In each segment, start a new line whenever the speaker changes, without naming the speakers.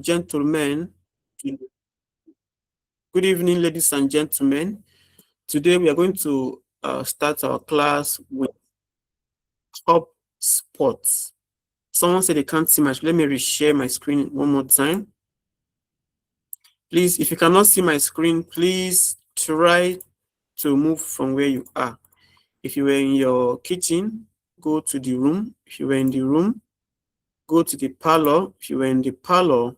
gentlemen. Good evening, ladies and gentlemen. Today we are going to start our class with HubSpot. Someone said they can't see my screen. Let me reshare my screen one more time. Please, if you cannot see my screen, please try to move from where you are. If you were in your kitchen, go to the room. If you were in the room, go to the parlor. If you were in the parlor,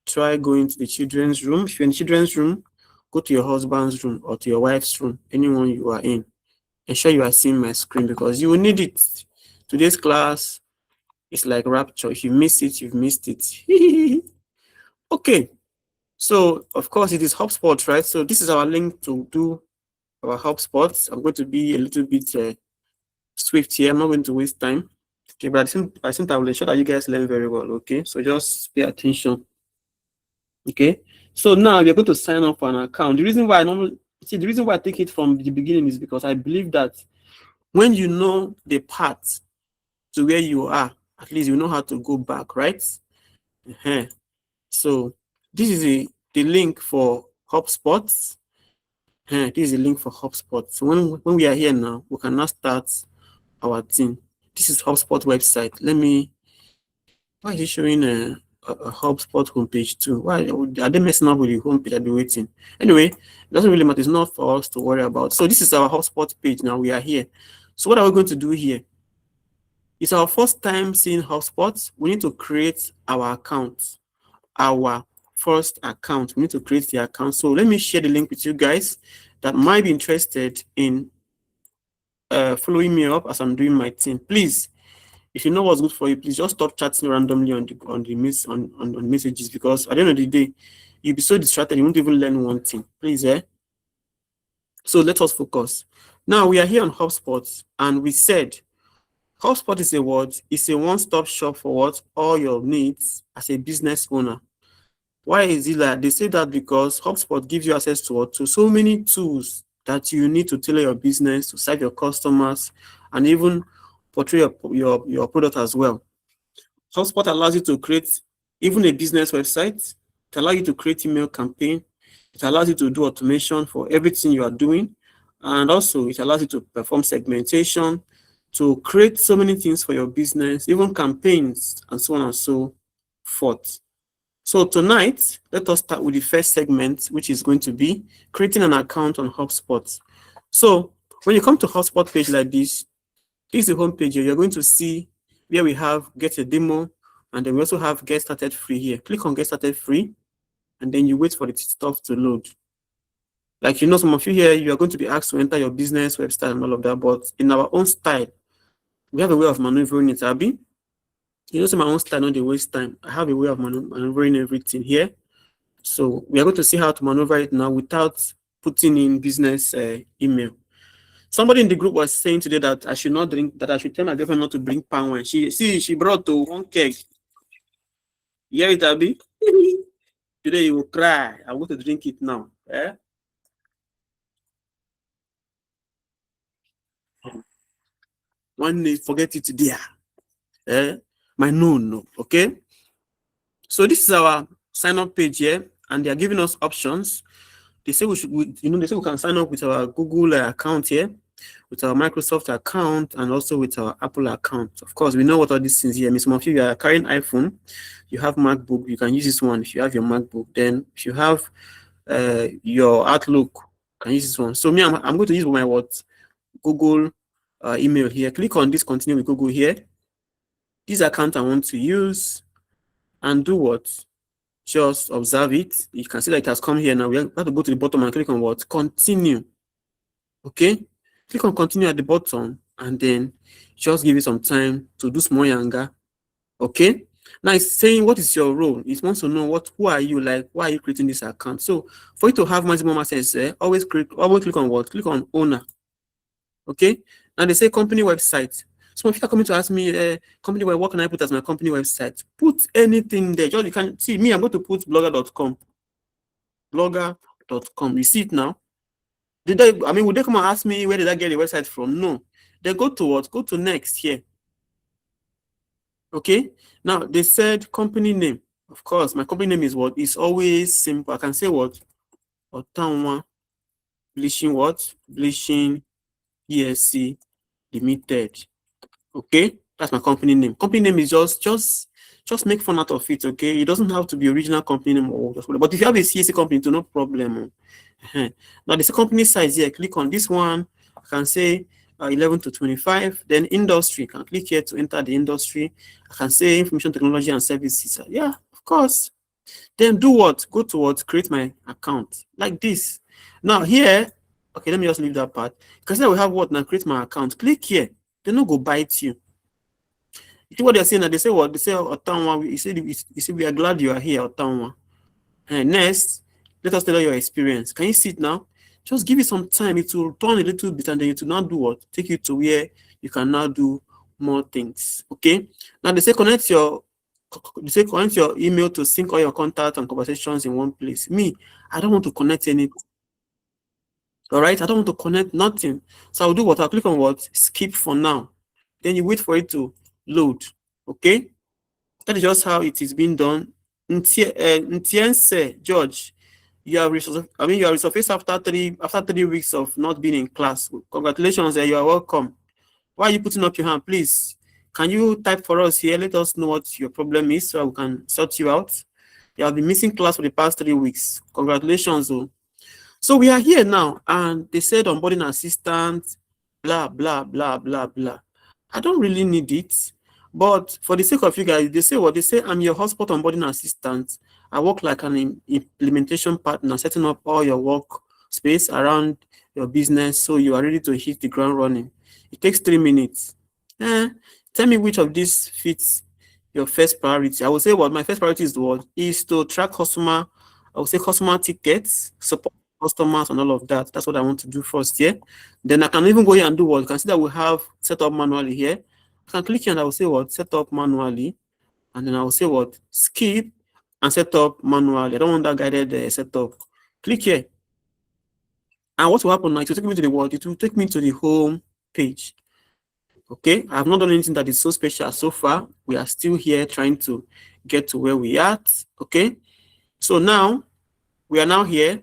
try going to the children's room. If you're in the children's room, go to your husband's room or to your wife's room, anyone you are in. Ensure you are seeing my screen because you will need it. Today's class is like rapture. If you miss it, you've missed it. Okay. So, of course, it is HubSpot, right? So this is our link to do our HubSpot. I'm going to be a little bit swift here. I'm not going to waste time. Okay, but I think I will ensure that you guys learn very well. Okay, so just pay attention. Okay, so now we're going to sign up for an account. The reason why I take it from the beginning is because I believe that when you know the path to where you are, at least you know how to go back, right? So this is the link for HubSpot. This is a link for HubSpot. So when we are here now, we can now start our thing. This is HubSpot website. Why is it showing a HubSpot homepage too? Why are they messing up with the homepage? I'll be waiting. Anyway, it doesn't really matter. It's not for us to worry about. So this is our HubSpot page now. We are here. So what are we going to do here? It's our first time seeing HubSpot. We need to create our account. Our first account. We need to create the account. So let me share the link with you guys that might be interested in following me up as I'm doing my thing. Please, if you know what's good for you, please just stop chatting randomly on messages, because at the end of the day, you'll be so distracted you won't even learn one thing. Please, So let us focus. Now we are here on HubSpot, and we said HubSpot is it's a one-stop shop for what? All your needs as a business owner. Why is it that? They say that because HubSpot gives you access to so many tools that you need to tailor your business, to serve your customers, and even portray your product as well. HubSpot allows you to create even a business website. It allows you to create email campaign. It allows you to do automation for everything you are doing. And also it allows you to perform segmentation, to create so many things for your business, even campaigns, and so on and so forth. So tonight, let us start with the first segment, which is going to be creating an account on HubSpot. So when you come to HubSpot page like this is the home page here. You're going to see where we have get a demo, and then we also have get started free here. Click on get started free, and then you wait for the stuff to load. Like, you know, some of you here, you are going to be asked to enter your business website and all of that, but in our own style, we have a way of maneuvering it, Abby. You know, so my own style, not the waste time. I have a way of maneuvering everything here. So we are going to see how to maneuver it now without putting in business email. Somebody in the group was saying today that I should not drink, that I should tell my girlfriend not to bring palm wine. She brought to one keg. Yeah, it Abby. Today you will cry. I want to drink it now. One day, forget it there. My no. Okay. So this is our sign up page here, and they are giving us options. They say we can sign up with our Google account here, with our Microsoft account, and also with our Apple account. Of course, we know what all these things here mean. Some of you are carrying iPhone, you have MacBook, you can use this one. If you have your MacBook, then if you have your Outlook, you can use this one. So me, I'm going to use my Google email here. Click on this continue with Google here. This account I want to use, and do what? Just observe it. You can see that it has come here now. We have to go to the bottom and click on what? Continue. Okay? Click on continue at the bottom, and then just give it some time to do small younger. Okay? Now it's saying, what is your role? It wants to know who are you, like, why are you creating this account? So for you to have maximum access, always click on what? Click on owner. Okay? Now they say company website. So if you're coming to ask me, company web, what can I put as my company website? Put anything there. Just, you can see me, I'm going to put blogger.com. Blogger.com. You see it now? Would they come and ask me where did I get the website from? No. They go to what? Go to next here. Okay. Now they said company name. Of course, my company name is what? It's always simple. I can say what? Otanwa Bleaching what? Bleaching ESC Limited. Okay, that's my company name. Company name is just make fun out of it. Okay, it doesn't have to be original company name or just, but if you have a CSC company, no problem. Now the company size here, click on this one. I can say 11 to 25. Then industry, can click here to enter the industry. I can say information technology and services. Yeah, of course. Then do what? Go to what? Create my account like this. Now here, okay, let me just leave that part. Because now we have what? Now create my account. Click here. They no go bite you. You see what they're saying? Now they say what? They say Otanwa. You see, we are glad you are here, Otanwa. And next, let us tell you your experience. Can you see it now? Just give it some time. It will turn a little bit, and then it will now do what? Take you to where you can now do more things. Okay. Now they say connect your email to sync all your contacts and conversations in one place. Me, I don't want to connect anything. All right, I don't want to connect nothing. So I'll do what? I'll click on what? Skip for now. Then you wait for it to load. Okay, that is just how it is being done. Ntiense George, you are resurfaced after 3 weeks of not being in class. Congratulations, you are welcome. Why are you putting up your hand? Please, can you type for us here? Let us know what your problem is so we can sort you out. You have been missing class for the past 3 weeks. Congratulations, though. So we are here now, and they said onboarding assistant, blah, blah, blah, blah, blah. I don't really need it, but for the sake of you guys, they say what? They say, I'm your HubSpot onboarding assistant. I work like an implementation partner, setting up all your work space around your business so you are ready to hit the ground running. It takes 3 minutes. Tell me which of these fits your first priority. I will say what my first priority is to track customer. I will say customer tickets, support customers and all of that. That's what I want to do first here. Then I can even go here and do what? You can see that we have set up manually here. I can click here and I will say what? Set up manually. And then I will say what? Skip and set up manually. I don't want that guided setup. Click here. And what will happen now? It will take me to the what? It will take me to the home page. Okay, I have not done anything that is so special so far. We are still here trying to get to where we are at. Okay, so now we are now here,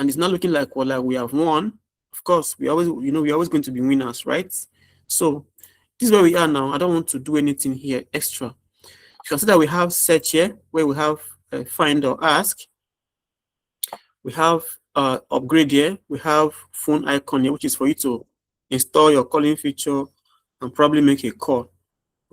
and it's not looking like like we have won. Of course, we're always going to be winners, right? So this is where we are now. I don't want to do anything here extra. You can see that we have search here, where we have find or ask. We have upgrade here. We have phone icon here, which is for you to install your calling feature and probably make a call.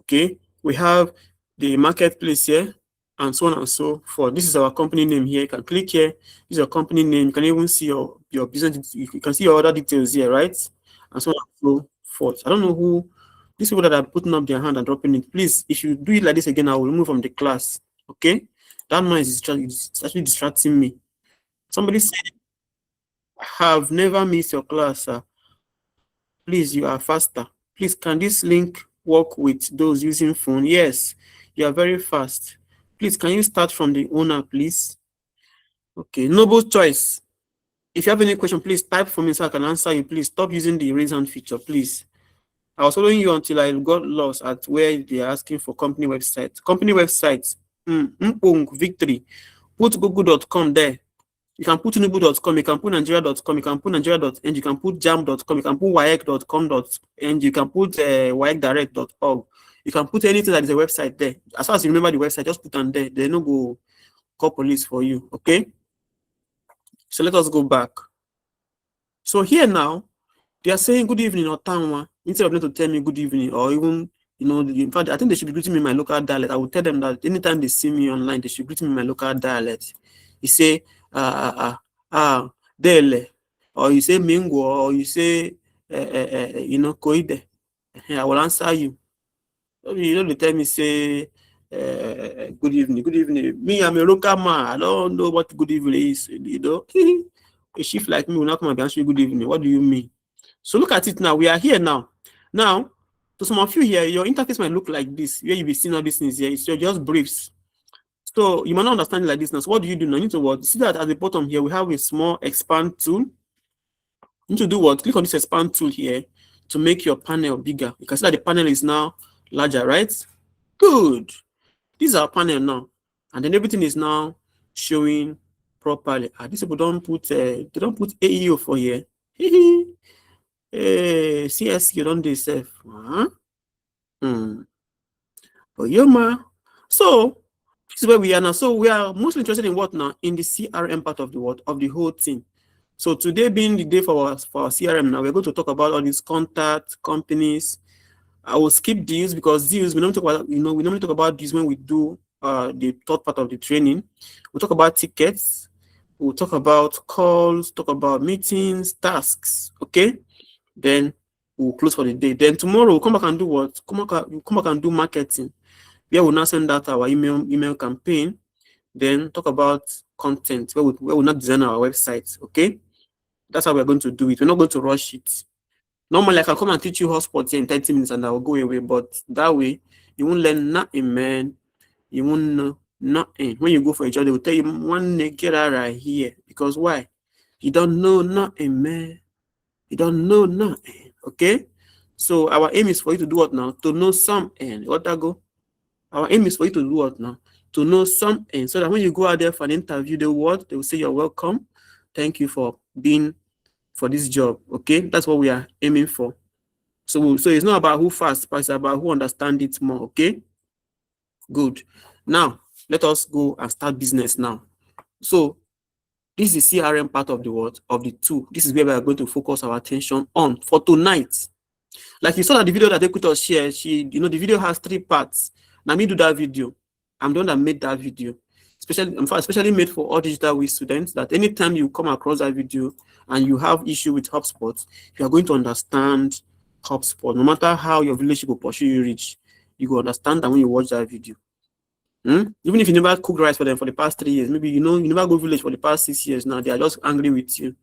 Okay, we have the marketplace here and so on and so forth. This is our company name here. You can click here. This is your company name. You can even see your business. You can see your other details here, right? And so on and so forth. I don't know who these people that are putting up their hand and dropping it. Please, if you do it like this again, I will remove from the class. Okay, that noise is actually distracting me. Somebody said, "Have never missed your class, sir. Please, you are faster. Please, can this link work with those using phone?" Yes, you are very fast. Please, can you start from the owner, please? Okay, noble choice. If you have any question, please type for me so I can answer you. Please stop using the raise hand feature, please. I was following you until I got lost at where they are asking for company website. Company website, victory. Put google.com there. You can put tinubu.com, you can put nigeria.com, you can put nigeria.ng, you can put jam.com, you can put waec.com.ng, you can put waecdirect.org. You can put anything that is a website there. As far as you remember the website, just put on there. They no go call police for you, okay? So let us go back. So here now, they are saying good evening or Tanwa. Instead of them to tell me good evening or even, in fact, I think they should be greeting me in my local dialect. I will tell them that anytime they see me online, they should greet me in my local dialect. You say, dele, or you say mingo, or you say, koide. I will answer you. They tell me, say, good evening, good evening. Me, I'm a local man. I don't know what good evening is. A chief like me will not come and answer you good evening. What do you mean? So look at it now. We are here now. Now, to some of you here, your interface might look like this, where you'll be seeing all these things here. It's just briefs. So you might not understand it like this now. So what do? Now you need to what? See that at the bottom here, we have a small expand tool. You need to do what? Click on this expand tool here to make your panel bigger. You can see that the panel is now larger, right? Good. This is our panel now. and then everything is now showing properly. These people don't put they don't put AEO for here. CSC don't they self. But so this is where we are now. So we are mostly interested in what now? In the CRM part of the what of the whole thing. So today being the day for our CRM now, we're going to talk about all these contacts, companies. I will skip deals because deals we don't talk about, we normally talk about this when we do the third part of the training. We'll talk about tickets, we'll talk about calls, talk about meetings, tasks, okay? Then we'll close for the day. Then tomorrow we'll come back and do what? Come back and do marketing. Where we'll now send out our email campaign, then talk about content, where we'll not design our website, okay? That's how we're going to do it. We're not going to rush it. Normally, I can come and teach you HubSpot in 30 minutes and I'll go away, but that way, you won't learn nothing, man. You won't know nothing. When you go for a job, they will tell you, one get out right here. Because why? You don't know nothing, man. You don't know nothing, okay? So our aim is for you to do what now? To know something. What that go? Our aim is for you to do what now? To know something. So that when you go out there for an interview, they will say you're welcome. Thank you for being for this job, okay? That's what we are aiming for. So it's not about who fast, but it's about who understand it more, okay? Good. Now, let us go and start business now. So this is the CRM part of the what? Of the two. This is where we are going to focus our attention on for tonight. Like you saw that the video that they could us share, the video has 3 parts. Now me do that video. I'm the one that made that video. Especially made for all digital week students, that anytime you come across that video and you have issue with HubSpot, you are going to understand HubSpot. No matter how your village will pursue you reach, you will understand that when you watch that video. Even if you never cook rice for them for the past 3 years, maybe you never go village for the past 6 years now, they are just angry with you.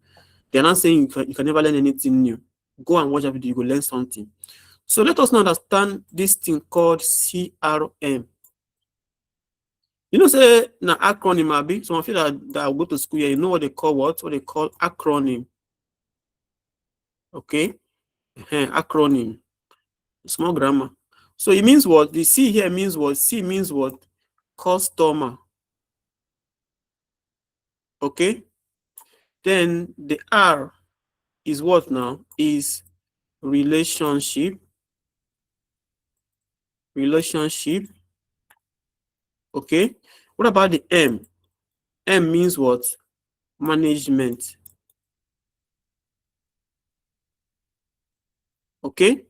They are not saying you can never learn anything new. Go and watch that video, you will learn something. So let us now understand this thing called CRM. Say now acronym abi. Some of you that go to school here, you know what they call what? What they call acronym. Okay? Acronym. Small grammar. So it means what? The C here means what? C means what? Customer. Okay? Then the R is what now? Is relationship. Relationship. Okay? What about the M? M means what? Management. Okay?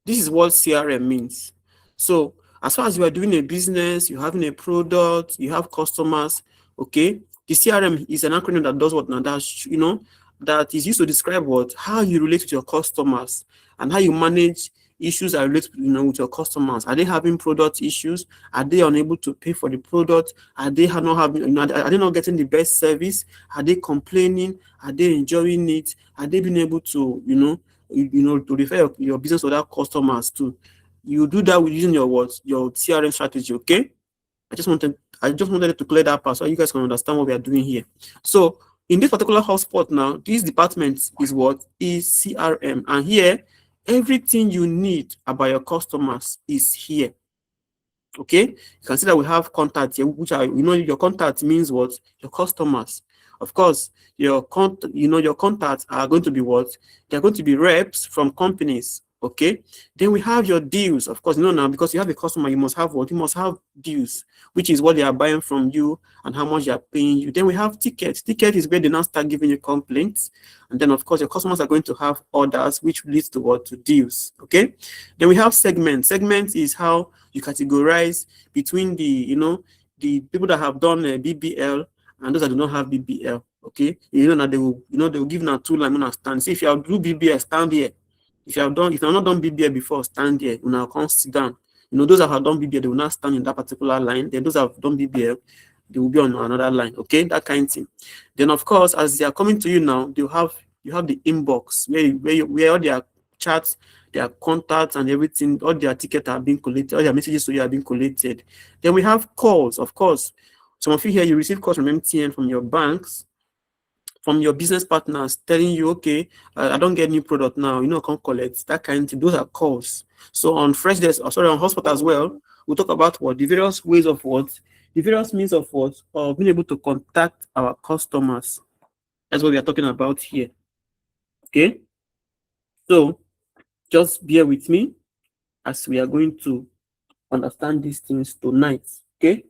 This is what CRM means. So as far as you are doing a business, you're having a product, you have customers, okay? The CRM is an acronym that does what now? That is used to describe what? How you relate with your customers and how you manage issues that relate with your customers. Are they having product issues? Are they unable to pay for the product? Are they not having, are they not getting the best service? Are they complaining? Are they enjoying it? Are they being able to, to refer your business to other customers too? You do that with using your CRM strategy, okay? I just wanted to clear that part so you guys can understand what we are doing here. So in this particular HubSpot now, this department is what? Is CRM. And here, everything you need about your customers is here. Okay? You can see that we have contacts here, which are, your contact means what? Your customers. Of course, your contacts are going to be what? They're going to be reps from companies. Okay, then we have your deals. Of course, now because you have a customer, you must have what? You must have deals, which is what they are buying from you and how much they are paying you. Then we have tickets. Ticket is where they now start giving you complaints. And then, of course, your customers are going to have orders, which leads to what? To deals. Okay, then we have segments. Segments is how you categorize between the people that have done BBL and those that do not have BBL. Okay, that they will give now 2 line and stand. See, if you have do BBL, stand here. If you have not done BBA before, stand here. You now come sit down. Those that have done BBA, they will not stand in that particular line. Then those that have done BBA, they will be on another line. Okay, that kind of thing. Then of course, as they are coming to you now, you have the inbox where all their chats, their contacts, and everything, all their tickets are being collected, all their messages to you are being collected. Then we have calls. Of course, some of you here, you receive calls from MTN, from your banks, from your business partners telling you, okay, I don't get new product now, come collect, that kind of thing. Those are calls. So on HubSpot as well, we'll talk about what the various ways of what The various means of what? Of being able to contact our customers. That's what we are talking about here. Okay. So just bear with me as we are going to understand these things tonight. Okay.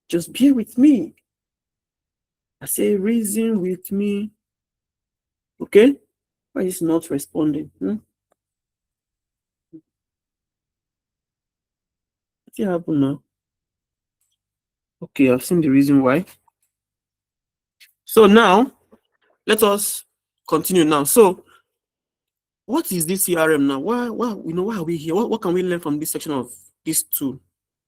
Just bear with me. I say reason with me. Okay. Why is not responding? What happened now? Okay, I've seen the reason why. So now, let us continue now. So, what is this CRM now? Why are we here? What can we learn from this section of this tool?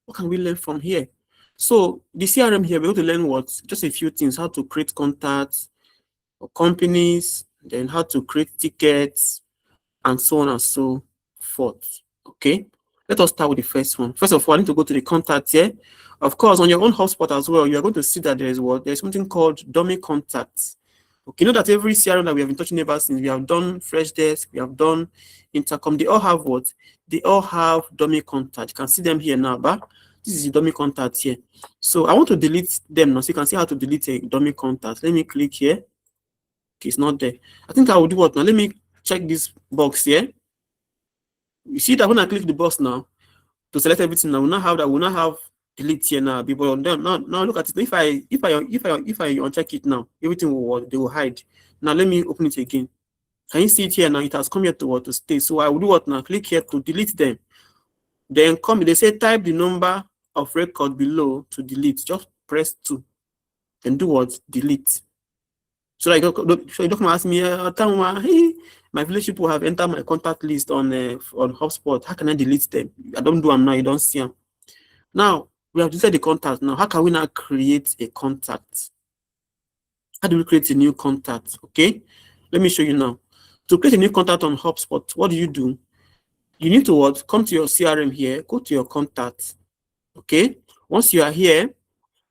What can we learn from here? So, the CRM here, we're going to learn what? Just a few things: how to create contacts for companies, then how to create tickets, and so on and so forth. Okay, let us start with the first one. First of all, I need to go to the contact here. Of course, on your own HubSpot as well, you are going to see that there's something called dummy contacts. Okay, you know that every CRM that we have been touching ever since, we have done Freshdesk, we have done Intercom, they all have what? They all have dummy contact. You can see them here now, but this is the dummy contact here. So I want to delete them now, so you can see how to delete a dummy contact. Let me click here. Okay, it's not there. I think I will do what now? Let me check this box here. You see that when I click the box now to select everything, now we now have that. We now have delete here now. People on them now look at it. If I uncheck it now, everything they will hide. Now let me open it again. Can you see it here now? It has come here to stay. So I will do what now? Click here to delete them. Then they say type the number of record below to delete. Just press 2. Then do what? Delete. So you don't ask me, hey, my village people have entered my contact list on HubSpot. How can I delete them? I don't do them now. You don't see them. Now we have deleted the contact. Now how can we now create a contact? How do we create a new contact? Okay, let me show you now. To create a new contact on HubSpot, what do? You need to what? Come to your CRM here. Go to your contacts. Okay. Once you are here,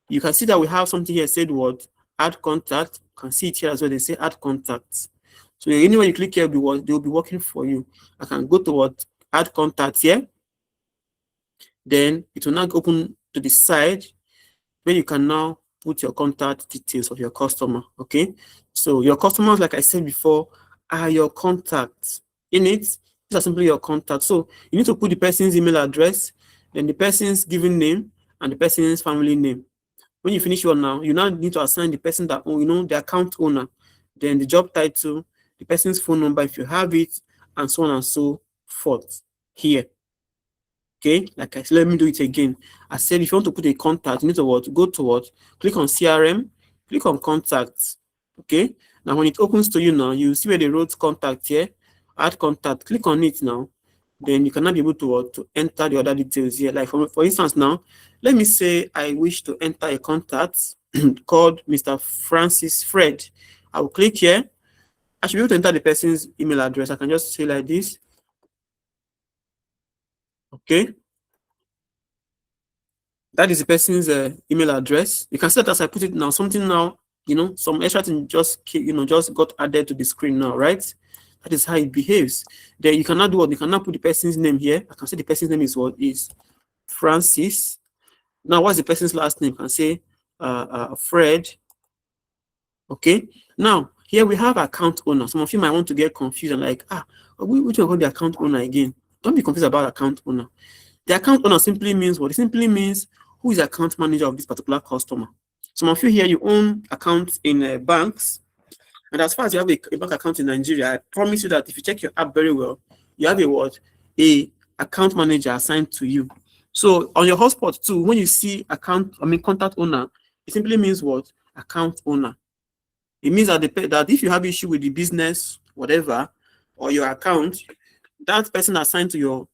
you can see that we have something here said what? Add contact. You can see it here as well. They say add contacts. So anywhere you click here, they will be working for you. I can go to what? Add contacts here. Then it will now open to the side where you can now put your contact details of your customer. Okay. So your customers, like I said before, are your contacts. In it, these are simply your contacts. So you need to put the person's email address, then the person's given name, and the person's family name. When you finish one now, you now need to assign the person that the account owner, then the job title, the person's phone number if you have it, and so on and so forth here. Okay, like I said, let me do it again. I said if you want to put a contact, you need to what? Go to what? Click on CRM, click on contacts. Okay, now when it opens to you now, you see where they wrote contact here, add contact, click on it now. Then you cannot be able to enter the other details here. Like for instance now, let me say I wish to enter a contact called Mr. Francis Fred. I will click here. I should be able to enter the person's email address. I can just say like this. Okay. That is the person's email address. You can see that as I put it now, something now, some extra thing just got added to the screen now, right? That is how it behaves. Then you cannot do what? You cannot put the person's name here. I can say the person's name is what? Is Francis. Now, what's the person's last name? I can say Fred. Okay. Now, here we have account owner. Some of you might want to get confused and like, which one called the account owner again? Don't be confused about account owner. The account owner simply means what? It simply means who is the account manager of this particular customer. Some of you here, you own accounts in banks. And as far as you have a bank account in Nigeria, I promise you that if you check your app very well, you have a account manager assigned to you. So on your HubSpot too, when you see contact owner, it simply means what? Account owner. It means that if you have issue with the business, whatever, or your account, that person assigned to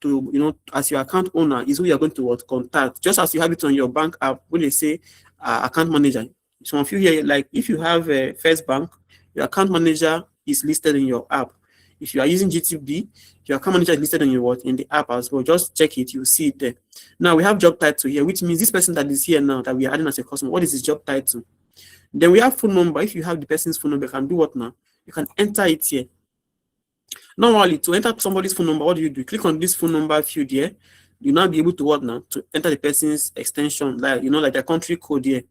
as your account owner is who you're going to contact. Just as you have it on your bank app when they say account manager. Some of you here, like if you have a First Bank, your account manager is listed in your app. If you are using GTB, your account manager is listed in in the app as well. Just check it, you'll see it there. Now we have job title here, which means this person that is here now that we are adding as a customer, what is his job title? Then we have phone number. If you have the person's phone number, you can do what now? You can enter it here. Normally, to enter somebody's phone number, what do? You click on this phone number field here. you now be able to what now? To enter the person's extension, like, like their country code here.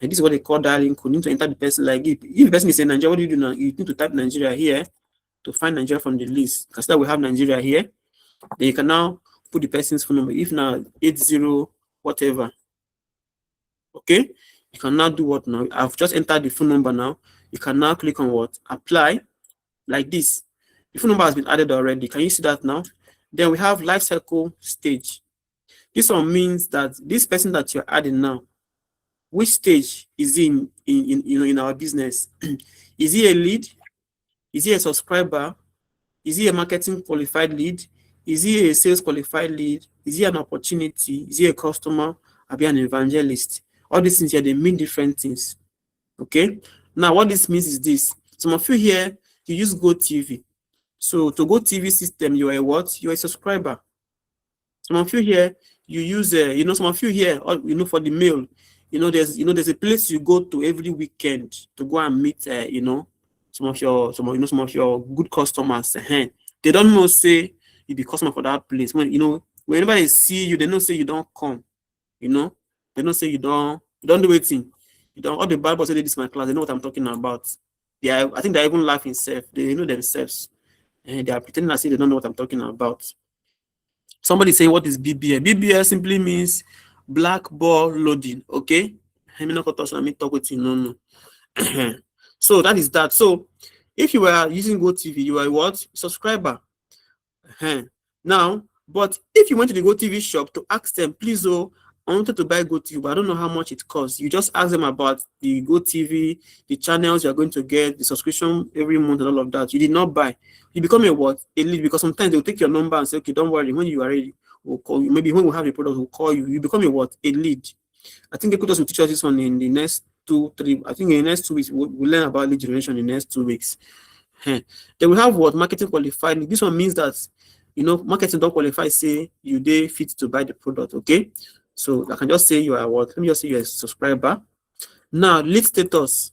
And this is what they call dialing code. You need to enter the person, like if the person is in Nigeria, what do you do now? You need to type Nigeria here to find Nigeria from the list. Consider we have Nigeria here. Then you can now put the person's phone number. If now 80 whatever. Okay, you can now do what now? I've just entered the phone number now. You can now click on what? Apply, like this. The phone number has been added already. Can you see that now? Then we have life cycle stage. This one means that this person that you're adding now, which stage is he in our business? Is he a lead? Is he a subscriber? Is he a marketing qualified lead? Is he a sales qualified lead? Is he an opportunity? Is he a customer? Or be an evangelist? All these things here, they mean different things. Okay. Now, what this means is this. Some of you here, you use GoTV. So to GoTV system, you are a what? You are a subscriber. Some of you here, you use some of you here, for the mail, there's a place you go to every weekend to go and meet some of your good customers. They don't know say you be customer for that place. Whenever they see you, they don't say you don't come. They don't say you don't do anything. All the Bible say this is my class, they know what I'm talking about. I think they're even laughing self. They know themselves. And they are pretending as if they don't know what I'm talking about. Somebody saying, what is BBL? BBL simply means black ball loading. Okay. Talk with you. No. So that is that. So if you were using GoTV, you are what? Subscriber. Now, but if you went to the GoTV shop to ask them, please, I wanted to buy GoTV, but I don't know how much it costs. You just ask them about the GoTV, the channels you're going to get, the subscription every month and all of that. You did not buy. You become a what? A lead, because sometimes they'll take your number and say, okay, don't worry. When you are ready, we'll call you. Maybe when we have a product, we'll call you. You become a what? A lead. I think Equitas will teach us this one in the next 2-3. I think in the next 2 weeks, we'll learn about lead generation in the next 2 weeks. Then we have what? Marketing qualified. This one means that, marketing don't qualify, say you they fit to buy the product, okay? So I can just say you are what? Let me just say you're a subscriber. Now, lead status.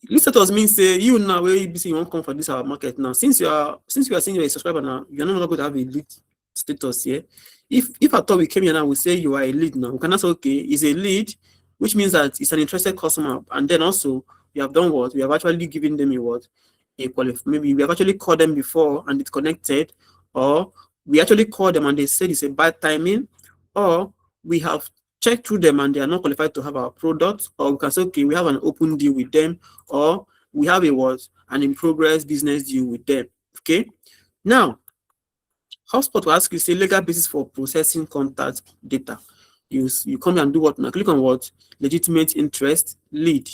Lead status means say you now where you say you won't come for this our market now. Since you are saying you're a subscriber now, you're not going to have a lead status here. If at all we came here now, we say you are a lead now. We can say okay, is a lead, which means that it's an interested customer, and then also we have done what? We have actually given them a what? Maybe we have actually called them before and it's connected, or we actually called them and they said it's a bad timing, or we have checked through them and they are not qualified to have our product, or we can say, okay, we have an open deal with them, or we have an in progress business deal with them. Okay. Now, HubSpot will ask you, say, legal basis for processing contact data. You come here and do what now? Click on what? Legitimate interest, lead.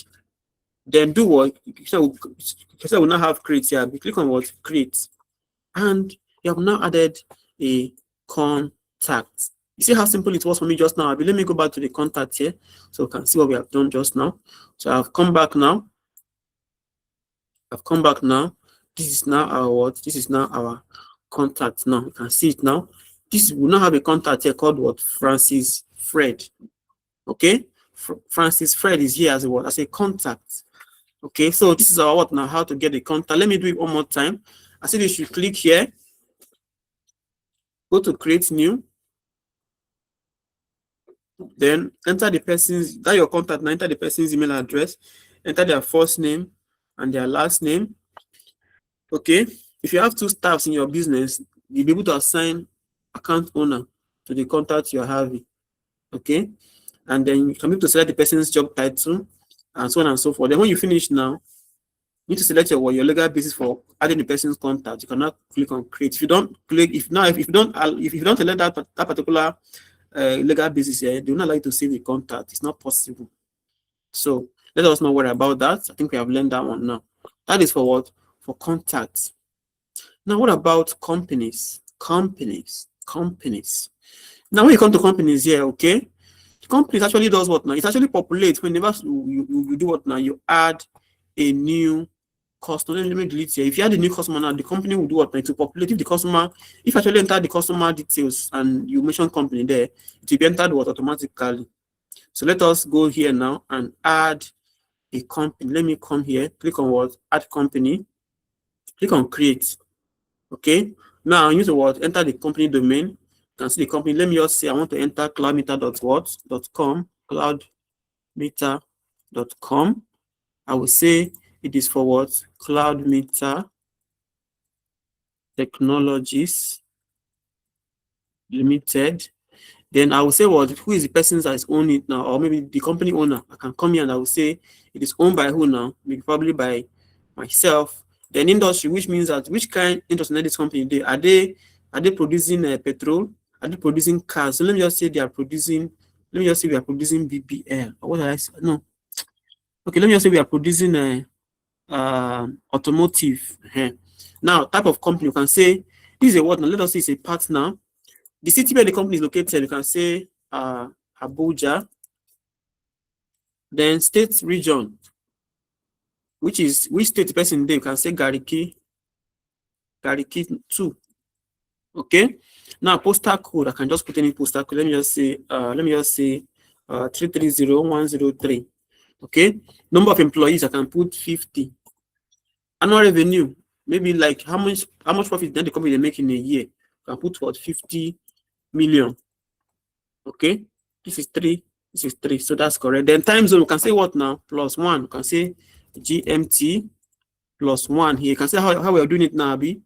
Then do what? So we now have create here. We click on what? Create. And you have now added a contact. You see how simple it was for me just now? Let me go back to the contact here so we can see what we have done just now. So I've come back now. This is now our what? This is now our contact now. You can see it now. We now have a contact here called what? Francis Fred. Okay? Francis Fred is here as a what? As a contact. Okay, so this is our what now? How to get the contact. Let me do it one more time. I said you should click here. Go to create new. Then enter the person's, that your contact now, enter the person's email address, enter their first name and their last name. Okay, if you have 2 staffs in your business, you'll be able to assign account owner to the contact you're having. Okay, and then you can be able to select the person's job title and so on and so forth. Then when you finish now, you need to select your legal basis for adding the person's contact. You cannot click on create. If you don't click, if you don't select that particular legal basis here, they will not allow you to save the contact. It's not possible. So let us not worry about that. I think we have learned that one now. That is for what? For contacts. Now, what about companies? Companies. Now, when you come to companies here, okay, companies actually does what now? It actually populates whenever you do what now? You add a new customer. Let me delete here. If you add a new customer now, the company will do what now? To populate. If actually enter the customer details and you mention company there, it will be entered what automatically. So let us go here now and add a company. Let me come here, click on what? Add company. Click on create. Okay. Now you need to what? Enter the company domain. can see the company. Let me just say I want to enter cloudmita.what.com, cloudmita.com. I will say it is for what? Cloudmita Technologies Limited. Then I will say what? Who is the person that is owning it now, or maybe the company owner? I can come here and I will say it is owned by who now? Maybe probably by myself. Then industry, which means that which kind industry in this company are they producing petrol? Are they producing cars? So let me just say they are producing. Let me just say we are producing BBL. Or what did I say? No. Okay, let me just say we are producing automotive. Now, type of company, you can say this is a what now? Let us say it's a partner. The city where the company is located, you can say Abuja. Then state region, which state the person there, you can say Gariki 2. Okay. Now postal code, I can just put any postal code. Let me just say 330103. Okay. Number of employees, I can put 50. Annual revenue, maybe like how much profit then the company they make in a year. I can put what 50 million. Okay. This is 3. This is 3. So that's correct. Then time zone, we can say what now? +1. You can say GMT +1 here. You can say how we are doing it now, Abi.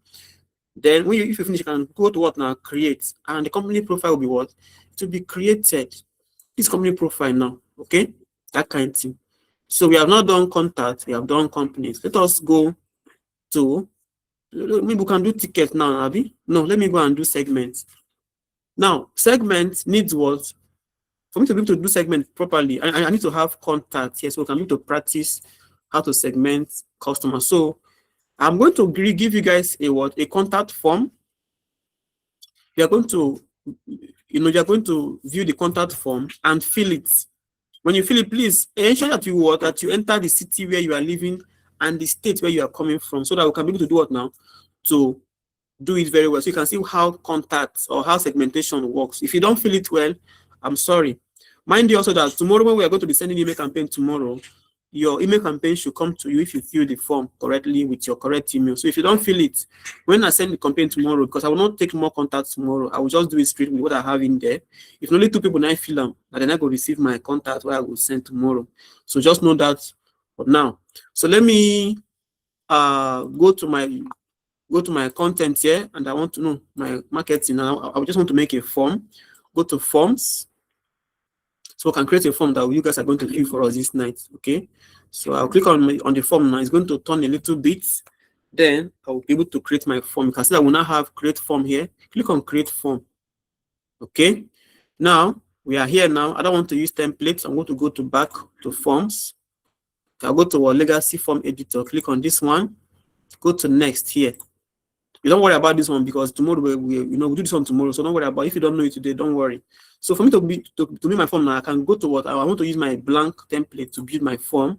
Then if you finish, you can go to what now? Create. And the company profile will be what? To be created. This company profile now. Okay? That kind of thing. So we have not done contact, we have done companies. Let us go to, maybe we can do tickets now, Abi. No, let me go and do segments. Now, segment needs what? For me to be able to do segment properly, I need to have contact here, so we can be able to practice how to segment customers. So I'm going to give you guys a contact form. You are going to, you are going to view the contact form and fill it. When you fill it, please ensure that you enter the city where you are living and the state where you are coming from, so that we can be able to do what now? To do it very well. So you can see how contacts or how segmentation works. If you don't fill it well, I'm sorry. Mind you also that tomorrow when we are going to be sending email campaign tomorrow, your email campaign should come to you if you fill the form correctly with your correct email. So if you don't fill it, when I send the campaign tomorrow, because I will not take more contacts tomorrow, I will just do it straight with what I have in there. If only 2 people now fill them, then I go receive my contact where I will send tomorrow. So just know that for now. So let me go to my content here, and I want to know my marketing. Now I just want to make a form. Go to forms. So I can create a form that you guys are going to fill for us this night. Okay. So I'll click on the form now. It's going to turn a little bit. Then I'll be able to create my form. You can see that we now have create form here. Click on create form. Okay. Now we are here now. I don't want to use templates. I'm going to go back to forms. I'll go to our legacy form editor. Click on this one. Go to next here. You don't worry about this one because tomorrow we do this one tomorrow. So don't worry about it. If you don't know it today, don't worry. So for me to build my form now, I can go to what I want to use my blank template to build my form.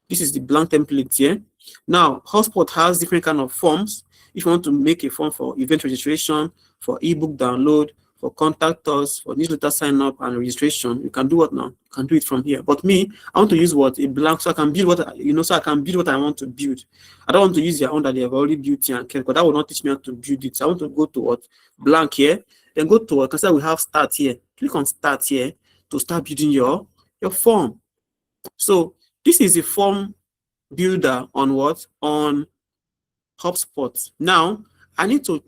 This is the blank template here. Now, HubSpot has different kind of forms. If you want to make a form for event registration, for ebook download, for contact us, for newsletter sign up and registration, you can do what now? You can do it from here. But me, I want to use what? A blank, so I can build so I can build what I want to build. I don't want to use their own that they have already built here and kept, because that will not teach me how to build it. So I want to go to what? Blank here. Then go to what? Consider we have start here. Click on start here to start building your form. So this is a form builder on what? On HubSpot. Now I need to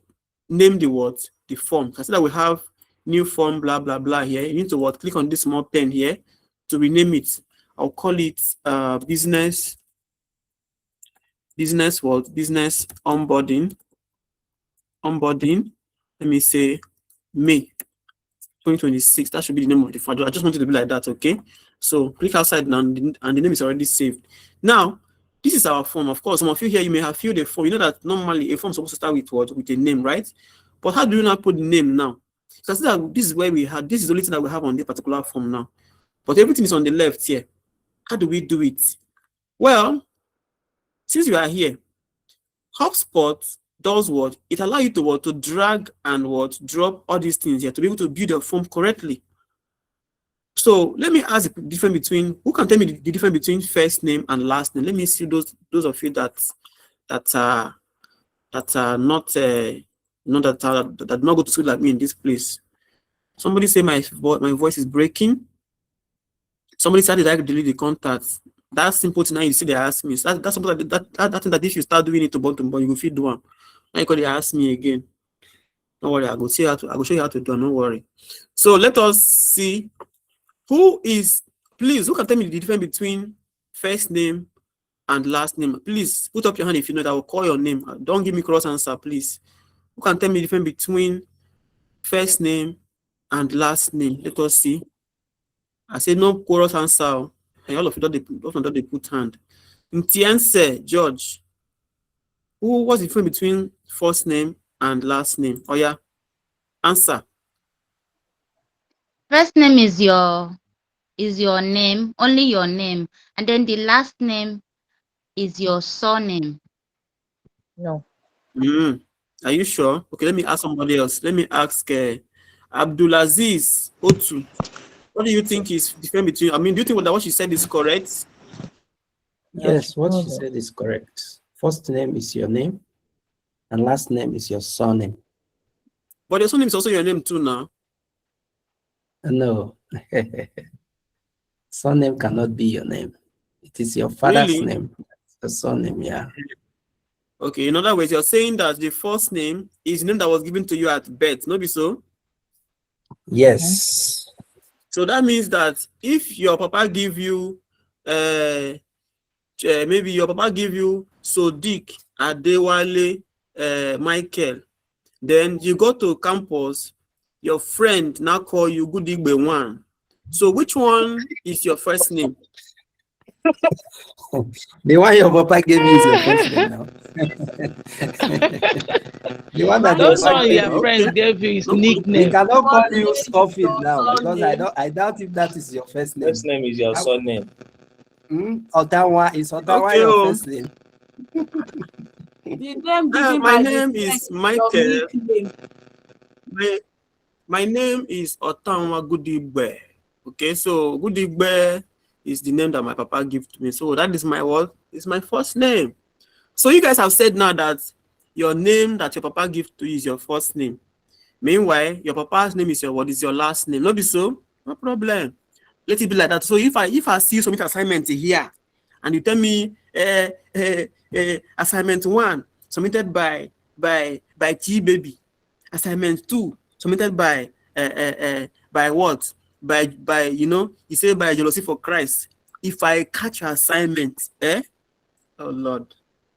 name the form. Consider we have new form, blah blah blah here. You need to what? Click on this small pen here to rename it. I'll call it business onboarding. Let me say May 2026. That should be the name of the file. I just want it to be like that. Okay. So click outside now, and the name is already saved. Now this is our form. Of course, some of you here, you may have filled the form. You know that normally a form is supposed to start with what? With a name, right? But how do you not put the name now? So this is where we have, this is the only thing that we have on this particular form now. But everything is on the left here. How do we do it? Well, since you are here, HubSpot does what? It allows you to what? To drag and what? Drop all these things here to be able to build your form correctly. So let me ask the difference between, who can tell me the difference between first name and last name? Let me see those of you that are not that not go to school like me in this place. Somebody say my voice is breaking. Somebody said that I could delete the contacts. That's simple thing. Now you see they ask me. So that's something that thing that if you start doing it to bottom, but you will feel do one. Now you they ask me again. Don't worry, I will show you how to do it. Don't worry. So let us see who can tell me the difference between first name and last name? Please put up your hand if you know that. I will call your name. Don't give me cross answer, please. Who can tell me the difference between first name and last name? Let us see. I say no cross answer. And all of you don't they put hand. Ntiense George. What's the difference between first name and last name? Oh yeah. Answer.
First name is your name, only your name, and then the last name is your surname.
No.
Are you sure? Okay, let me ask somebody else. Let me ask Abdulaziz Otu. What do you think is different between? I mean, do you think that what she said is correct?
Yes, what she said is correct. First name is your name, and last name is your surname.
But your surname is also your name too now.
No. Surname cannot be your name. It is your father's name. The surname, yeah.
Okay, in other words, you're saying that the first name is the name that was given to you at birth, no be so?
Yes.
So that means that if your papa give you, maybe your papa give you Sodiq, Adewale, Michael, then you go to campus, your friend now call you Goodingbe one. So which one is your first name?
The one your papa gave you is your first name now. The one that
your friend gave you his nickname.
We cannot call you Scofield now because I doubt if that is your first name.
First name is your surname.
Ottawa is Ottawa your first name.
My name is Michael. My name is Ottawa Goodingbe. Okay, so Goodingbe is the name that my papa gave to me. So that is my what? It's my first name. So you guys have said now that your name that your papa gives to you is your first name. Meanwhile, your papa's name is your last name. Not be so? No problem. Let it be like that. So if I see you submit assignment here and you tell me assignment 1 submitted by T baby, assignment 2 submitted by what? By you say by jealousy for Christ. If I catch your assignment, oh Lord,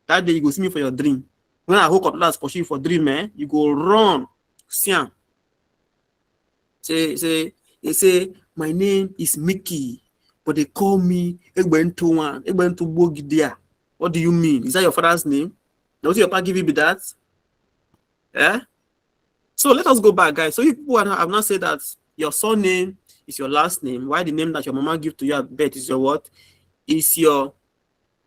that day you go see me for your dream. When I hook up last for you for dream, you go run. Say, my name is Mickey, but they call me Egbentu Bogidia. What do you mean? Is that your father's name? Now, your papa give you that? Yeah. So let us go back, guys. So you people have not said that your surname is your last name. Why the name that your mama give to you at birth is your what? Is your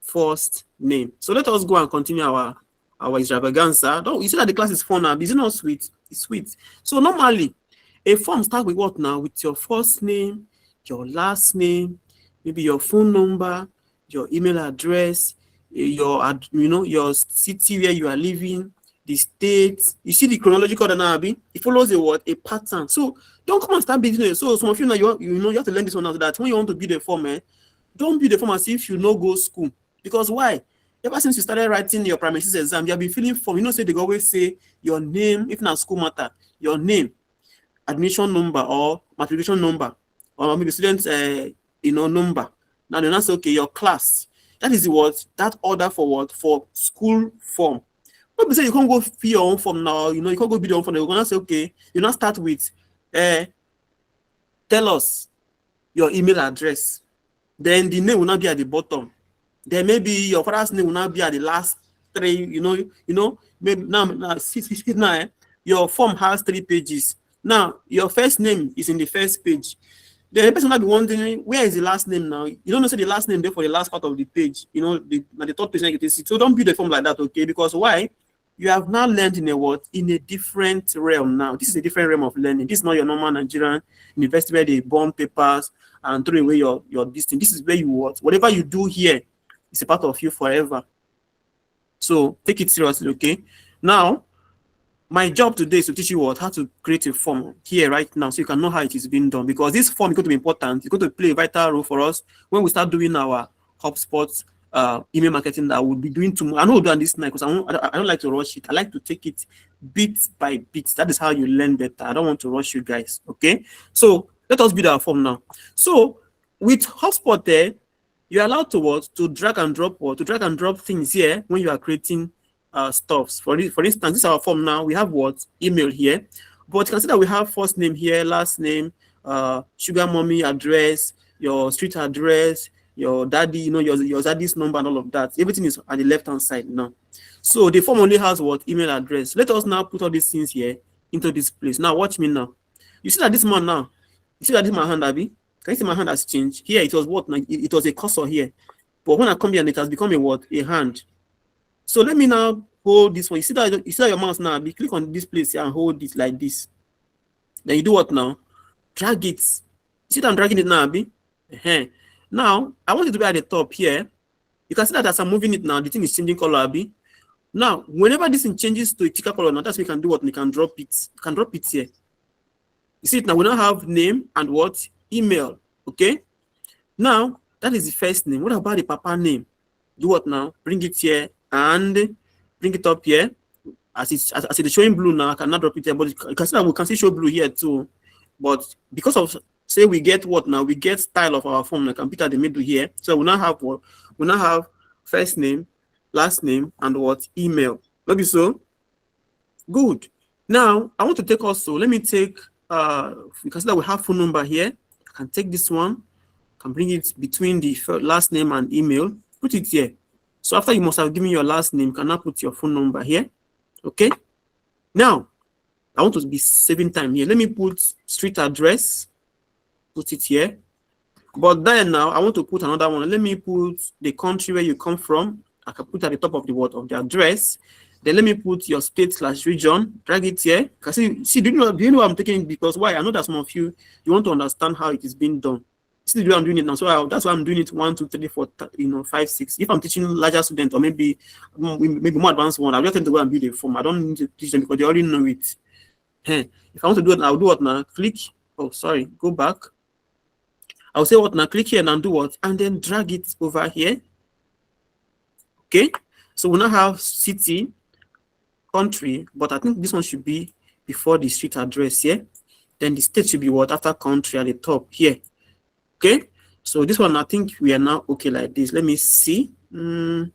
first name. So let us go and continue our extravaganza. You see that the class is fun now. Is it not sweet? It's sweet. So normally, a form starts with what now? With your first name, your last name, maybe your phone number, your email address, your city where you are living, the state. You see the chronological order now, it follows a pattern. So don't come and start building it. So some of you now you have to learn this one after that. When you want to build a form, don't build a form as if you no go school. Because why? Ever since you started writing your primary exam, you have been filling form. Say they always say your name, if not school matter, your name, admission number or matriculation number, or maybe student number. Now they not say okay, your class. That is what that order for what? For school form. Don't be say you can't go fill your own form now, you can't go build your own form. You're gonna say, okay, you not start with tell us your email address. Then the name will not be at the bottom. Then maybe your father's name will not be at the last 3, maybe now see now, your form has 3 pages. Now your first name is in the first page. Then the person will be wondering where is the last name now. You don't know say the last name there for the last part of the page. The third page you can see. So don't build a form like that, okay? Because why? You have now learned in a different realm now. This is a different realm of learning. This is not your normal Nigerian university where they burn papers and throw away your this thing. This is where you whatever you do here is a part of you forever. So take it seriously, okay? Now, my job today is to teach you how to create a form here right now, so you can know how it is being done, because this form is going to be important. It's going to play a vital role for us when we start doing our HubSpot email marketing that we'll be doing tomorrow. I know we'll do this night because I don't like to rush it. I like to take it bit by bit. That is how you learn better. I don't want to rush you guys. Okay, so let us build our form now. So with HubSpot there, you're allowed to drag and drop or to drag and drop things here when you are creating stuffs. For instance, this is our form now. We have email here, but you can see that we have first name here, last name, sugar mommy address, your street address, your daddy, your daddy's number and all of that. Everything is at the left hand side now. So the form only has email address. Let us now put all these things here into this place. Now watch me now. You see that this man now, you see that this is my hand, Abby? Can you see my hand has changed? Here it was it was a cursor here. But when I come here and it has become a hand. So let me now hold this one. You see that your mouse now, Abby? Click on this place here and hold it like this. Then you do what now? Drag it. You see that I'm dragging it now, Abby? Now I want it to be at the top here. You can see that as I'm moving it now, the thing is changing color, Abby. Now, whenever this thing changes to a thicker color, now that's when we can do what? We can drop it. You can drop it here. You see it now, we now have name and email. Okay. Now that is the first name. What about the papa name? Do what now? Bring it here and bring it up here. As it's showing blue now, I cannot drop it here, but you can see that we can still show blue here too. But because of say we get what now? We get style of our form. I can put at the middle here. So we now have we now have first name, last name, and email. Maybe so. Good. Now I want to take also. Let me take. You can see that we have phone number here. I can take this one, can bring it between the last name and email, put it here. So after you must have given your last name, you can now put your phone number here. Okay. Now, I want to be saving time here. Let me put street address, put it here. But then now I want to put another one. Let me put the country where you come from. I can put at the top of the address. Then let me put your state/region, drag it here. Because see, do you know why I'm taking it? Because why? I know that some of you want to understand how it is being done. See the way I'm doing it now. So that's why I'm doing it 1, 2, 3, 4, 5, 6. If I'm teaching larger students or maybe more advanced one, I'll just tend to go and build a form. I don't need to teach them because they already know it. If I want to do it, I'll do what now? Click. Oh, sorry. Go back. I'll say what now? Click here and do what? And then drag it over here. Okay. So we now have city, country, but I think this one should be before the street address here. Then the state should be after country at the top here. Okay. So this one, I think we are now okay like this. Let me see. Let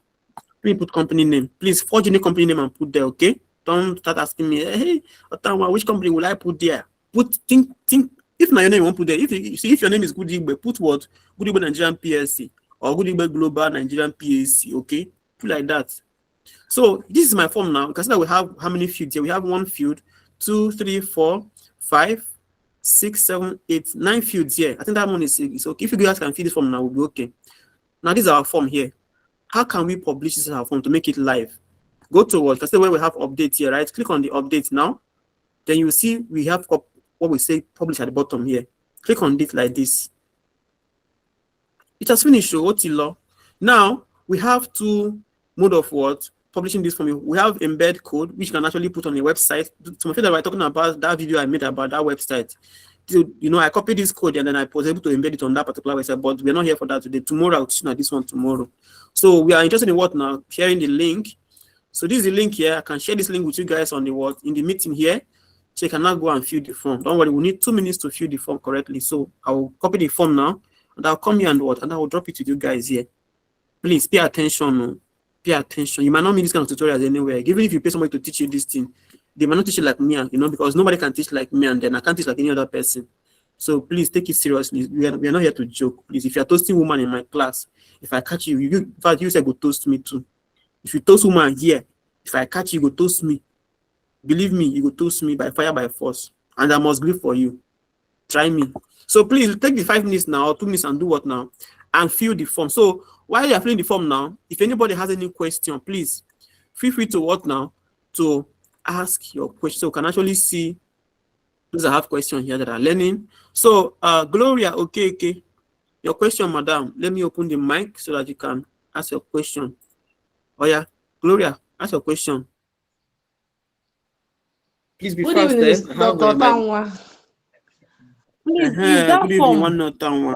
me put company name. Please forge any company name and put there. Okay. Don't start asking me, hey, which company will I put there? Think. If my name you won't put there. If your name is Goodie, put what? Goodie Nigerian PLC or Goodie Global Nigerian PLC. Okay. Put like that. So this is my form now. You can see that we have how many fields here? We have 1 field, 2, 3, 4, 5, 6, 7, 8, 9 fields here. I think that one is okay. If you guys can fill this form now, we'll be okay. Now this is our form here. How can we publish this our form to make it live? Go to what? Because where we have update here, right? Click on the update now. Then you see we have what we say publish at the bottom here. Click on it like this. It has finished. So now we have 2 mode of publishing this form. We have embed code, which you can actually put on a website. So my friend were talking about that video I made about that website. So, I copied this code and then I was able to embed it on that particular website, but we're not here for that today. Tomorrow I'll teach you this one tomorrow. So we are interested in what now? Sharing the link. So this is the link here. I can share this link with you guys on in the meeting here. So you can now go and fill the form. Don't worry, we need 2 minutes to fill the form correctly. So I will copy the form now and I'll come here and I will drop it to you guys here. Please pay attention. Pay attention. You might not need this kind of tutorials anywhere. Even if you pay somebody to teach you this thing, they might not teach it like me, because nobody can teach like me and then I can't teach like any other person. So please take it seriously. We are not here to joke. Please, if you're a toasting woman in my class, if I catch you, in fact, you say go toast me too. If you toast woman here, if I catch you, go toast me. Believe me, you go toast me by fire, by force. And I must grieve for you. Try me. So please take the 5 minutes now or 2 minutes and do what now? And fill the form. So while you're filling the form now, if anybody has any question, please feel free to what now? To ask your question. So you can actually see those that have questions here that are learning. So Gloria, okay. Your question, madam. Let me open the mic so that you can ask your question. Oh yeah, Gloria, ask your question. Please be
Good
fast.
evening, Dr. Tanwa. Please, is that
Good evening,
form?
one note Tanwa.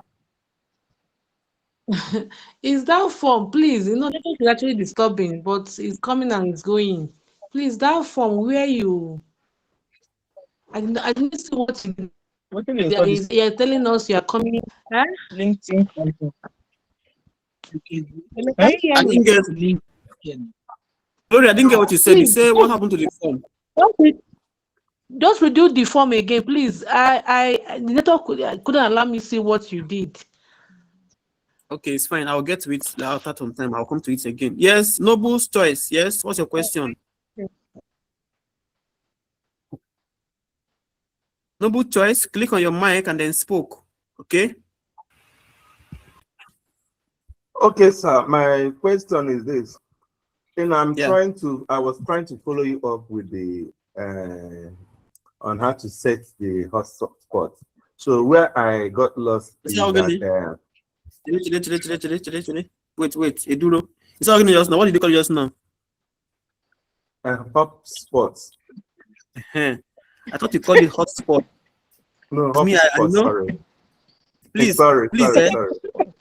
Is that form, please? Network is actually disturbing, but it's coming and it's going. Please, that form where you, I didn't see what you did. You're telling us you're coming. Huh?
LinkedIn.
Can you hear
I
me?
didn't get. Sorry, I didn't get what you said. You
Please,
say what happened to the form?
just redo the form again, please. The network couldn't allow me to see what you did.
Okay, it's fine. I'll get to it after some time. I'll come to it again. Yes, Noble's choice. Yes, what's your question? Noble choice. Click on your mic and then spoke. Okay.
Okay, sir. My question is this. And I was trying to follow you up with the on how to set the hotspot. So where I got lost is that
Wait, Edulo. It's not organized just now. What did you call it just now?
HubSpot.
I thought you called it hotspot.
No,
To me, I know.
Sorry.
Please,
sorry.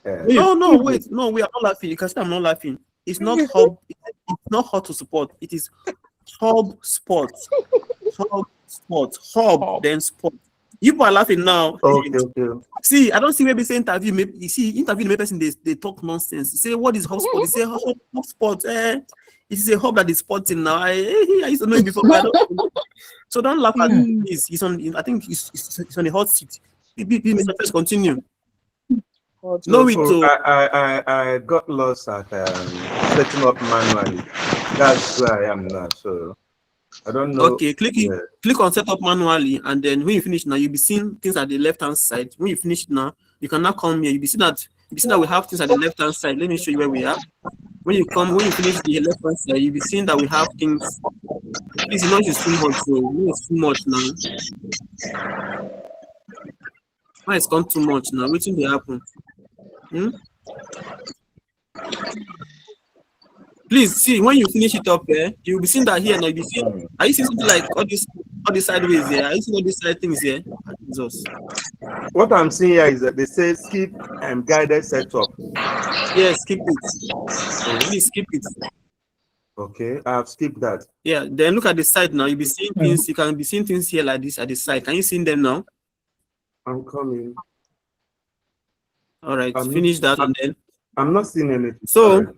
No, wait. No, we are not laughing. You can say I'm not laughing. It's not hub. It's not hot to support. It is HubSpot. Hub, then spot. You people are laughing now.
Okay.
See, I don't see maybe say interview. Maybe you see interview the person they talk nonsense. You say what is HubSpot? You say HubSpot. It is a hub that is spotting now. I used to know it before. But I don't, so don't laugh at this. He's on. I think he's on the hot seat. Mr. First, continue.
I got lost at setting up manually. That's where I am now. So I don't know.
Okay, click on setup manually, and then when you finish now, you'll be seeing things at the left hand side. When you finish now, you can now come here. You'll be seeing that we have things at the left hand side. Let me show you where we are. When you finish the left hand side, you'll be seeing that we have things. Please, you know it's too much, so it's too much now. Why it's gone too much now? Waiting to happen. Please see when you finish it up here, you'll be seeing that here now. You'll be seeing, are you seeing something like all the sideways here? Are you seeing all these side things here? Jesus.
What I'm seeing here is that they say skip and guided setup.
Yes, skip it. Please skip it.
Okay, I've skipped that.
Yeah, then look at the side now. You'll be seeing things. You can be seeing things here like this at the side. Can you see them now?
I'm coming.
All right, finish that and then.
I'm not seeing anything.
So,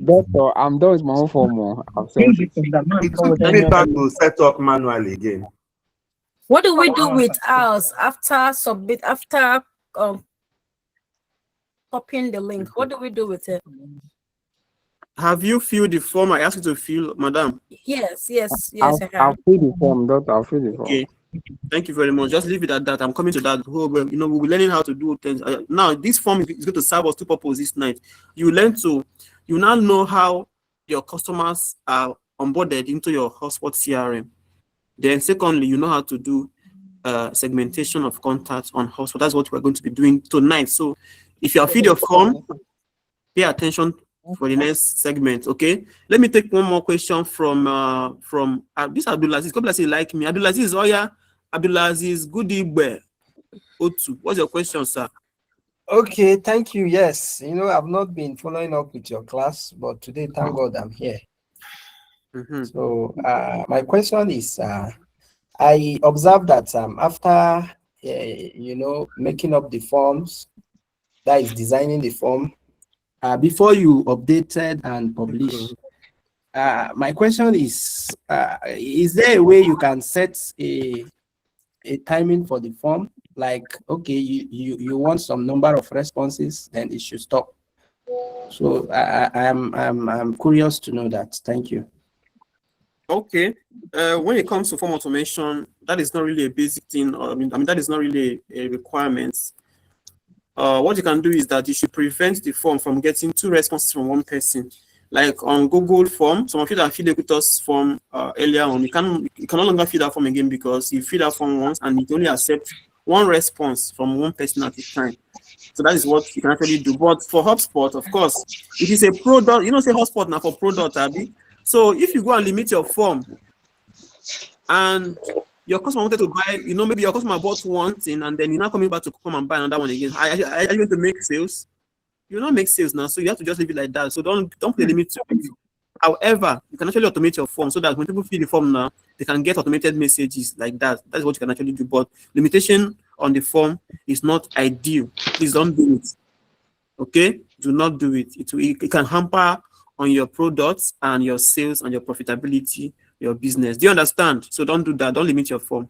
Doctor, I'm done with my own form. I've sent it.
It took me back to set up manually again.
What do we do with ours after copying the link? What do we do with it?
have you filled the form I asked you to fill, madam?
Yes, I have.
I'll fill the form, Doctor. I'll fill the form.
Okay. Thank you very much. Just leave it at that. I'm coming to that. We'll be learning how to do things. Now, this form is going to serve us two purposes this night. You now know how your customers are onboarded into your HubSpot CRM. Then, secondly, you know how to do segmentation of contacts on HubSpot. That's what we're going to be doing tonight. So, if you have filled your form, pay attention for the next segment. Okay, let me take one more question from this Abdulaziz. God bless you, like me. Abdulaziz, Abdulaziz, good evening. Otu, what's your question, sir?
Okay, thank you. Yes, I've not been following up with your class, but today, thank God, I'm here. So my question is, I observed that after making up the forms, that is designing the form, before you updated and published, my question is there a way you can set a timing for the form? Like, okay, you want some number of responses, then it should stop. So I'm curious to know that. Thank you.
Okay. When it comes to form automation, that is not really a basic thing. I mean that is not really a requirement. What you can do is that you should prevent the form from getting 2 responses from one person. Like on Google form, some of you that filled the form earlier on, you can no longer fill that form again because you fill that form once and it only accepts 1 response from one person at a time. So that is what you can actually do. But for HubSpot, of course, it is a product. Say HubSpot now for product, Abby. So if you go and limit your form and your customer wanted to buy, maybe your customer bought one thing and then you're not coming back to come and buy another one again. Are you going to make sales? You will not make sales now, so you have to just leave it like that. So don't put a limit to it. However, you can actually automate your form so that when people fill the form now, they can get automated messages like that. That's what you can actually do. But limitation on the form is not ideal. Please don't do it. Okay? Do not do it. It can hamper on your products and your sales and your profitability, your business. Do you understand? So don't do that. Don't limit your form.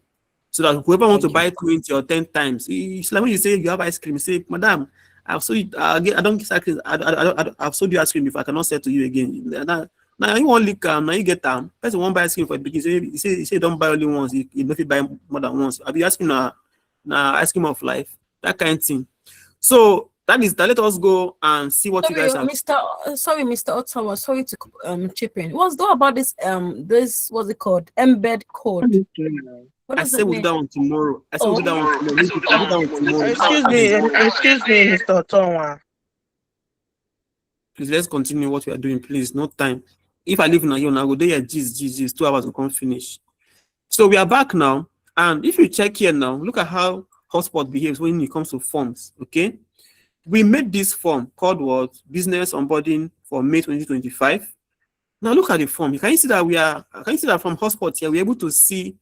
So that whoever wants to buy 20 or 10 times, it's like when you say you have ice cream, you say, Madam, I've sold you, I don't get ice cream. I've sold you ice cream before. I cannot sell to you again. Now you want lick now you get them. Person won't buy ice cream for the beginning. You say don't buy only once. You know if you buy more than once. I'll be asking now ice cream of life, that kind of thing. So that is that. Let us go and see what you guys have.
Mr. Ottawa, sorry to chip in. What's though about this what's it called? Embed code.
I said we'll do that one tomorrow. I said we'll do that one tomorrow.
Excuse me, Mr. Ottawa.
Please let's continue what we are doing, please. No time. If I leave now, I go there, 2 hours will come finish. So we are back now. And if you check here now, look at how HubSpot behaves when it comes to forms. Okay. We made this form called what? Business onboarding for May 2025. Now look at the form. Can you see that from HubSpot here, we're able to see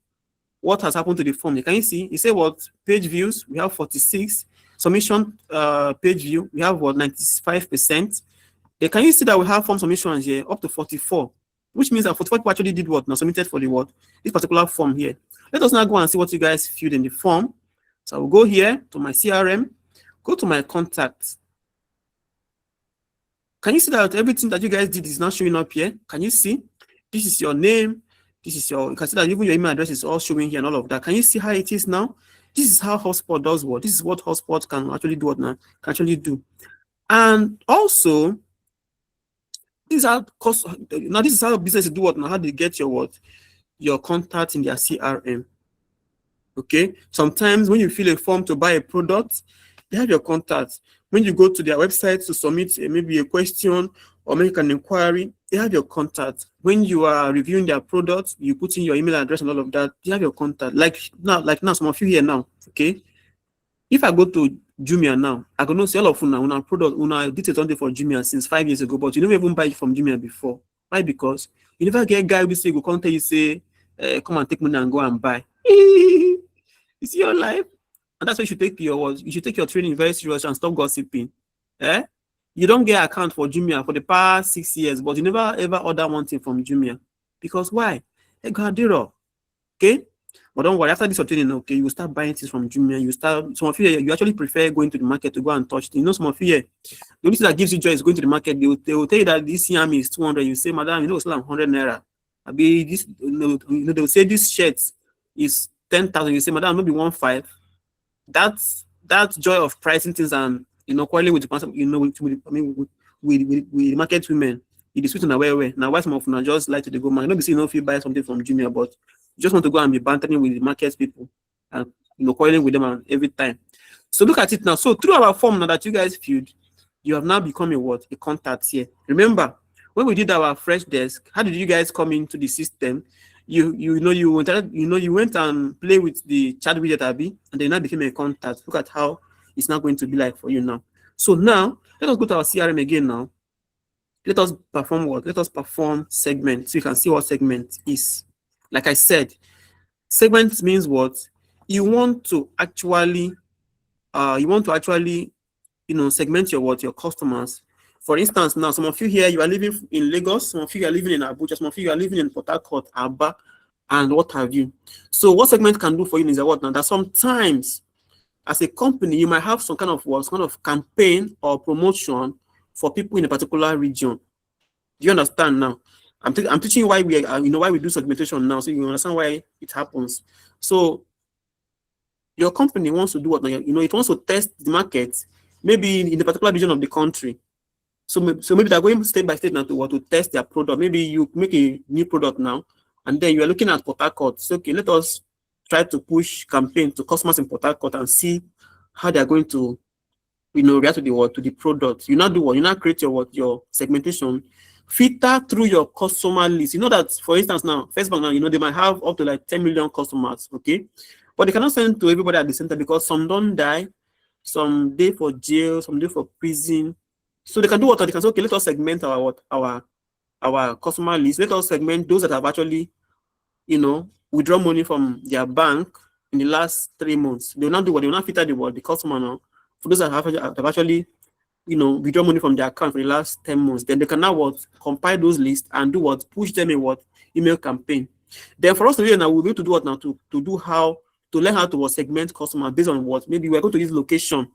what has happened to the form. Can you see? You say what? Page views, we have 46. Submission page view, we have what? 95%. Can you see that we have form submissions here up to 44, which means that 44 people actually did what? Now submitted for the what? This particular form here. Let us now go and see what you guys filled in the form. So I will go here to my CRM, go to my contacts. Can you see that everything that you guys did is now showing up here? Can you see? This is your name. This is you can see that even your email address is all showing here and all of that. Can you see how it is now? This is how HubSpot does what? This is what HubSpot can actually do what now? Can actually do. And also, this is how businesses do what now? How they get your what? Your contact in their CRM. Okay. Sometimes when you fill a form to buy a product, they have your contact. When you go to their website to submit maybe a question or make an inquiry, they have your contact. When you are reviewing their products, you put in your email address and all of that, they have your contact. Like now, some of you here now, okay? If I go to Jumia now, I can know see all of una product, una did something for Jumia since 5 years ago, but you never even buy it from Jumia before. Why? Because you never get a guy who say go come tell you say, come and take money and go and buy. You see your life? And that's why you should take your training very serious and stop gossiping. You don't get account for Jumia for the past 6 years, but you never ever order one thing from Jumia. Because why? Okay? But don't worry, after this training, okay, you will start buying things from Jumia. Some of you actually prefer going to the market to go and touch things. Some of you the only thing that gives you joy is going to the market. They will tell you that this yam is 200. You say, Madam, it's still 100 naira. They will say this shirt is 10,000. You say, Madam, maybe 1.5. That joy of pricing things and quarreling with the with market women, it is sweet in a way. Now, why some of them just like to go man? Not if you buy something from Jumia, but you just want to go and be bantering with the market people and quarreling with them every time. So look at it now. So through our form now that you guys filled, you have now become a contact here. Remember when we did our fresh desk, how did you guys come into the system? You went and play with the chat widget Abby, and then now became a contact. Look at how it's not going to be like for you now. So now let us go to our CRM again now. Let us perform what? Let us perform segment so you can see what segment is. Like I said, segment means what? You want to actually segment your customers. For instance, now some of you here, you are living in Lagos, some of you are living in Abuja, some of you are living in Port Harcourt, Aba, and what have you. So what segment can do for you is what now? That sometimes as a company, you might have some kind of campaign or promotion for people in a particular region. Do you understand now? I'm teaching you why we do segmentation now, so you understand why it happens. So your company wants to do what now? It wants to test the market, maybe in a particular region of the country. So maybe they're going step by step now to test their product. Maybe you make a new product now, and then you are looking at Port Harcourt. So okay, let us try to push campaign to customers in Port Harcourt and see how they are going to react to the product. You now do what? You now create your segmentation filter through your customer list. You know that, for instance, now, Facebook now, you know, they might have up to like 10 million customers, okay? But they cannot send to everybody at the center because some don't die, some day for jail, some day for prison. So they can do what? They can say, okay, let us segment our customer list. Let us segment those that have actually, you know, withdraw money from their bank in the last 3 months. They will not do what? They will not filter the customer now. For those that have actually, you know, withdraw money from their account for the last 10 months, then they can now compile those lists and do what? Push them in email campaign. Then for us to do now, we'll be able to do what now? To learn how to segment customer based on what? Maybe we're going to use location.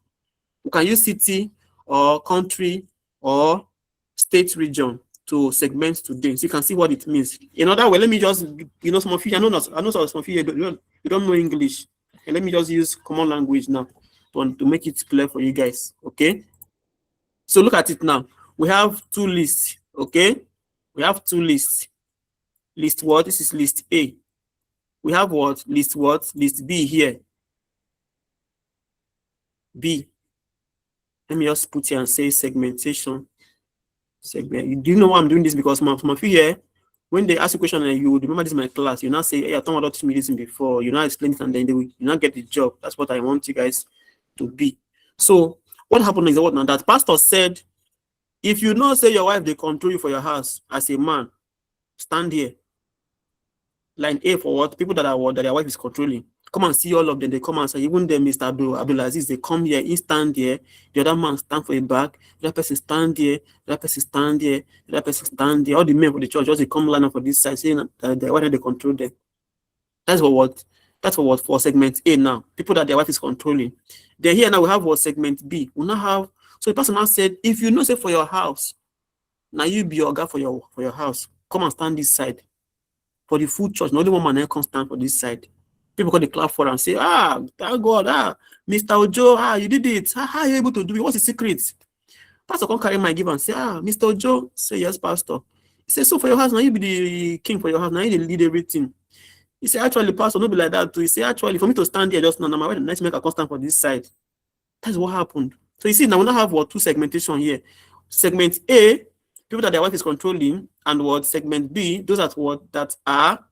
We can use city or country or state region to segment today. So you can see what it means. In other way, let me just, you know, some of you, I know some of you don't know English. And let me just use common language now to make it clear for you guys. Okay. So look at it now. We have 2 lists. Okay. We have 2 lists. List what? This is list A. We have what? List what? List B here. B. Let me just put here and say segmentation. Segment. Do you know why I'm doing this? Because some of you here, when they ask a question and you remember this in my class, you now say, hey, I thought about teaching me this before. You now explain it and then you now get the job. That's what I want you guys to be. So what happened is what now? That pastor said, if you know, say your wife, they control you for your house as a man, stand here. Line A for what? People that are what? That their wife is controlling. Come and see all of them. They come and say, even them, Mr. Abdulaziz, they come here, he stand here. The other man stand for a back. The other person stand here. The other person stand here. The other person stand here. All the men for the church, just they come line up for this side, saying that why don't they control them? That's for what? That's for what? For segment A now. People that their wife is controlling. Then here now we have what? Segment B. We now have. So the person now said, if you know, say for your house, now you be your guy for your house. Come and stand this side. For the full church, not only one man can stand for this side. People call the clap for and say, thank God, Mr. Ojo, you did it. How are you able to do it? What's the secret? Pastor come carry my give and say, Mr. Ojo, say yes, Pastor. He says, so for your house, now you be the king for your house, now you lead everything. He said, actually, Pastor, not be like that too. He said, actually, for me to stand here just now, my wife nice make a constant for this side. That's what happened. So you see, now we now have what? 2 segmentation here. Segment A, people that their wife is controlling, and what? Segment B, those that are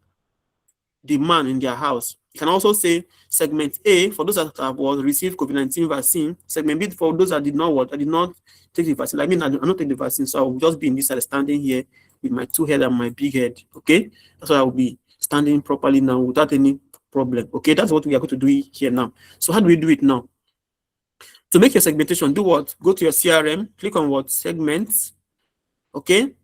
the man in their house. You can also say segment A for those that have received COVID-19 vaccine. Segment B for those that did not take the vaccine. I mean, I not take the vaccine, so I will just be in this side, standing here with my 2 head and my big head. Okay, that's why I will be standing properly now without any problem. Okay, that's what we are going to do here now. So how do we do it now? To make your segmentation, do what? Go to your CRM, click on what? Segments. Okay.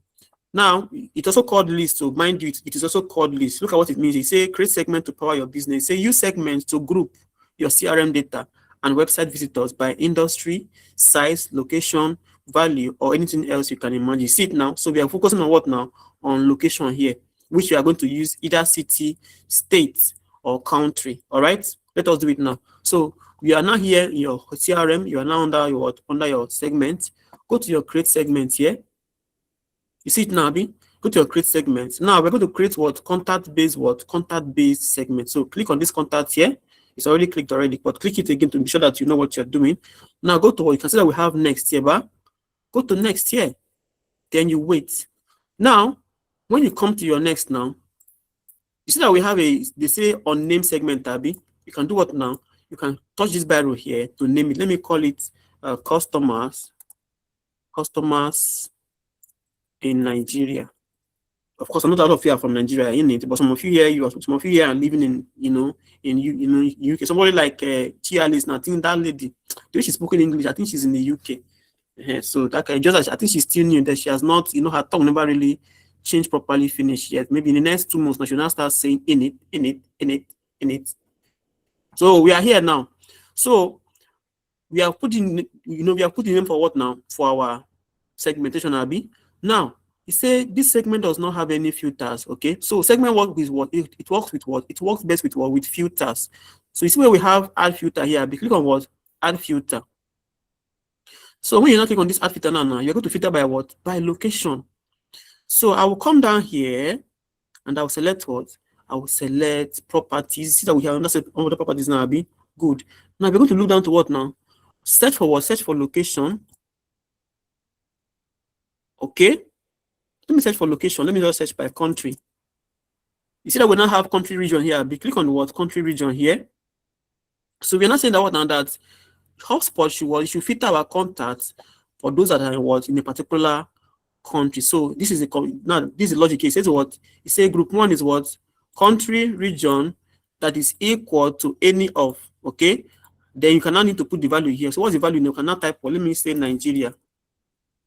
Now, it's also called list. So mind you, it is also called list. Look at what it means. You say create segment to power your business. Say use segments to group your CRM data and website visitors by industry, size, location, value, or anything else you can imagine. See it now. So we are focusing on what now? On location here, which we are going to use either city, state, or country. All right. Let us do it now. So we are now here in your CRM. You are now under your segment. Go to your create segment here. You see it now, Abi? Go to your create segment. Now we're going to create what? Contact-based segment. So click on this contact here. It's already clicked already, but click it again to be sure that you know what you're doing. Now go to what you can see that we have next here, but go to next here. Then you wait. Now, when you come to your next now, you see that we have they say unnamed segment, Abi. You can do what now? You can touch this barrel here to name it. Let me call it customers in Nigeria. Of course, not a lot of you are from Nigeria in it, but some of you here are living in UK. Somebody like Chialis, I think that lady, the way she's spoken English, I think she's in the UK. So that I think she's still new, that she has not, her tongue never really changed properly, finished yet. Maybe in the next 2 months, now she'll now start saying in it. So we are here now. So we are putting, we are putting name for what now? For our segmentation, Abi. Now, you say this segment does not have any filters, okay? So segment works with what? It works with what? It works best with what? With filters. So you see where we have add filter here. Click on what? Add filter. So when you now click on this add filter now, you're going to filter by what? By location. So I will come down here and I will select what? I will select properties. See that we have other properties now, Abi. Good. Now we're going to look down to what now? Search for what? Search for location. Okay. Let me search for location. Let me just search by country. You see that we now have country region here. We click on the word country region here. So we're not saying that what now that HubSpot should filter our contacts for those that are in a particular country. So this is the logic. It says what? It says group 1 is what? Country region that is equal to any of, okay? Then you can now need to put the value here. So what's the value? You can now type, well, let me say Nigeria.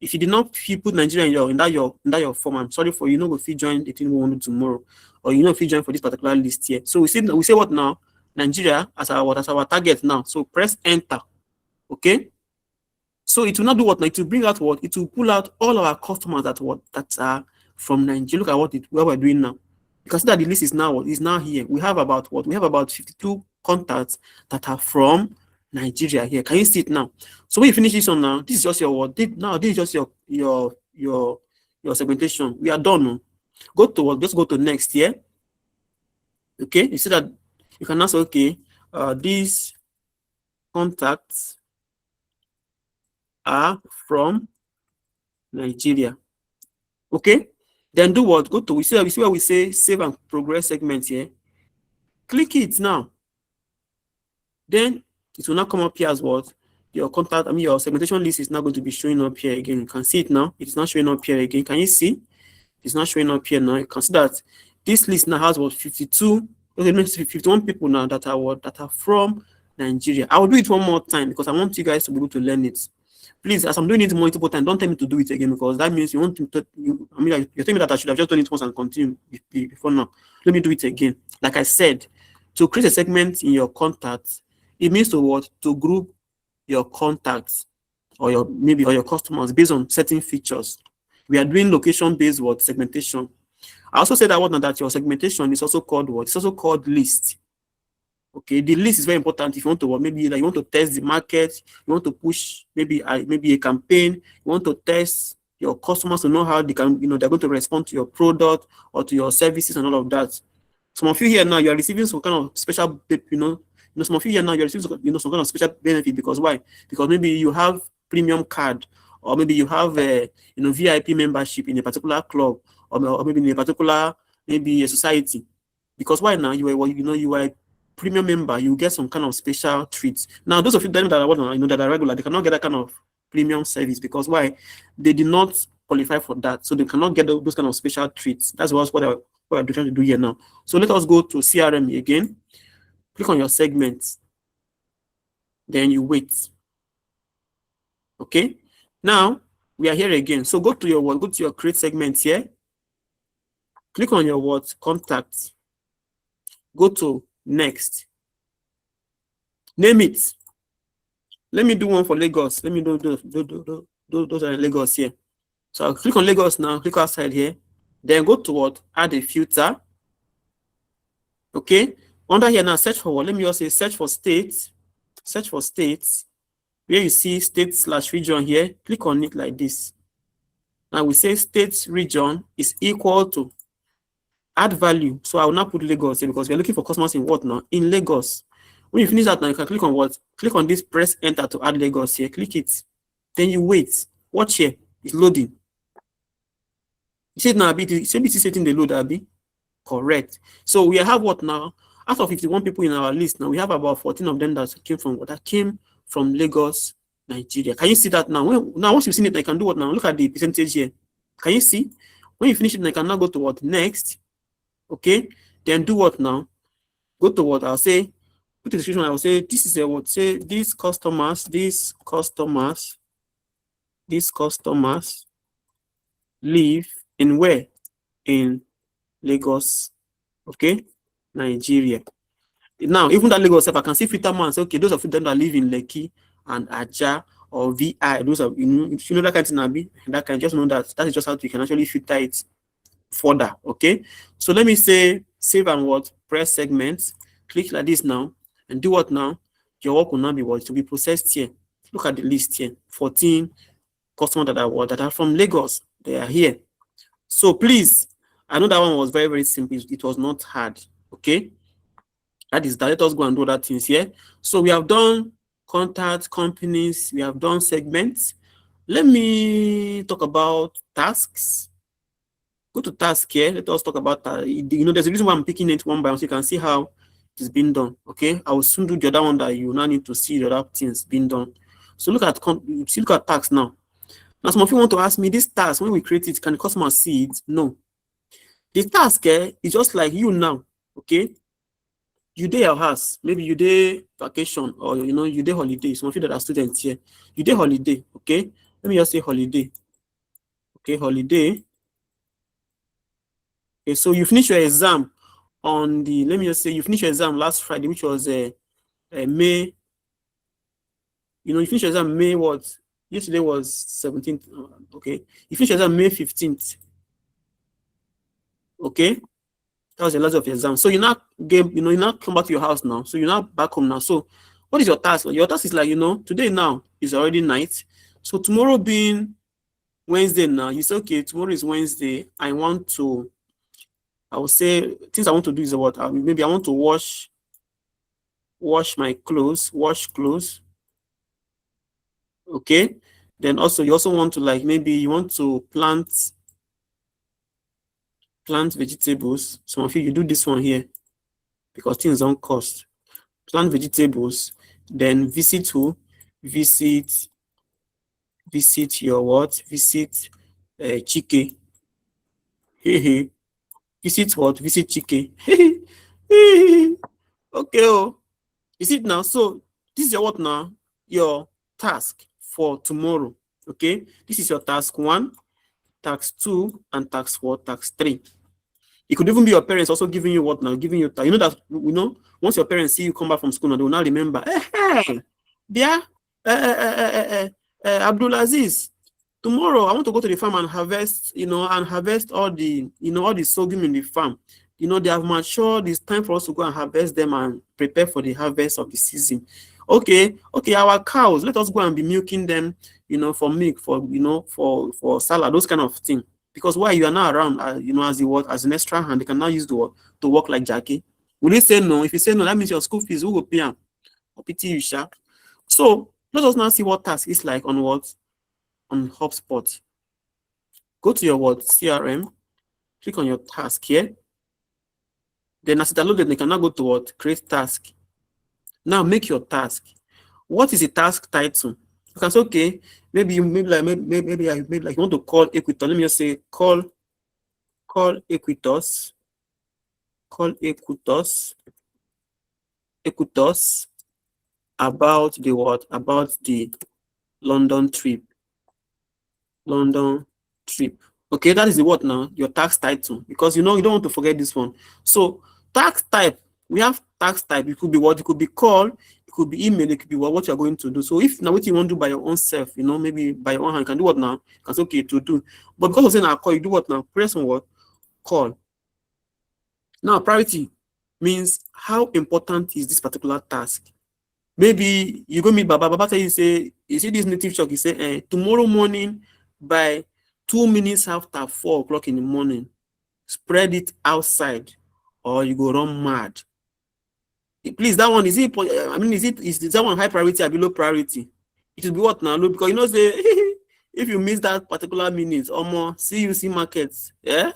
If you did not put Nigeria in that your form, I'm sorry for you. If you join the thing we want to do tomorrow, or if you join for this particular list here. So we say what now? Nigeria as our target now. So press enter. Okay. So it will not do what now? It will bring out what? It will pull out all our customers that are from Nigeria. Look at what we're doing now. You can see that the list is now here. We have about what? We have about 52 contacts that are from Nigeria here. Can you see it now? So when you finish this one now, this is just your what? Now this is just your segmentation. We are done. Go to what? Just go to next here. Okay, you see that you can now say, okay, these contacts are from Nigeria. Okay, then do what? Go to we see where we say save and progress segment here. Click it now. Then it will not come up here as what? Your contact, your segmentation list is not going to be showing up here again. You can see it now. It's not showing up here again. Can you see? It's not showing up here now. You can see that this list now has what? 51 people now that are from Nigeria. I will do it one more time because I want you guys to be able to learn it. Please, as I'm doing it multiple times, don't tell me to do it again because that means you want to. You're telling me that I should have just done it once and continue before now. Let me do it again. Like I said, to create a segment in your contacts, it means to what? To group your contacts or your customers based on certain features. We are doing location-based what? Segmentation. I also said that your segmentation is also called what? It's also called list. Okay, the list is very important if you want to maybe you want to test the market, you want to push maybe a campaign, you want to test your customers to know how they can, they're going to respond to your product or to your services and all of that. Some of you here now, you are receiving some kind of special, some of you here now, you're receiving some kind of special benefit because why? Because maybe you have premium card, or maybe you have a VIP membership in a particular club, or maybe in a particular a society. Because why now? You are a premium member, you get some kind of special treats. Now, those of you that are regular, they cannot get that kind of premium service because why? They did not qualify for that, so they cannot get those kind of special treats. That's what I'm trying to do here now. So let us go to CRM again. Click on your segments. Then you wait. Okay. Now we are here again. So go to your create segments here. Click on your contacts. Go to next. Name it. Let me do one for Lagos. Let me do those are Lagos here. So I'll click on Lagos now. Click outside here. Then go to add a filter. Okay. Under here now, search for what? Let me just say search for states. Search for states. Where you see state/region here, click on it like this. Now we say states region is equal to add value. So I will not put Lagos here because we're looking for customers in what now? In Lagos. When you finish that now, you can click on what? Click on this, press enter to add Lagos here. Click it. Then you wait. Watch here. It's loading. You see it now, it's setting the load, Abby. Correct. So we have what now? Out of 51 people in our list now, we have about 14 of them that came from Lagos, Nigeria. Can you see that now? Now, once you've seen it, I can do what now? Look at the percentage here. Can you see? When you finish it, I can now go to what? Next. Okay. Then do what now? Go to what? I'll say, put the description. I will say, this is a what? Say, these customers live in where? In Lagos. Okay. Nigeria. Now, even that Lagos, if I can see filter man, say, okay, those of them that live in Lekki and Aja or VI, those are, if you know that kind of thing, that can just know that is just how you can actually filter it further. Okay. So let me say save and what? Press segments. Click like this now and do what now? Your work will now be what? To be processed here. Look at the list here. 14 customers that are from Lagos. They are here. So please, I know that one was very, very simple. It was not hard. Okay, that is that. Let us go and do other things here. So we have done contact companies, we have done segments. Let me talk about tasks. Go to task here. Let us talk about that. There's a reason why I'm picking it one by one so you can see how it's being done. Okay, I will soon do the other one that you now need to see the other things being done. So look at tasks now. Now, some of you want to ask me, this task, when we create it, can the customer see it? No. The task is just like you now. Okay, you day your house, maybe you day vacation, or you day holiday. Some of you that are students here, you day holiday. Okay, let me just say holiday. Okay, holiday. Okay, so you finish your exam on the, let me just say you finished your exam last Friday, which was May. You finished your exam May what? Yesterday was 17th. Okay, you finished your exam May 15th. Okay, that was the last of your exam. So you now come back to your house now. So you're now back home now. So what is your task? Your task is like, today now is already night. So tomorrow being Wednesday now, you say, okay, tomorrow is Wednesday. I will say things I want to do is what? Maybe I want to wash my clothes, wash clothes. Okay. Then also you also want to maybe you want to plant vegetables. Some of you do this one here because things don't cost. Plant vegetables, then visit who? Visit your what? Visit Chike. Hey. Visit what? Visit Chike. Okay, oh. You see it now? So this is your what now? Your task for tomorrow. Okay, this is your task 1, task 2, and task 4, task 3. It could even be your parents also giving you what now? Giving you that once your parents see you come back from school now, they will now remember. Hey, yeah, Abdulaziz, tomorrow I want to go to the farm and harvest, and harvest all the, all the sorghum in the farm. They have matured. It's time for us to go and harvest them and prepare for the harvest of the season. Okay, our cows, let us go and be milking them, for milk, for salad, those kind of things. Because why you are now around, as an extra hand, they can now use to work like Jackie. Will you say no? If you say no, that means your school fees, who will pay them? Or pity you, sha. So let us now see what task is like on what? On HubSpot. Go to your what? CRM. Click on your task here. Then as it downloaded, they can now go to what? Create task. Now make your task. What is the task title? You can say, okay, maybe you want to call Equitos. Let me just say call Equitos. Call Equitos about the what? About the London trip. Okay, that is the what now? Your task title. Because you don't want to forget this one. So task type, we have task type. It could be what? It could be call, it could be email, it could be what you're going to do. So if now what you want to do by your own self, maybe by your own hand, you can do what now? You can say, okay, to do. But because of saying I call, you do what now? Press on what? Call. Now, priority means how important is this particular task? Maybe you go meet Baba tell you say this native shop, you say tomorrow morning by 2 minutes after 4 o'clock in the morning, spread it outside or you go run mad. Please, that one, is that one high priority or below priority? It will be what now? Look, because say if you miss that particular minute or more, see markets. Yeah.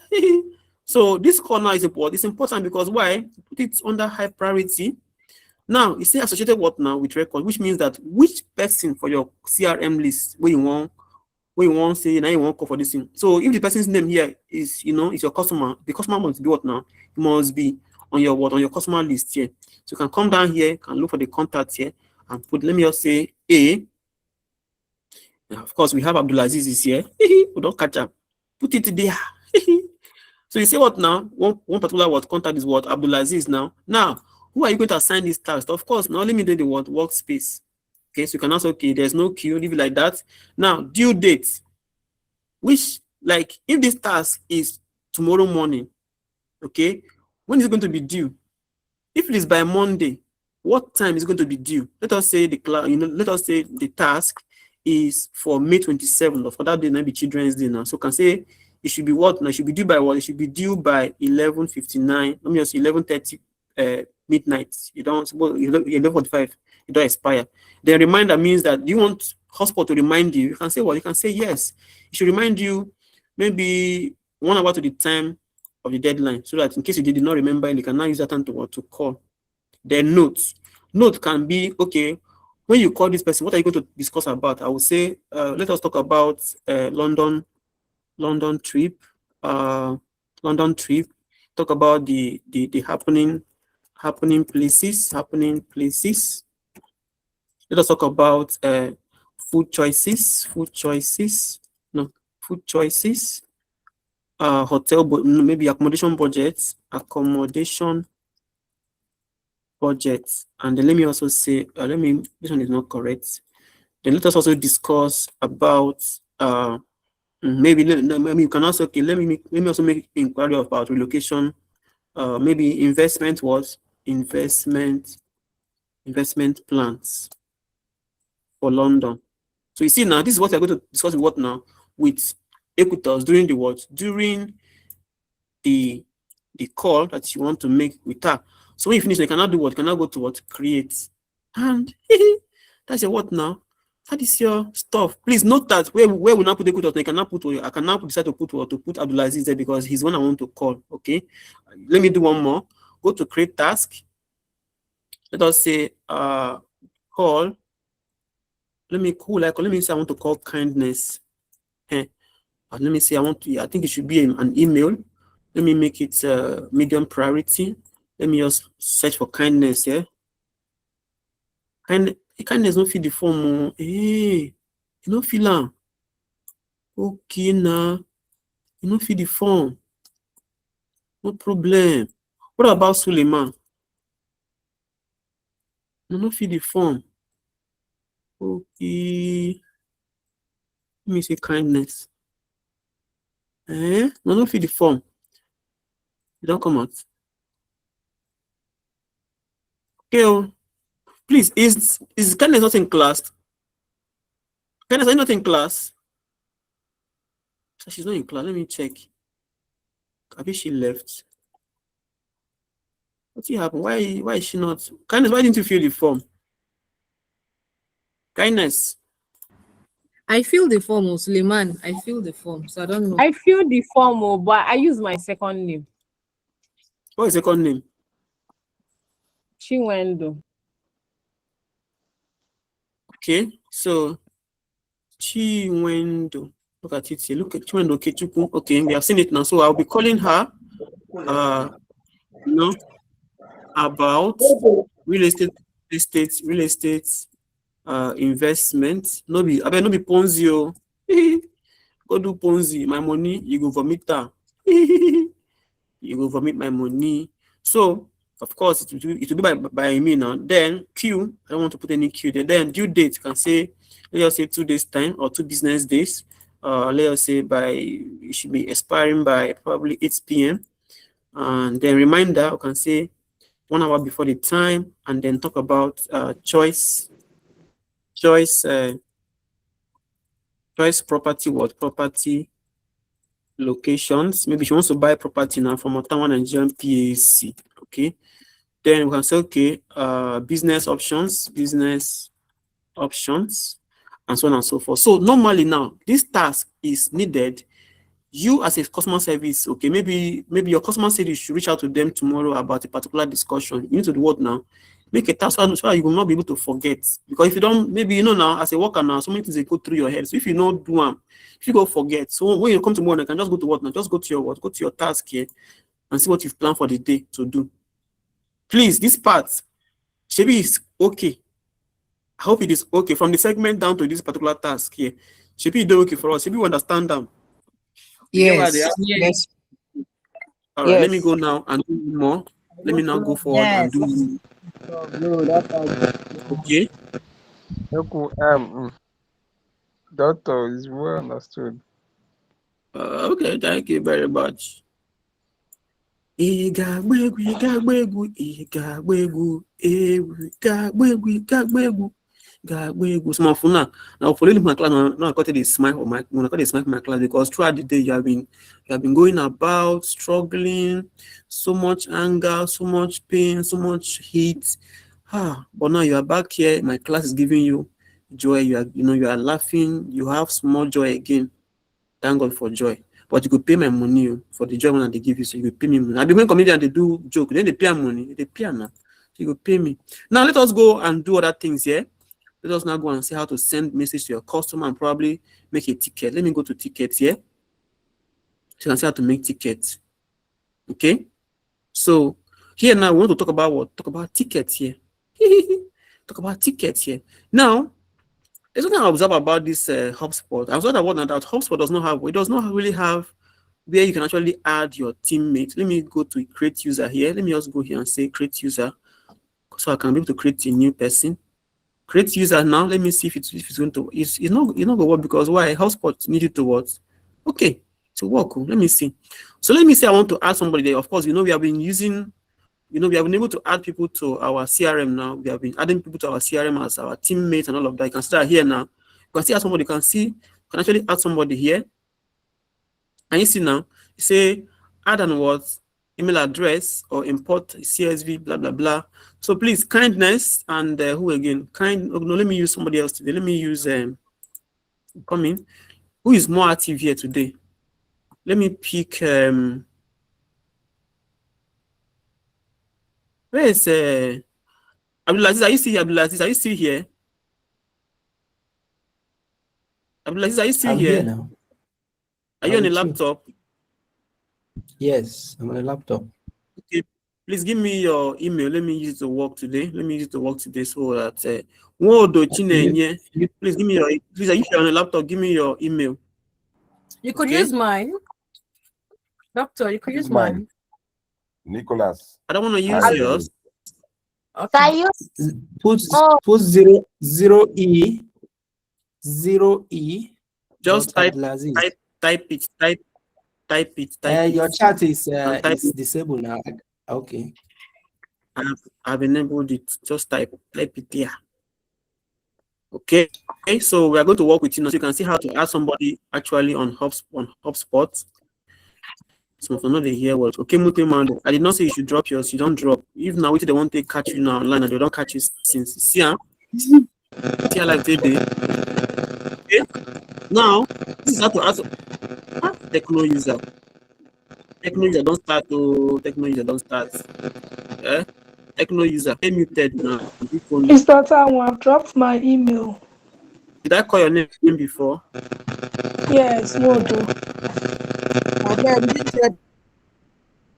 So this corner is important. It's important because why? Put it under high priority. Now it's associated what now with record, which means that which person for your CRM list where you want say now you want call for this thing. So if the person's name here is is your customer, the customer must be what now? It must be on your what? On your customer list here. So you can come down here, can look for the contact here and put, let me just say A. Now, of course, we have Abdulaziz is here. We don't catch up. Put it there. So you say what now? One particular what contact is what? Abdulaziz now. Now, who are you going to assign this task? Of course, now let me do the what? Workspace. Okay, so you can also, okay, there's no queue, leave it like that. Now, due date, which, like, if this task is tomorrow morning, okay, when is it going to be due? If it is by Monday, what time is it going to be due? Let us say let us say the task is for May 27th, for that day, maybe Children's Day now. So you can say it should be what now? It should be due by what? It should be due by 11:59. Let me just say 11:30 midnight. You don't suppose 11:45. It don't expire. The reminder means that you want HubSpot to remind you. You can say what? You can say yes. It should remind you maybe 1 hour to the time of the deadline, so that in case you did not remember, you can now use that time to call. Then notes. Note can be, okay, when you call this person, what are you going to discuss about? I will say, let us talk about London trip. London trip. Talk about the happening places. Let us talk about food choices. Hotel, maybe accommodation budgets. And then let me also say, this one is not correct. Then let us also discuss about maybe you can also, okay, let me also make inquiry about relocation. Maybe investment plans for London. So you see now, this is what we're going to discuss with what now? With Equitas during the what? During the call that you want to make with her. So when you finish, you cannot do what? You cannot go to what? Create. And that's your what now? That is your stuff. Please note that where we now put Equitas, I cannot decide to put Abdulaziz there because he's one I want to call. Okay. Let me do one more. Go to create task. Let us say call. Let me say I want to call kindness. Let me say I think it should be an email. Let me make it medium priority. Let me just search for kindness here. Kindness no fill the form. Hey, you no fill am. Okay now. You no fill the form. No problem. What about Suleiman? No fill the form. Okay. Let me say kindness. No fill the form. You don't come out. Okay. Please, is kindness not in class? Kindness, are you not in class? She's not in class. Let me check. Maybe she left. What happened? Why is she not? Kindness, why didn't you fill the form? Kindness.
I fill the form, Suleiman. I fill the form, so I don't know.
I fill the form, but I use my second name.
What is your second name?
Chinwendo.
Okay, so Chinwendo. Look at it here. Look at Chinwendo Kechuku. Okay, we have seen it now. So I'll be calling her about real estate investment. No be Ponzi. Go do Ponzi. My money, you go vomit her. You go vomit my money. So of course it will be by me now. Then Q, I don't want to put any Q there. Then due date, you can say, let us say 2 days time or 2 business days. Let us say it should be expiring by probably 8 p.m. And then reminder, you can say 1 hour before the time, and then talk about choice property locations. Maybe she wants to buy property now from Ottawa Nigerian PAC. Okay. Then we can say, okay, business options, and so on and so forth. So normally now, this task is needed. You as a customer service, okay, maybe your customer service should reach out to them tomorrow about a particular discussion. You need to do what now? Make a task so that you will not be able to forget. Because if you don't, maybe now as a worker now, so many things they go through your head. So if you don't do them, if you go forget. So when you come tomorrow, you can just go to work now. Just go to your task here and see what you've planned for the day to do. Please, this part, Shebi is okay. I hope it is okay from the segment down to this particular task here. Shebi is okay for us. Shebi we understand them.
Yes.
All right, Let me go now and do more. Let me now go forward and do.
No, that's
okay.
Doctor is well understood.
Okay, thank you very much. Small phone now for my class now I got a smile on my class because throughout the day you have been going about struggling, so much anger, so much pain, so much heat. But now you are back here. My class is giving you joy. You are laughing. You have small joy again. Thank God for joy. but you could pay my money for the job that they give you, so you could pay me money. And when comedians, they do joke, then they pay money, they pay now. So you could pay me. Now let us go and do other things here. Let us now go and see how to send message to your customer and probably make a ticket. Let me go to tickets here. So you can see how to make tickets. Okay. So here now we want to talk about what? Talk about tickets here. Talk about tickets here. Now, there's something I observe about this HubSpot. I observed that HubSpot does not really have where you can actually add your teammate. Let me go to create user here. Let me just go here and say create user, so I can be able to create a new person. Create user now. Let me see if it's going to. It's not going to work, because why? HubSpot needed to what? Okay, to work. Let me see. So let me say I want to add somebody there. Of course, we have been using. We have been able to add people to our CRM now. We have been adding people to our CRM as our teammates and all of that. You can see that here now. You can see somebody. You can actually add somebody here. And you see now, you say add and what? Email address or import CSV, blah, blah, blah. So please, kindness and who again? No, let me use somebody else today. Let me use coming. Who is more active here today? Let me pick where is Abdulaziz? Are you still here? Abdulaziz, are you still here? Abdulaziz, are you still here?
Here now.
Are you on a laptop?
Yes, I'm on a laptop.
Okay. Please give me your email. Let me use it to work today. So that please give me your. Please, are you on a laptop? Give me your email.
You could use mine. Doctor, you could use mine.
Nicholas.
I don't want to use yours.
Okay.
Put 0E.
Just type it.
Your chat is disabled now. Okay.
I've enabled it. Just type it here. Okay. So we are going to work with you now. So you can see how to add somebody actually on HubSpot. So for now they hear what. Okay, Mutemando. I did not say you should drop yours. You don't drop. If now they want to catch you now online and they don't catch you since. See how like they did. Okay. Now this is how to add techno user. Techno user don't start to techno user don't start. Techno user muted now.
Mr. Tanwa, I've dropped my email.
Did I call your name before?
Yes, no do.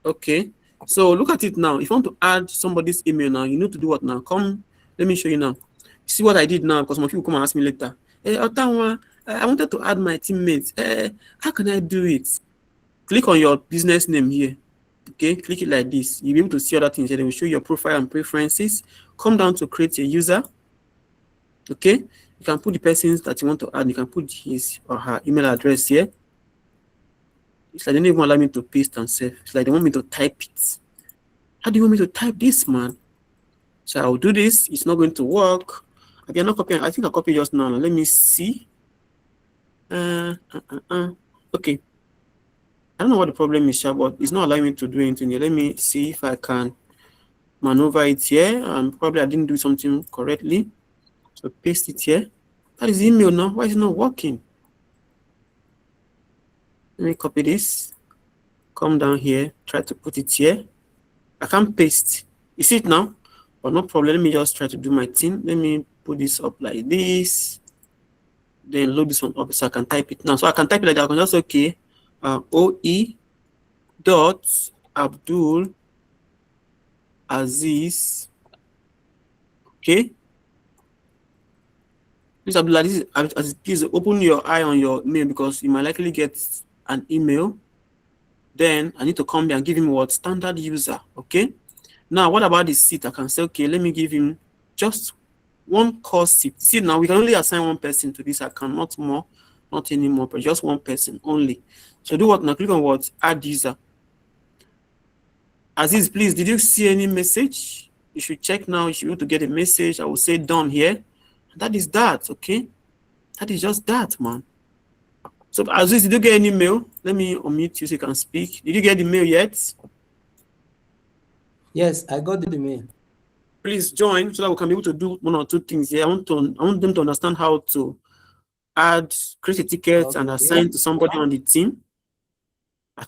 Okay. So look at it now. If you want to add somebody's email now, you need to do what now? Come, let me show you now. See what I did now, because some people come and ask me later. Hey, Otanwa, I wanted to add my teammates. How can I do it? Click on your business name here. Okay, click it like this. You'll be able to see other things here. They will show your profile and preferences. Come down to create a user. Okay, you can put the persons that you want to add. You can put his or her email address here. It's like they don't even allow me to paste and save. It's like they want me to type it. How do you want me to type this, man? So I'll do this. It's not going to work. Okay, I'm not copying. I think I copied just now. Let me see. Okay. I don't know what the problem is, but it's not allowing me to do anything here. Let me see if I can maneuver it here. And probably I didn't do something correctly. So paste it here. That is email now. Why is it not working? Let me copy this. Come down here. Try to put it here. I can't paste. You see it now? But no problem. Let me just try to do my thing. Let me put this up like this. Then load this one up so I can type it now. So I can type it like that. I can just okay. OE dot Abdul Aziz. Okay. Please, Abdul Aziz, please open your eye on your mail, because you might likely get an email. Then I need to come there and give him what? Standard user. Okay. Now, what about the seat? I can say, okay, let me give him just one course seat. See, now we can only assign one person to this account, not more, not anymore, but just one person only. So do what now? Click on what? Add user. Aziz, please, did you see any message? You should check now. You should be able to get a message. I will say done here. That is that, okay? That is just that, man. So Aziz, did you get any mail? Let me unmute you so you can speak. Did you get the mail yet?
Yes, I got the mail.
Please join so that we can be able to do one or two things here. I want them to understand how to create a ticket and assign to somebody on the team.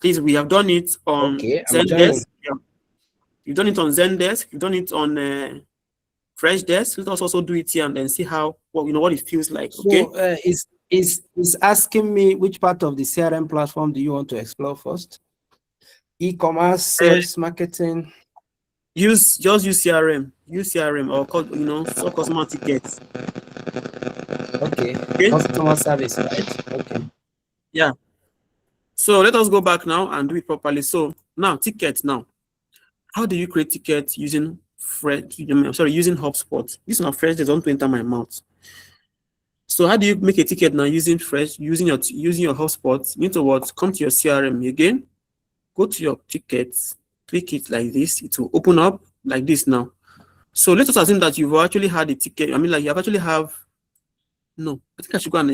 Please, we have done it on
Okay, I'm
Zendesk.
joining.
Yeah. You've done it on Zendesk. You've done it on Freshdesk. Let us also do it here and then see how what it feels like. Okay.
So is asking me which part of the CRM platform do you want to explore first? E-commerce, sales, marketing.
Just use CRM. Use CRM or sell customer tickets.
Okay. Customer service, right? Okay.
Yeah. So let us go back now and do it properly. So now tickets now. How do you create tickets using using HubSpot? This is not fresh, they don't enter my mouth. So how do you make a ticket now using using your HubSpot? You need to what? Come to your CRM again, go to your tickets, click it like this, it will open up like this now. So let us assume that you've actually had a ticket. I mean, like you have actually no, I think I should go and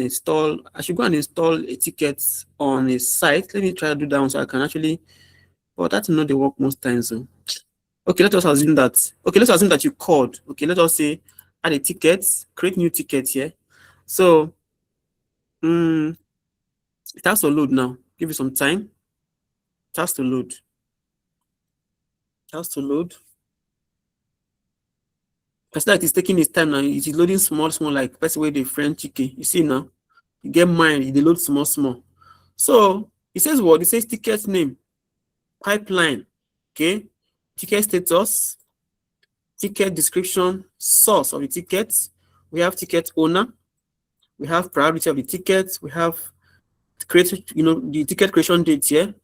install a ticket on a site. Let me try to do that one so I can actually, but that's not the work most times. So. Okay, let us assume that. Okay, let's assume that you called. Okay, let us say add a ticket, create new ticket here. So it has to load now. Give it some time. It has to load. It has to load. I see that it's taking its time now. It is loading small, like that's the way the French chicken. You see now, you get mine, they load small. So it says what? It says ticket name, pipeline, okay, ticket status, ticket description, source of the ticket. We have ticket owner. We have priority of the ticket. We have the ticket creation date here.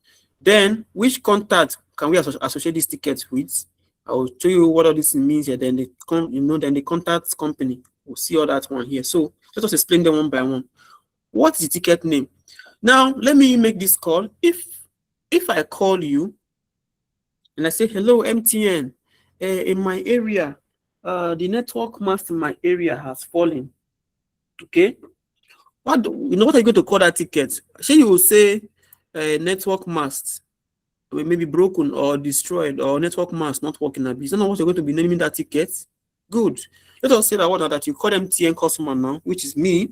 Then which contact can we associate this ticket with? I will show you what all this means here. Then then the contact company. We'll see all that one here. So let us explain them one by one. What is the ticket name? Now let me make this call. If I call you and I say, hello MTN, in my area, the network mast in my area has fallen. Okay, what are you going to call that ticket? Say you will say network mast maybe broken or destroyed, or network mast not working. Is that not what you're going to be naming that ticket? Good. Let us say that you call MTN customer now, which is me.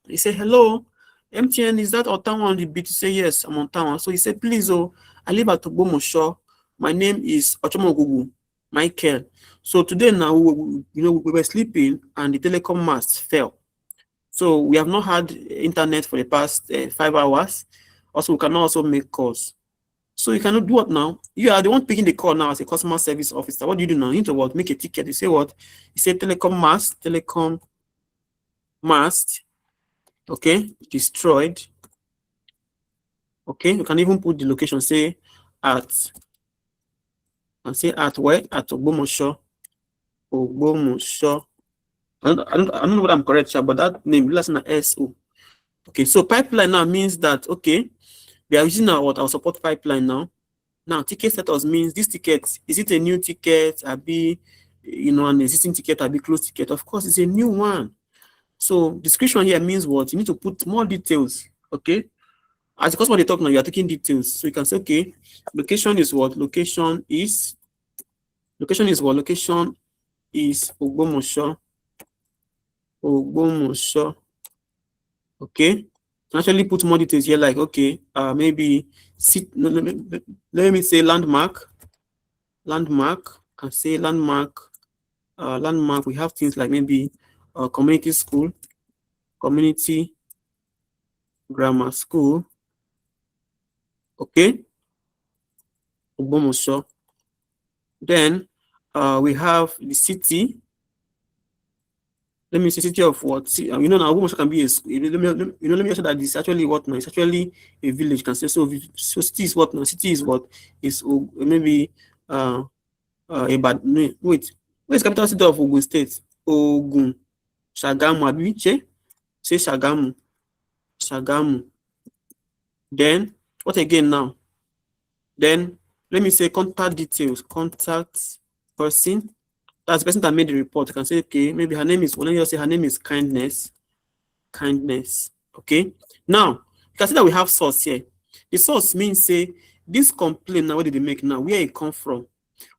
You say, hello MTN, is that Otawa on the beat? You say, yes, I'm on Otawa. So you say, please, I live at Ogbomoso. My name is Ochomogugu Michael. So today now, we were sleeping and the telecom mast fell. So we have not had internet for the past 5 hours. Also, we cannot also make calls. So you cannot do what now? You are the one picking the call now as a customer service officer. What do you do now? You need to what? Make a ticket. You say what? You say telecom mast, okay, destroyed. Okay, you can even put the location, say at where? At Ogbomoso. I don't know what I'm correct, but that name, last name SO. Okay, so pipeline now means that, okay, we are using our support pipeline now. Now, ticket status means this ticket, is it a new ticket? Be an existing ticket, be closed ticket? Of course, it's a new one. So description here means what? You need to put more details. Okay. As the customer they talk now, you are taking details. So you can say, okay, location is what? Location is what? Location is Ogbomoso. Okay. Actually put more details here, like okay, maybe let me say landmark, and say landmark. We have things like maybe community school, community grammar school. Okay, Ogbomoso. Then we have the city. Let me say city of what? See, now Ogbomoso can be a school. Let me say that this is actually what now? It's actually a village. You can say so. So city is what now? City is what? Is maybe wait. Where is capital city of Ogun State? Ogun. Shagamu. Abiche. Say Shagamu. Then what again now? Then let me say contact details. Contact person. That's the person that made the report. You can say, okay, maybe her name is, let me just say her name is Kindness. Okay. Now, you can see that we have source here. The source means, say, this complaint now, what did they make now? Where it come from?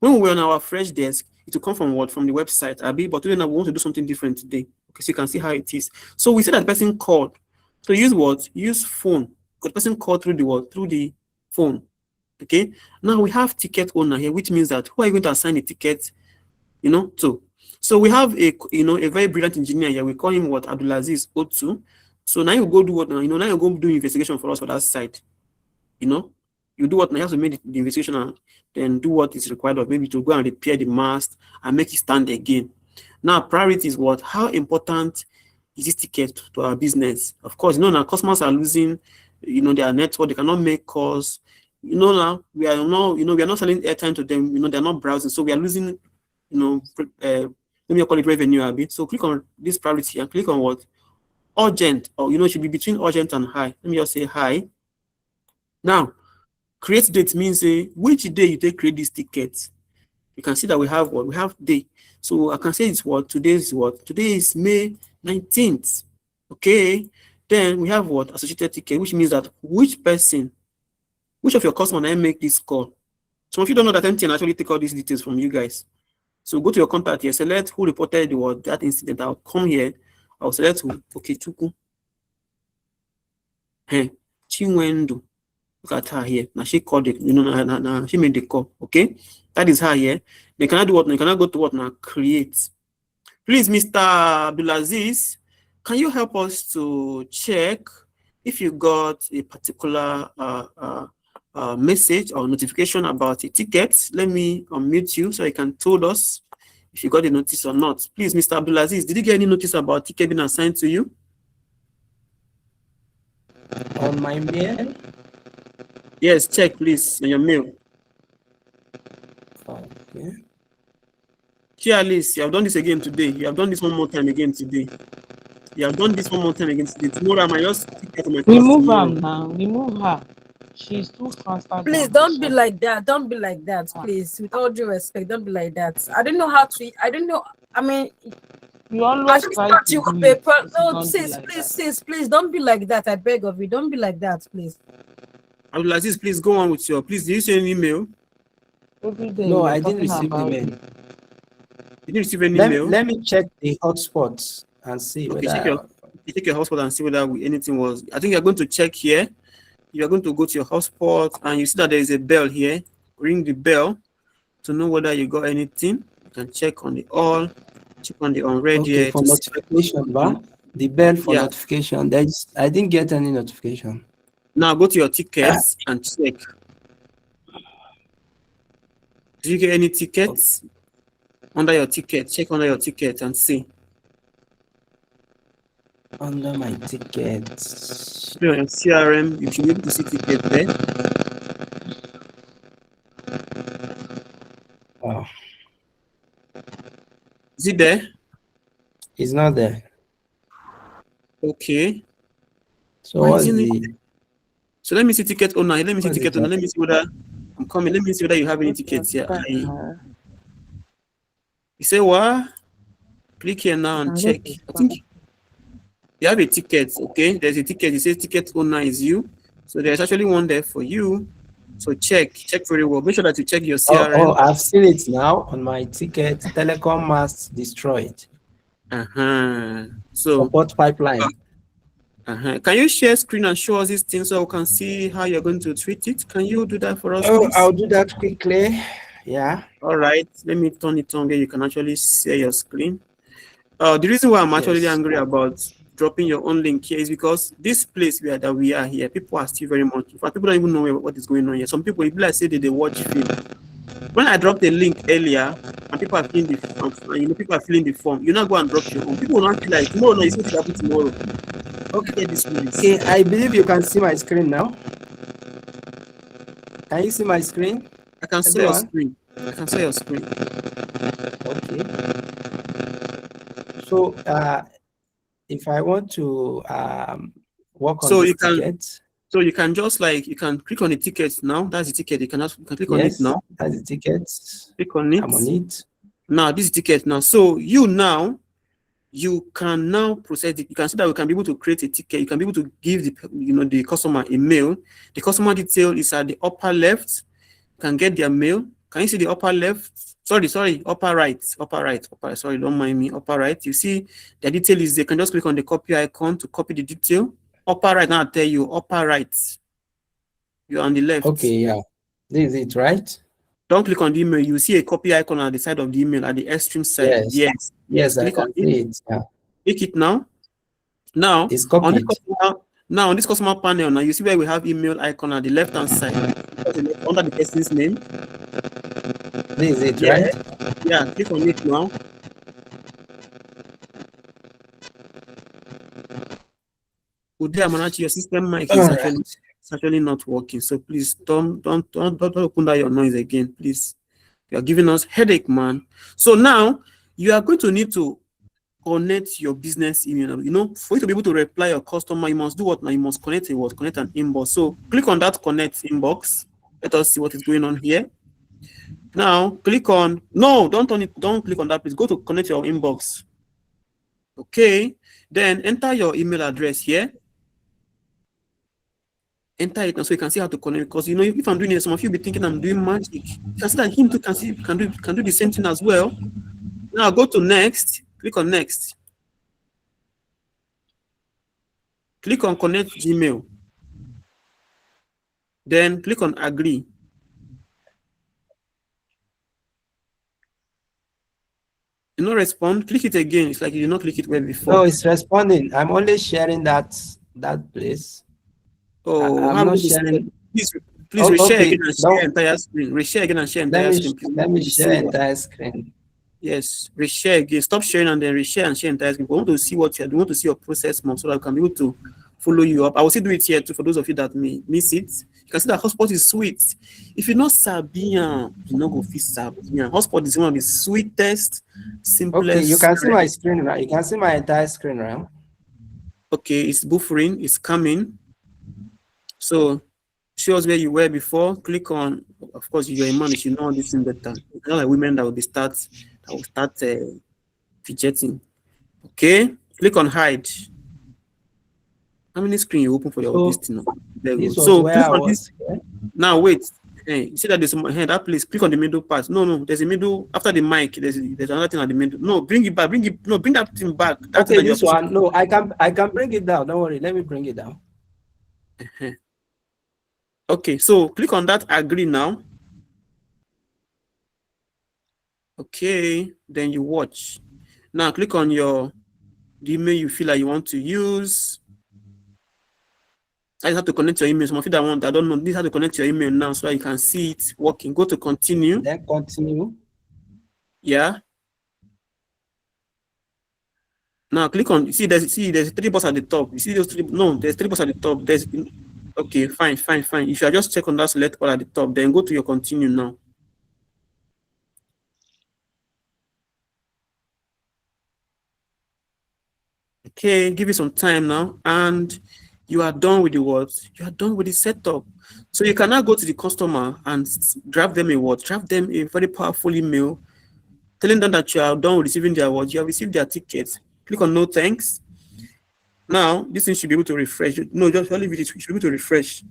When we were on our fresh desk, it will come from what? From the website. But today now we want to do something different today. Okay, so you can see how it is. So we said that the person called. So use what? Use phone. Because the person called through the what? Through the phone. Okay, now we have ticket owner here, which means that who are you going to assign a ticket, to? So we have a very brilliant engineer here. We call him what? Abdulaziz O2. So now you go do what now? Now you go do investigation for us for that site. You do what now? You have to make the investigation and then do what is required of, maybe to go and repair the mast and make it stand again. Now, priority is what? How important is this ticket to our business? Of course, now customers are losing, their network. They cannot make calls. Now we are not selling airtime to them. They're not browsing, so we are losing. Let me call it revenue a bit. So click on this priority and click on what? Urgent, or it should be between urgent and high. Let me just say high. Now, create date means which day you take create this ticket. You can see that we have what? We have day. So I can say it's what? Today is what? Today is May 19th. Okay. Then we have what? Associated ticket, which means that which of your customers make this call. So if you don't know that MTN actually take all these details from you guys. So go to your contact here, select who reported that incident. I'll come here. I'll select who. Okay, Chuku. Hey, Chinwendu. Look at her here. Now she called it. She made the call. Okay, that is her here. They cannot do what? They cannot go to what now? Create. Please, Mr. Abdulaziz, can you help us to check if you got a particular message or notification about a ticket? Let me unmute you so you can tell us if you got a notice or not. Please, Mr. Abdulaziz, did you get any notice about ticket being assigned to you?
On my mail?
Yes, check please on your mail.
Okay.
Here, Alice, you have done this again today. You have done this one more time again today. You have done this one more time again today. Tomorrow, I might just take my
Remove her now. Remove her. She's too fast.
Please don't be like that. Don't be like that, please. With all due respect, don't be like that. I don't know how to. I don't know. I mean,
you always try to
you
do
paper.
it.
No, sis, please, please, don't be like that. I beg of you, don't be like that, please.
Abdulaziz, please go on with your. Please, did you send an email?
No, I didn't receive the mail.
You didn't receive any email?
Let me check the hotspots and see whether.
Check your hotspot and see whether anything was. I think you're going to check here. You're going to go to your hotspot and you see that there is a bell here. Ring the bell to know whether you got anything. You can check on the all, check on the unread here.
For notification, the bell for notification. I didn't get any notification.
Now go to your tickets and check. Did you get any tickets under your ticket? Check under your ticket and see.
Under my tickets.
Your CRM, you should be able to see ticket there.
Oh.
Is it there?
It's not there.
Okay.
So what's the?
So let me see ticket owner. Let me see ticket owner. Let me see whether I'm coming. Let me see whether you have any tickets here. You say what? Click here now and check. I think you have a ticket. Okay, there's a ticket. It says ticket owner is you. So there's actually one there for you. So check very well. Make sure that you check your CRM.
Oh, I've seen it now on my ticket. Telecom mast destroyed.
So
support pipeline.
Can you share screen and show us this thing so we can see how you're going to treat it? Can you do that for us?
Oh,
please?
I'll do that quickly. Yeah.
All right. Let me turn it on where you can actually see your screen. The reason why I'm actually angry about dropping your own link here is because this place that we are here, people are still very much. In fact, people don't even know what is going on here. Some people, if I say that they watch film. When I dropped the link earlier, and people are filling the form, people are filling the form. You not go and drop your own. People will not feel like tomorrow. No, it's going to happen tomorrow. Okay, this one.
Okay, I believe you can see my screen now. Can you see my screen?
I can see your screen. I can see your screen.
Okay. So, if I want to work on this ticket,
so you can just you can click on the ticket now. That's the ticket. You can click on it now.
That's the ticket.
Click on it.
I'm on it.
Now this is ticket now. So you can now process it. You can see that we can be able to create a ticket. You can be able to give the customer a mail. The customer detail is at the upper left. You can get their mail. Can you see the upper left? Sorry, upper right. Sorry, don't mind me. Upper right. You see the detail is there. You can just click on the copy icon to copy the detail. Upper right, now I'll tell you, upper right. You're on the left.
Okay, yeah. This is it, right?
Don't click on the email. You see a copy icon at the side of the email at the extreme side.
Yes. Yes, I
Click on
can see it. Yeah.
Click it now. Now,
it's
on this
copied.
on this customer panel, now you see where we have email icon at the left hand side under the person's name.
This is it, right?
Yeah, click on it now. Uday Amanachi, your system mic is actually not working. So please don't open that your noise again, please. You are giving us headache, man. So now you are going to need to connect your business email. You know, for you to be able to reply your customer, you must do what now? You must connect connect an inbox. So click on that connect inbox. Let us see what is going on here. Now click on don't click on that, please. Go to connect your inbox. Okay, then enter your email address here. Enter it, and so you can see how to connect. Because you know, if I'm doing it, some of you be thinking I'm doing magic. You can see that him too can do the same thing as well. Now go to next. Click on next. Click on connect Gmail. Then click on agree. You know, respond. Click it again. It's like you did not click it well before.
No, it's responding. I'm only sharing that place.
Oh,
I'm not sharing.
Please reshare again and share entire screen. Reshare again and share entire screen.
Let me share entire screen.
Yes, reshare again. Stop sharing and then reshare and share entire screen. We want to see what you're doing. We want to see your process more so that we can be able to follow you up. I will still do it here too for those of you that may miss it. You can see that HubSpot is sweet. If you're not Sabian, you not go fit Sabian. HubSpot is one of the sweetest, simplest.
Okay, you can see my screen, right? You can see my entire screen, right? Okay,
it's buffering. It's coming. So show us where you were before. Click on. Of course, you're a man. You should know this thing better. It's not like women that will start fidgeting. Okay, click on hide. How many screens you open for your this thing? So click on this. Now wait. Hey, you see that there's that place. Click on the middle part. No, there's a middle after the mic. There's another thing at the middle. No, bring it back. Bring that thing back.
Okay, this one. No, I can bring it down. Don't worry. Let me bring it down.
Okay, so click on that agree now. Okay, then you watch. Now click on the email you feel like you want to use. I just have to connect your email. Some of you that don't know, this how to connect your email now so that you can see it working. Go to continue.
Then continue.
Yeah. Now click on. There's 3 buttons at the top. You see those 3? No, there's 3 buttons at the top. Okay, fine. If you just check on that select button at the top, then go to your continue now. Okay, give it some time now, and you are done with the words. You are done with the setup. So you can now go to the customer and draft them a very powerful email, telling them that you are done with receiving their words. You have received their tickets. Click on no thanks. Now this thing should be able to refresh. No, just leave it. You should be able to refresh.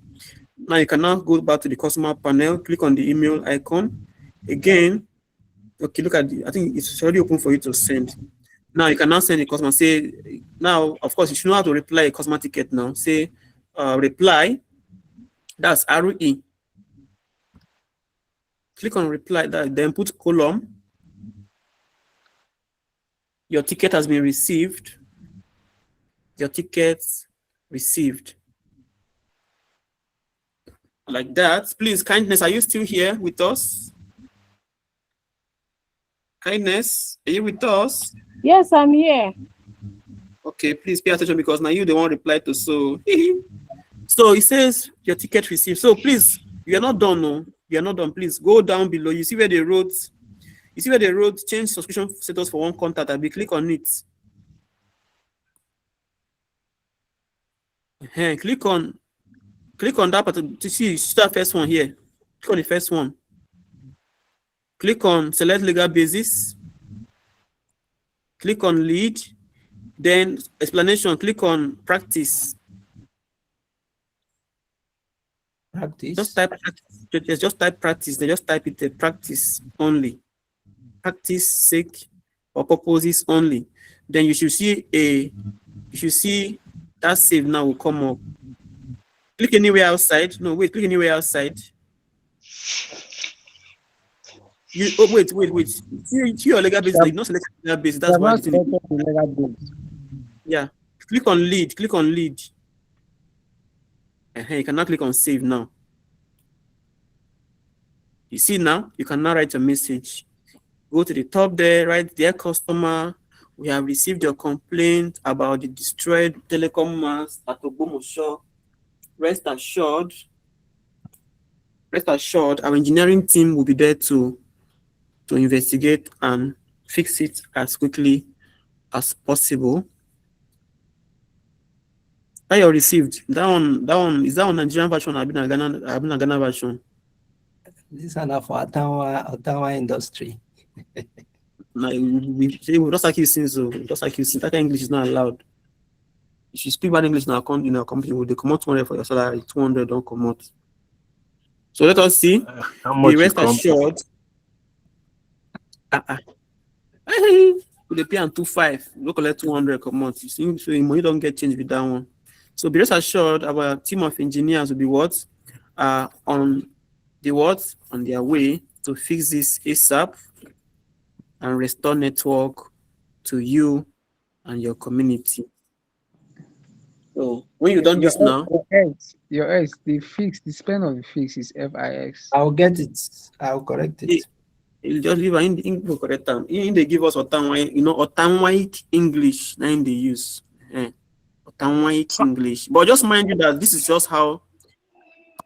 Now you can now go back to the customer panel. Click on the email icon again. Okay, look at I think it's already open for you to send. Now you can now send a customer. Say now, of course, you should know how to reply a customer ticket now. Say reply. That's RE. Click on reply. Then put column. Your ticket has been received. Your tickets received. Like that. Please, kindness, are you still here with us? Kindness, are you with us?
Yes, I'm here.
Okay, please pay attention because now you the one reply to so. So it says your ticket received. So please, you are not done. No, you are not done. Please go down below. You see where they wrote. You see where they wrote change subscription status for one contact. I'll be click on it. Click on that part to see that first one here. Click on the first one. Click on select legal basis. Click on lead. Then explanation. Click on practice.
Practice.
Just type practice. They just type it practice only. Practice sake or purposes only. Then you should see that save now will come up. Click anywhere outside. No, wait, click anywhere outside. Wait. See your legal base. Like, not select legal base. That's why the
legal base.
Yeah. Click on lead. Click on lead. You can now click on save now. You see now, you can now write a message. Go to the top there, write, dear customer, we have received your complaint about the destroyed telecom mast at Ogbomoso. Rest assured, our engineering team will be there to investigate and fix it as quickly as possible. That you received. That one is that on Nigerian version or been a Ghana version?
This is for Ottawa industry.
We just like you since that English is not allowed. If you speak bad English in our company, they come out 200 for your salary, 200 don't come out. So let us see.
How much
rest assured. They pay on 2.5, we collect 200 come out. You see, so money don't get changed with that one. So be rest assured, our team of engineers will be on their way to fix this ASAP and restore network to you and your community. So when you done this now,
the spelling of the fix is FIX.
I'll get it. I'll correct it.
You just leave in correct time. They give us Otanwai English. Now they use Otanwai English. But just mind you that this is just how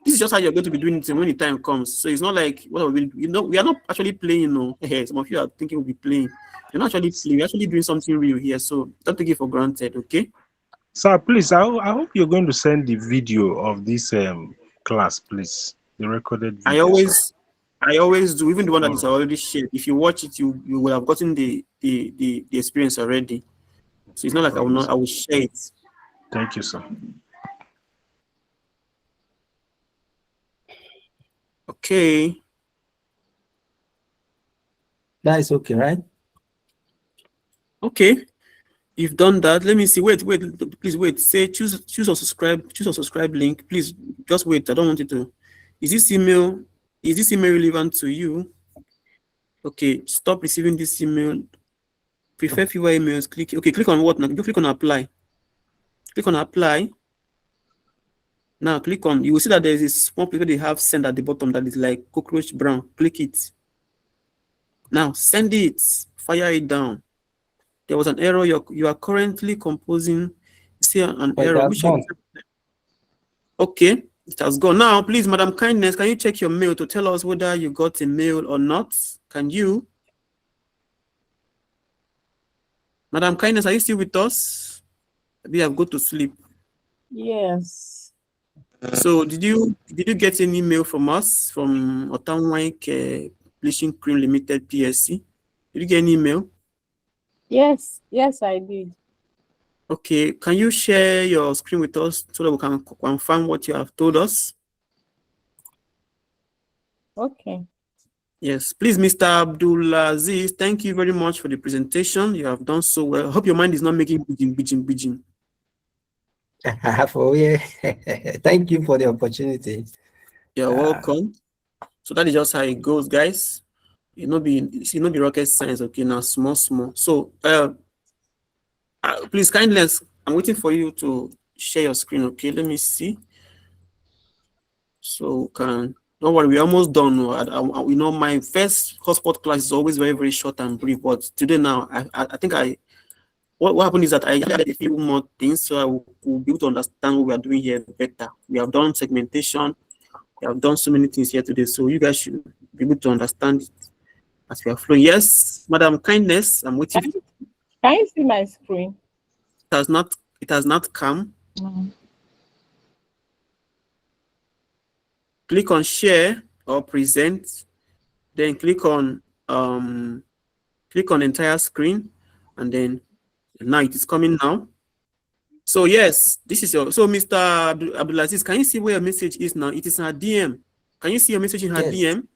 you're going to be doing it when the time comes. So it's not like we are not actually playing. No, some of you are thinking we'll be playing. You're not actually playing. We're actually doing something real here. So don't take it for granted, okay?
Sir, please, I hope you're going to send the video of this class, please. The recorded video.
I always do, even the one that is already shared. If you watch it, you will have gotten the experience already. So it's not like I will share it.
Thank you, sir.
Okay.
That is okay, right?
Okay. You've done that. Let me see. Wait, please wait. Say choose or subscribe link. Please just wait. I don't want you to. Is this email relevant to you? Okay, stop receiving this email. Prefer fewer emails. Click on what now? You click on apply. Click on apply. Now click on, you will see that there is this small place they have send at the bottom that is like cockroach brown. Click it. Now send it, fire it down. There was an error. You are currently composing. See an error. Okay, it has gone. Now, please, Madam Kindness, can you check your mail to tell us whether you got a mail or not? Can you? Madam Kindness, are you still with us? Maybe have go to sleep.
Yes.
So did you get an email from us from Otanwai Publishing Cream Limited PSC? Did you get an email?
Yes, I did.
Okay, can you share your screen with us so that we can confirm what you have told us?
Okay.
Yes, please, Mr. Abdulaziz, thank you very much for the presentation. You have done so well. I hope your mind is not making bijin.
Oh, yeah. Thank you for the opportunity.
You're welcome. So that is just how it goes, guys. It not be rocket science, okay? Now small. So please, kindness, I'm waiting for you to share your screen, okay? Let me see. So don't worry, we're almost done. My first HubSpot class is always very, very short and brief, but today now, I think what happened is that I added a few more things so I will be able to understand what we are doing here better. We have done segmentation. We have done so many things here today, so you guys should be able to understand it as we are flowing. Yes, Madam Kindness, I'm waiting.
Can you see my screen?
It has not come. Click on share or present, then click on entire screen, and then now it is coming now. So yes, this is so Mr. Abdulaziz, can you see where your message is now? It is in her DM. Can you see your message in her DM?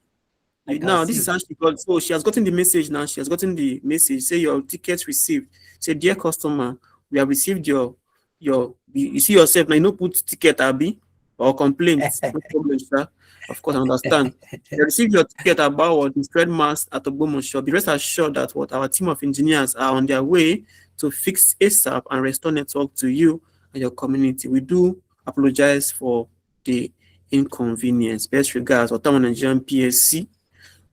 Now this is how she got. So she has gotten the message now. She has gotten the message. Say your tickets received. Say, dear customer, we have received your. You see yourself now. You know, put ticket Abi. or complaints. No problem, sir. Of course, I understand. You receive your ticket about what the thread mass at Ogbomoso. Be rest assured that what our team of engineers are on their way to fix ASAP and restore network to you and your community. We do apologize for the inconvenience. Best regards, Ottawa Nigerian PSC.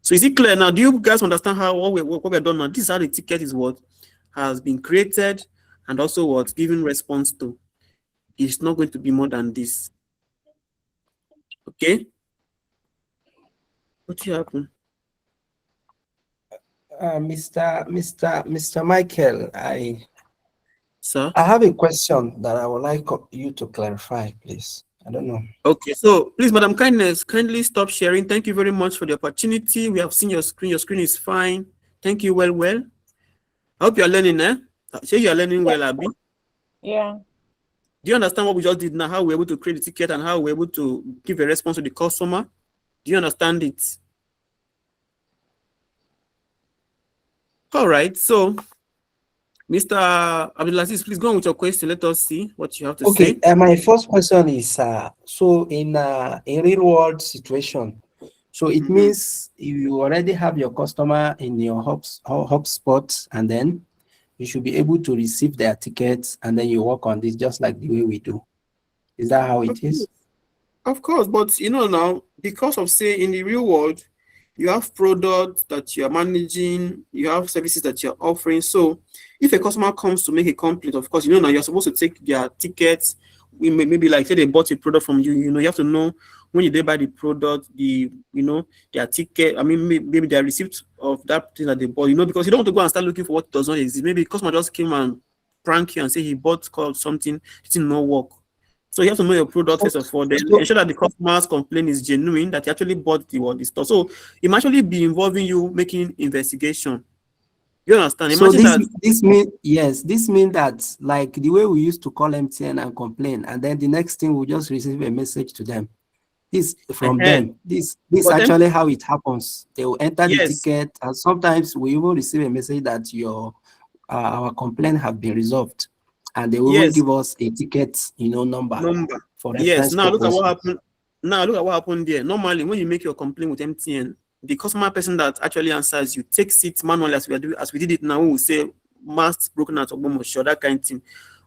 So is it clear now? Do you guys understand how what we're done now? This is how the ticket is what has been created and also what given response to. It's not going to be more than this. Okay. What happened?
Mr. Michael,
Sir?
I have a question that I would like you to clarify, please. I don't know.
Okay, so please, Madam Kindness, kindly stop sharing. Thank you very much for the opportunity. We have seen your screen. Your screen is fine. Thank you. Well. I hope you are learning, eh? Say you are learning well, Abby.
Yeah.
Do you understand what we just did now? How we're able to create the ticket and how we're able to give a response to the customer? Do you understand it? All right, so Mr. Abdulaziz, please go on with your question. Let us see what you have to say.
Okay, my first question is, so in a real world situation, so it means you already have your customer in your HubSpot, and then you should be able to receive their tickets, and then you work on this just like the way we do. Is that how it is?
Of course, but you know now, because of say in the real world, you have products that you are managing, you have services that you're offering. So if a customer comes to make a complaint, of course, you know now you're supposed to take their tickets. Maybe like say they bought a product from you, you have to know when they buy the product, their ticket. I mean, maybe their receipt of that thing that they bought, because you don't want to go and start looking for what does not exist. Maybe a customer just came and prank you and say he bought something, it didn't not work. So you have to know your product first of all, then ensure that the customer's complaint is genuine, that he actually bought the store. So it might actually be involving you making investigation. You understand?
So
Imagine
this means that like the way we used to call MTN and complain, and then the next thing we just receive a message to them. This from them. This actually how it happens. They will enter the ticket, and sometimes we even receive a message that our complaint have been resolved, and they will even give us a ticket, number. For reference
Now look at
purposes.
what happened. Now look at what happened there. Normally, when you make your complaint with MTN, the customer person that actually answers you takes it manually as we did it now. We will say mass broken out or that kind of thing.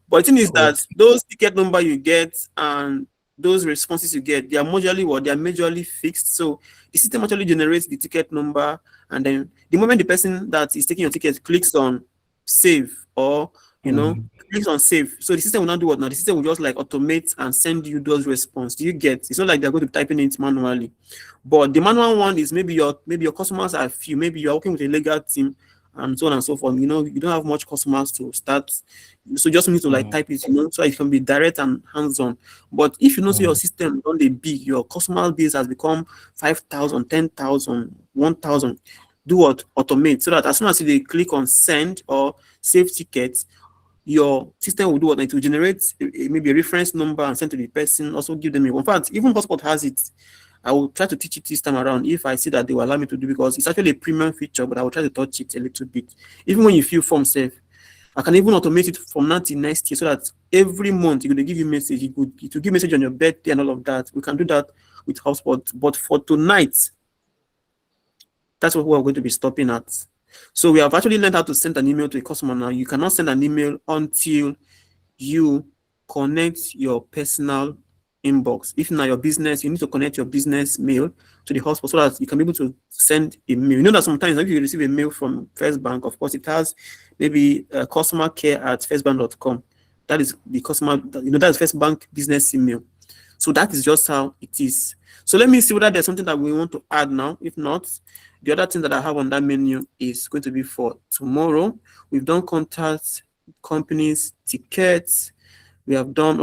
But the thing is that those ticket number you get and those responses you get, they are majorly fixed. So the system actually generates the ticket number, and then the moment the person that is taking your ticket clicks on save or clicks on save, so the system will not do what now. The system will just like automate and send you those responses. Do you get? It's not like they're going to type in it manually. But the manual one is maybe your customers are few, maybe you're working with a legal team and so on and so forth. You don't have much customers to start, so just need to like type it, so it can be direct and hands-on. But if you see your system don't be big, your customer base has become 5,000, 10,000, 1,000. Do what? Automate, so that as soon as they click on send or save tickets, your system will do what? It will generate maybe a reference number and send to the person. Also give them a. In fact, even HubSpot has it. I will try to teach it this time around if I see that they will allow me to do, because it's actually a premium feature, but I will try to touch it a little bit. Even when you fill form safe, I can even automate it from now till next year, so that every month you're going to give you message. It will give message on your birthday and all of that. We can do that with HubSpot. But for tonight, that's what we're going to be stopping at. So we have actually learned how to send an email to a customer now. You cannot send an email until you connect your personal inbox. If now your business, you need to connect your business mail to the HubSpot so that you can be able to send a mail. You know that sometimes if you receive a mail from First Bank, of course, it has maybe customer care at firstbank.com. That is the customer, that's First Bank business email. So that is just how it is. So let me see whether there's something that we want to add now. If not, the other thing that I have on that menu is going to be for tomorrow. We've done contacts, companies, tickets. We have done,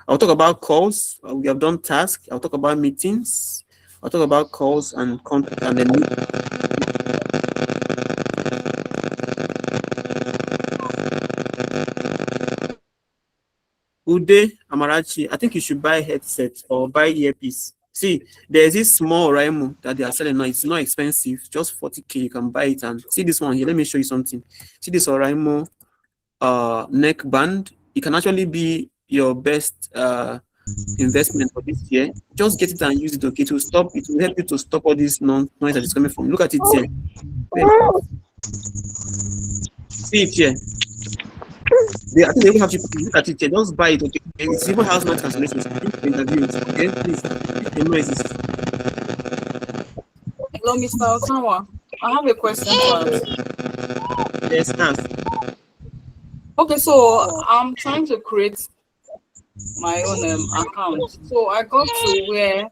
I'll talk about calls. We have done tasks. I'll talk about meetings. I'll talk about calls and contact and then Ude Amarachi, I think you should buy headset or buy earpiece. See, there's this small Raimo that they are selling now. It's not expensive, just 40K. You can buy it. And see this one here. Let me show you something. See this Raimo neck band. It can actually be your best investment for this year. Just get it and use it. Okay, to stop. It will help you to stop all this noise that is coming from. Look at it here. See it here. I think they even have to look at it here. Just buy it. Okay, it even has noise cancellation. Interviews. Okay, please. The noises.
Hello, Mr. Osawa. I have a question to ask.
Yes, ask.
Okay, so I'm trying to create my own account. So I got to where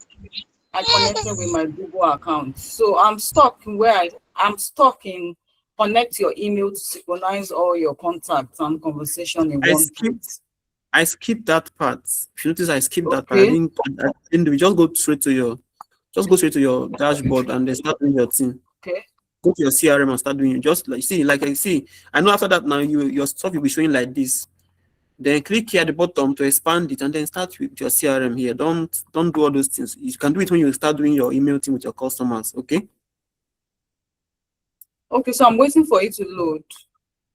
I connected with my Google account. So I'm stuck where I'm stuck in connect your email to synchronize all your contacts and conversation in one place.
I skipped that part. If you notice, I skipped that part. I didn't we just go straight to your dashboard and then start doing your thing.
Okay.
Go to your CRM and start doing it. Just like I know after that now your stuff will be showing like this. Then click here at the bottom to expand it and then start with your CRM here. Don't do all those things. You can do it when you start doing your email team with your customers. Okay.
Okay, so I'm waiting for it to load.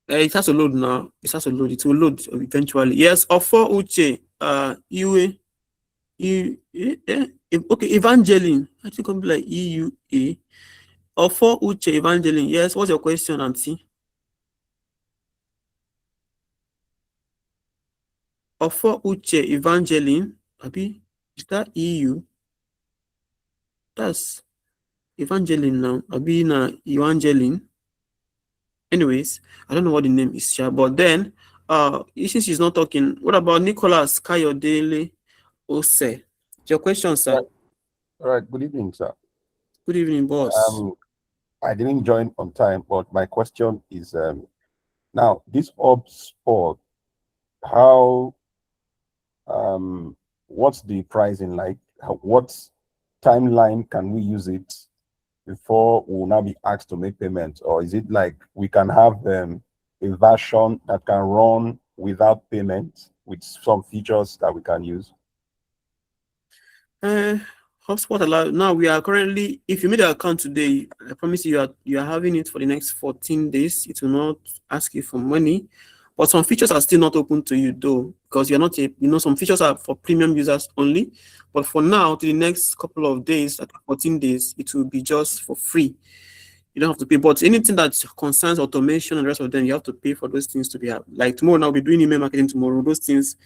It has to load now. It has to load. It will load eventually. Yes. Offer Uche. Okay. Evangeline. I think it'll be like EUA. Offer Uche Evangeline. Yes. What's your question, Auntie? Offer Uche Evangeline. Abi, is that EU? That's Evangeline now. Abi na Evangeline. Anyways, I don't know what the name is, but then since she's not talking, what about Nicholas Kayodele Ose? Your question, sir.
All right. Good evening, sir.
Good evening, boss.
I didn't join on time, but my question is now this HubSpot, how what's the pricing like? What timeline can we use it before we will now be asked to make payments? Or is it like we can have a version that can run without payment with some features that we can use?
HubSpot allow now we are currently, if you made an account today, I promise you are having it for the next 14 days. It will not ask you for money, but some features are still not open to you though, because you're not some features are for premium users only. But for now, to the next couple of days, at 14 days, it will be just for free. You don't have to pay. But anything that concerns automation and the rest of them, you have to pay for those things to be like tomorrow. Now we'll be doing email marketing tomorrow. Those things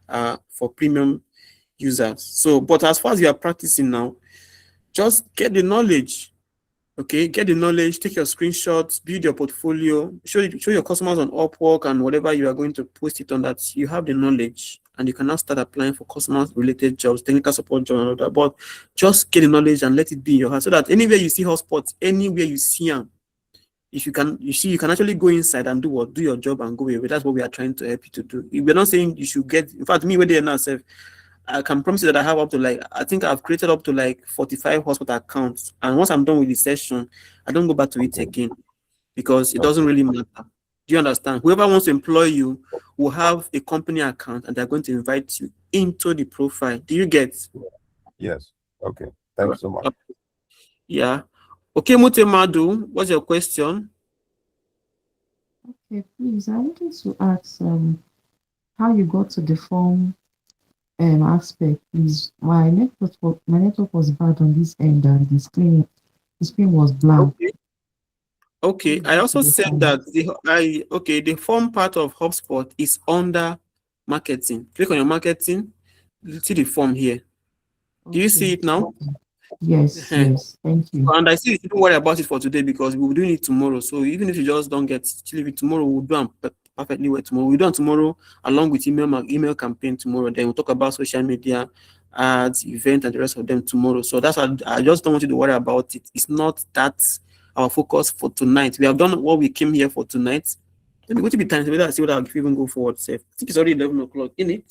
are for premium users. So, but as far as you are practicing now, just get the knowledge. Okay, get the knowledge, take your screenshots, build your portfolio, show your customers on Upwork and whatever you are going to post it on, that you have the knowledge and you can now start applying for customers related jobs, technical support jobs and all that. But just get the knowledge and let it be in your heart so that anywhere you see hotspots, anywhere you see them, if you can, you can actually go inside and do your job and go away. That's what we are trying to help you to do. We're not saying you should get, in fact, me where they are now, I can promise you that I have up to I think I've created up to 45 HubSpot accounts. And once I'm done with the session, I don't go back to it again because it doesn't really matter. Do you understand? Whoever wants to employ you will have a company account and they're going to invite you into the profile. Do you get?
Yes. Okay. Thanks so much.
Yeah. Okay, Mutemadu, what's your question?
Okay, please. I wanted to ask how you got to the form aspect, please. My network was bad on this end and the screen was blank.
Okay. I also said that the form part of HubSpot is under marketing. Click on your marketing. You see the form here. Do you see it now?
Yes, yes. Thank you.
And I see you don't worry about it for today because we'll be doing it tomorrow. So even if you just don't get it tomorrow, we'll do them perfectly well tomorrow. We'll do it tomorrow along with email campaign tomorrow. Then we'll talk about social media, ads, event, and the rest of them tomorrow. So that's why I just don't want you to worry about it. It's not that our focus for tonight. We have done what we came here for tonight. Let me go to the time. I see what I'll even go forward. I think it's already 11 o'clock in it.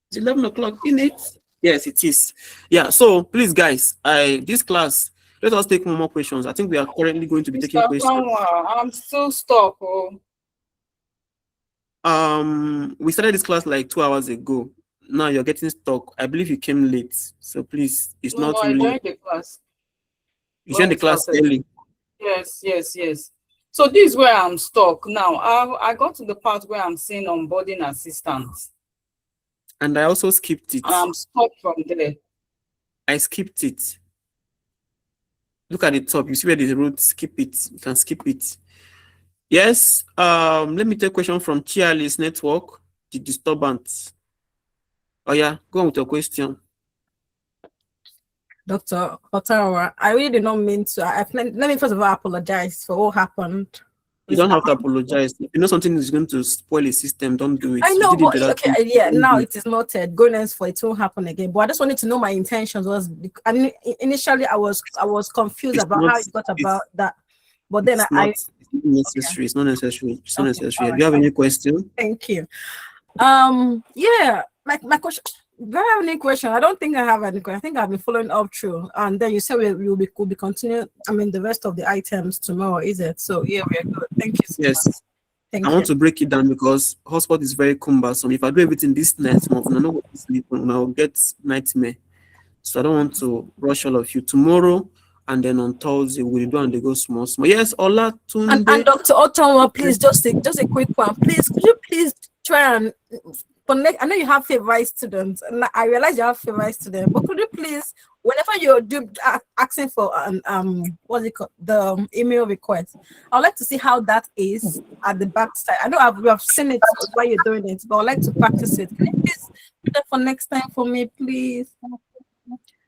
It's 11 o'clock in it. Yes, it is. Yeah. So please, guys, this class, let us take more questions. I think we are currently going to be taking questions.
I'm still stuck.
We started this class 2 hours ago. Now you're getting stuck. I believe you came late. So please, it's not really.
I joined the class.
You joined the class early.
Yes. So this is where I'm stuck now. I got to the part where I'm saying onboarding assistance.
And I also skipped it.
I'm stuck from there.
I skipped it. Look at the top. You see where the root, skip it. You can skip it. Yes. Let me take a question from Chialis Network, the disturbance. Oh yeah, go on with your question.
Dr. Otawa, I really did not mean to. Let me first of all apologize for what happened.
You don't have to apologize. If you know something is going to spoil a system, don't do it.
I know, but okay, yeah, now
it
is noted. Goodness for it won't happen again. But I just wanted to know my intentions was. Initially, I was confused about how it got about that. But then
it's not necessary. Okay. It's not necessary. It's not necessary. Do you have any question?
Thank you. Yeah, like my question. Do I have any question? I don't think I have any question. I think I've been following up through. And then you said we'll be continuing. I mean, the rest of the items tomorrow, is it? So yeah, we're good. Thank you so much. Thank you.
I want to break it down because HubSpot is very cumbersome. If I do everything this next month, I know what to sleep on, I'll get nightmare. So I don't want to rush all of you tomorrow. And then on Thursday, we'll do and they go small. Yes, Ola
and Dr. Ottawa, please, just a quick one. Please, could you please try and connect? I know you have favorite students, and I realize you have favorite students, but could you please, whenever you're asking for what's it called, the email request, I'd like to see how that is at the back side. I know we have seen it while you're doing it, but I'd like to practice it. Can you please do that for next time for me, please?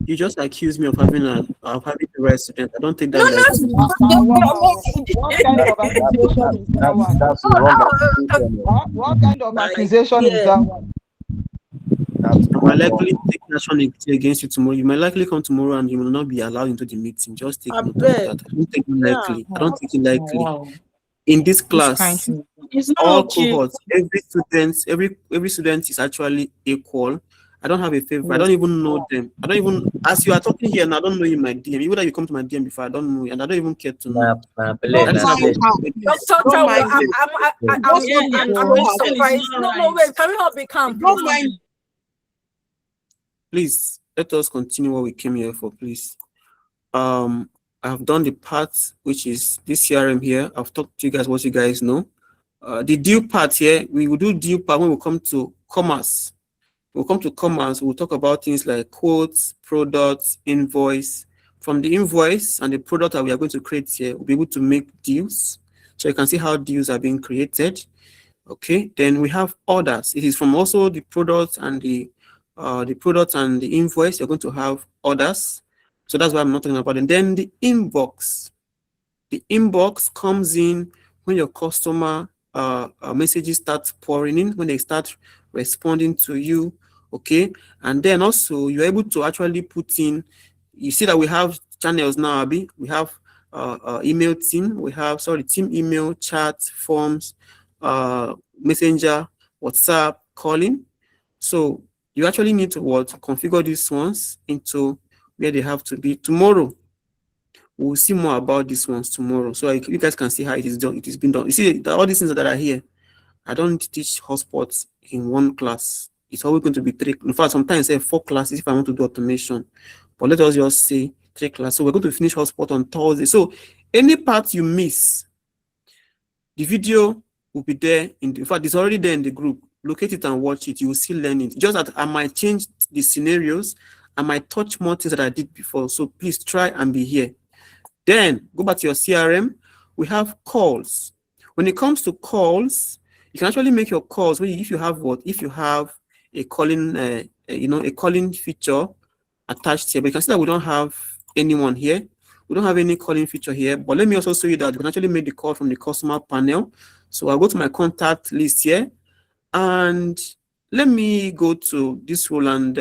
You just accuse me of having a right student. I don't think that.
What kind of accusation is that one?
I might likely take action against you tomorrow. You might likely come tomorrow and you will not be allowed into the meeting. Just take note of that. I don't take it lightly. I don't take it lightly. Wow. In this class, all cohorts, every student is actually equal. I don't have a favorite. I don't even know them. I don't even, as you are talking here, and I don't know you in my DM. Even that you come to my DM before, I don't know you, and I don't even care to know. I'm surprised. No, wait. Can we all be calm? Please, let us continue what we came here for, please. I have done the part, which is this CRM here. I've talked to you guys what you guys know. The due part here, we will do due part when we come to commerce. We'll come to commerce, we'll talk about things like quotes, products, invoice. From the invoice and the product that we are going to create here, we'll be able to make deals. So you can see how deals are being created. Okay, then we have orders. It is from also the products and the invoice, you're going to have orders. So that's what I'm not talking about. And then the inbox. The inbox comes in when your customer messages start pouring in, when they start responding to you. Okay, and then also you're able to actually put in, you see that we have channels now, Abby. We have email team, we have team email, chat, forms, messenger, WhatsApp, calling. So you actually need to configure these ones into where they have to be. Tomorrow we'll see more about these ones tomorrow, so you guys can see how it is done. It is being done. You see all these things that are here. I don't teach HubSpot in one class. It's always going to be 3. In fact, sometimes I say 4 classes if I want to do automation. But let us just say 3 classes. So we're going to finish HubSpot on Thursday. So any part you miss, the video will be there. In fact, it's already there in the group. Locate it and watch it. You will still learn it. Just that I might change the scenarios. I might touch more things that I did before. So please try and be here. Then go back to your CRM. We have calls. When it comes to calls, you can actually make your calls if you have a calling, a calling feature attached here. But you can see that we don't have anyone here. We don't have any calling feature here. But let me also show you that you can actually make the call from the customer panel. So I'll go to my contact list here, and let me go to this Roland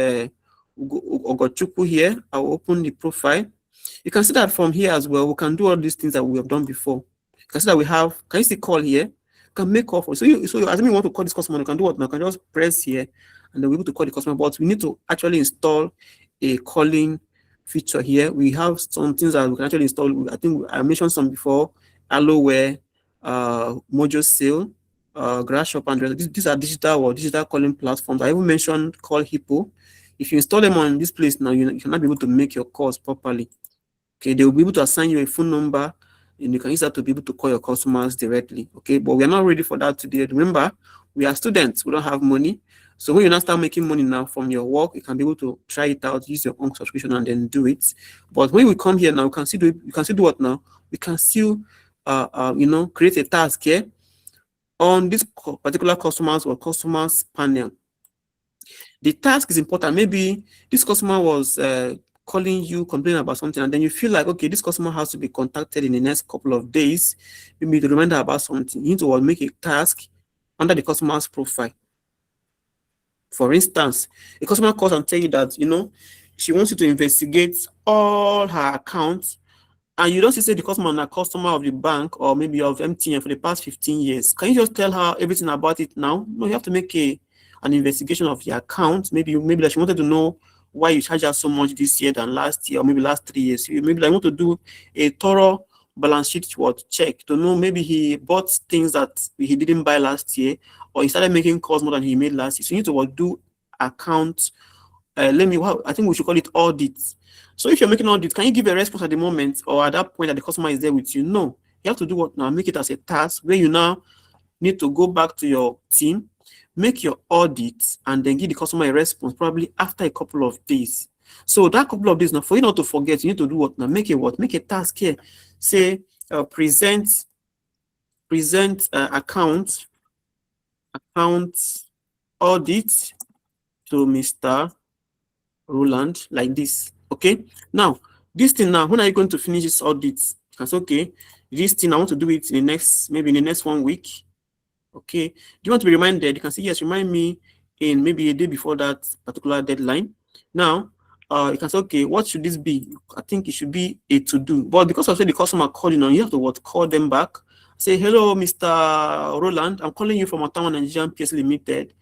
Ogochukwu here. I'll open the profile. You can see that from here as well, we can do all these things that we have done before. You can see that we have, can you see call here? You can make call for it. So as you want to call this customer, you can do what? You can just press here and then we're able to call the customer. But we need to actually install a calling feature here. We have some things that we can actually install. I think I mentioned some before, Alloware, Mojo Sale, Grashop, and these are digital calling platforms. I even mentioned Call Hippo. If you install them on this place now, you cannot be able to make your calls properly. Okay, they will be able to assign you a phone number, and you can use that to be able to call your customers directly. Okay, but we are not ready for that today. Remember, we are students, we don't have money, So when you now start making money now from your work, you can be able to try it out, use your own subscription, and then do it. But when we come here now, you can still do what now? We can still create a task here on this particular customers or customers panel. The task is important. Maybe this customer was calling you, complaining about something, and then you feel like, okay, this customer has to be contacted in the next couple of days, maybe to remind her about something. You need to make a task under the customer's profile. For instance, a customer calls and tell you that, she wants you to investigate all her accounts, and you don't say the customer is a customer of the bank or maybe of MTN for the past 15 years. Can you just tell her everything about it now? No, you have to make an investigation of the account. Maybe that she wanted to know why you charge her so much this year than last year, or maybe last 3 years. Maybe I want to do a thorough balance sheet check to know maybe he bought things that he didn't buy last year, or he started making calls more than he made last year. So you need to do account. I think we should call it audit. So if you're making audit, can you give a response at the moment or at that point that the customer is there with you? No. You have to do what now? Make it as a task where you now need to go back to your team, make your audit, and then give the customer a response probably after a couple of days. So that couple of days now, for you not to forget, you need to do what now? Make a task here. Say present account audit to Mr. Roland, like this. Okay. Now, this thing now, when are you going to finish this audit? That's okay. This thing I want to do it in the next 1 week. Okay. Do you want to be reminded? You can say yes, remind me in maybe a day before that particular deadline. Now, you can say, okay, what should this be? I think it should be a to-do. But because I said the customer calling on, you have to call them back. Say, hello, Mr. Roland. I'm calling you from Ottawa Nigerian PS Limited.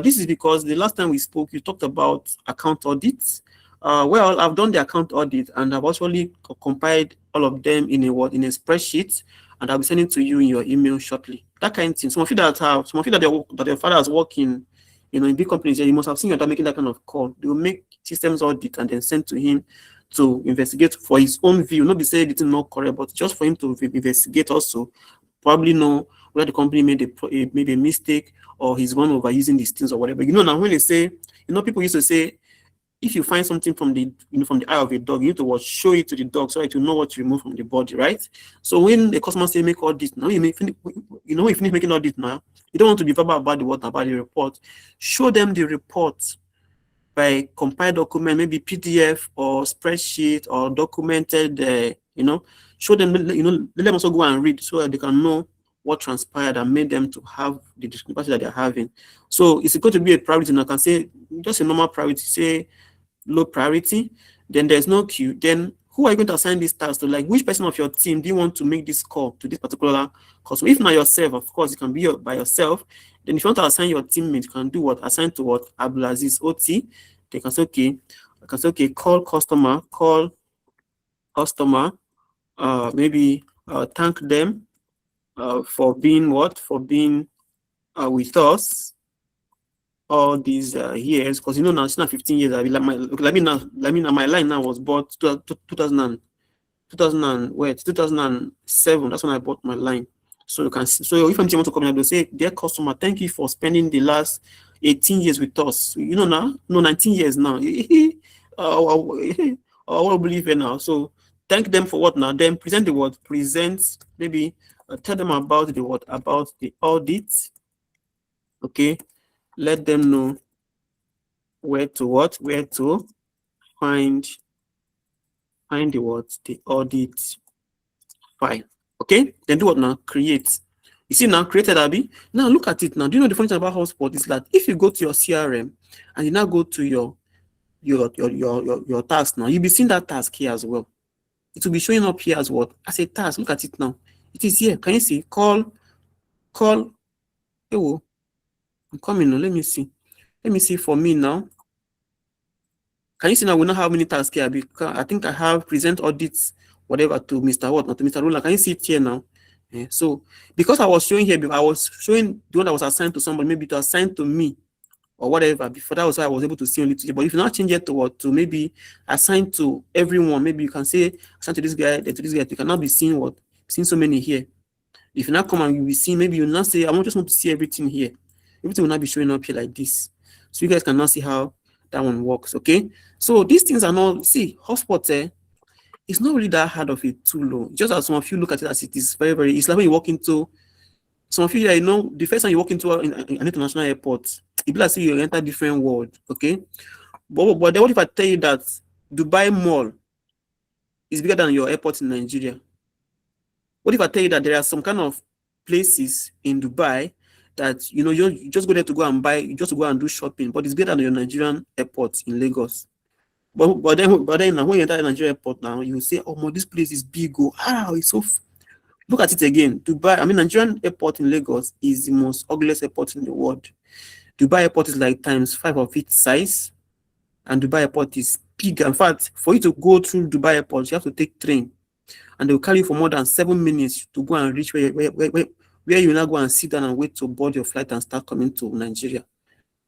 This is because the last time we spoke, you talked about account audits. Well, I've done the account audit and I've actually compiled all of them in a spreadsheet, and I'll be sending to you in your email shortly. That kind of thing. Some of you that your father is working, in big companies, you must have seen your dad making that kind of call. They will make systems audit and then send to him to investigate for his own view. Not be saying it's not correct, but just for him to investigate also, probably know whether the company made a mistake or he's gone over using these things or whatever. Now when they say, people used to say, if you find something from the eye of a dog, you need to show it to the dog so that you know what to remove from the body, right? So when the customer say make audit, now you finish making audit now, you don't want to be verbal about the report. Show them the report by compiled document, maybe PDF or spreadsheet or documented, show them, let them also go and read so that they can know what transpired and made them to have the discrepancy that they're having. So it's going to be a priority. And I can say just a normal priority, say low priority, then there's no queue. Then who are you going to assign this task to? Like, which person of your team do you want to make this call to this particular customer? If not yourself, of course, you can be by yourself. Then if you want to assign your teammate, you can do what? Assign to what? Abdulaziz OT. They can say, okay, call customer, maybe thank them for being with us all these years, because now it's not 15 years. My line now was bought 2007. That's when I bought my line. So you can. So if I'm want to come in, they'll say, dear customer, thank you for spending the last 18 years with us. Now, no, 19 years now. I won't believe it now. So thank them for what now? Then present the word. Present, maybe tell them about the what? About the audit. Okay. Let them know where to find the what? The audit file. Okay. Then do what now? Create. You see now, created, Abby. Now look at it now. Do you know the funny thing about HubSpot is that if you go to your CRM and you now go to your task now, you'll be seeing that task here as well. It will be showing up here as what? As a task. Look at it now. It is here. Can you see? Call. Oh, I'm coming now. Let me see for me now. Can you see now we now have many tasks here? Because I think I have present audits, whatever, to Mr. What, not to Mr. Roland. Can you see it here now? Yeah. So because I was showing here, I was showing the one that was assigned to somebody, maybe to assign to me or whatever. Before that was why I was able to see only today. But if you now change it to what, to maybe assign to everyone, maybe you can say assign to this guy, then to this guy. You cannot be seeing so many here. If you now come and you will see, maybe you now say, I just want to see everything here. Everything will not be showing up here like this. So you guys can now see how that one works. Okay. So these things are not, see, HubSpot, it's not really that hard of a tool. Just as some of you look at it as it is very, very, it's like when you walk into, some of you, you know, the first time you walk into an international airport, it be like you enter a different world. Okay. But then what if I tell you that Dubai Mall is bigger than your airport in Nigeria? What if I tell you that there are some kind of places in Dubai that, you know, you just go there to go and buy, just to go and do shopping, but it's bigger than your Nigerian airport in Lagos? But then now when you enter the Nigerian airport now, you say, oh, this place is big. It's so. Look at it again. Dubai, Nigerian airport in Lagos is the most ugliest airport in the world. Dubai airport is like ×5 of its size, and Dubai airport is big. In fact, for you to go through Dubai airport, you have to take train, and they will carry you for more than 7 minutes to go and reach where you now go and sit down and wait to board your flight and start coming to Nigeria.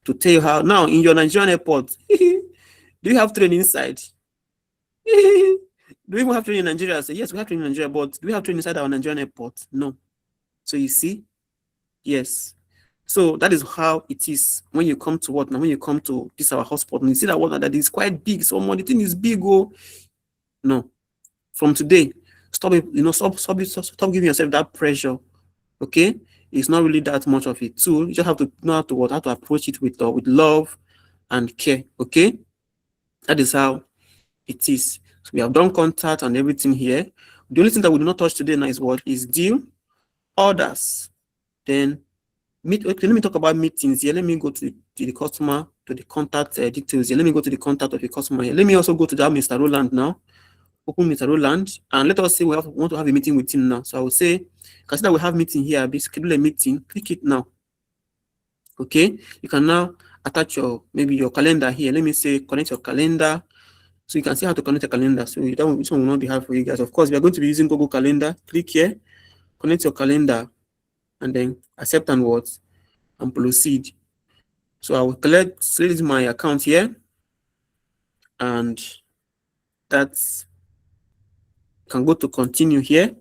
To tell you how, now in your Nigerian airport, do you have train inside? Do we even have train in Nigeria? I say, yes, we have train in Nigeria, but do we have train inside our Nigerian airport? No. So you see, yes. So that is how it is when you come to what now? When you come to this our HubSpot, and you see that one that is quite big. So the thing is big. No. From today, stop giving yourself that pressure. Okay, it's not really that much of a tool. You just have to know how to approach it with love and care. Okay, that is how it is. So we have done contact and everything here. The only thing that we do not touch today now is what is deal, orders. Then let me talk about meetings here. Let me go to the customer, to the contact details here. Let me go to the contact of the customer here. Let me also go to that Mr. Roland now. Open Mr. Roland, and let us say we want to have a meeting with him now. So I will say, consider we have meeting here. Schedule a meeting. Click it now. Okay, you can now attach maybe your calendar here. Let me say connect your calendar. So you can see how to connect a calendar. So this one will not be hard for you guys. Of course, we are going to be using Google Calendar. Click here, connect your calendar, and then accept and proceed. So I will select my account here, and that's, can go to continue here.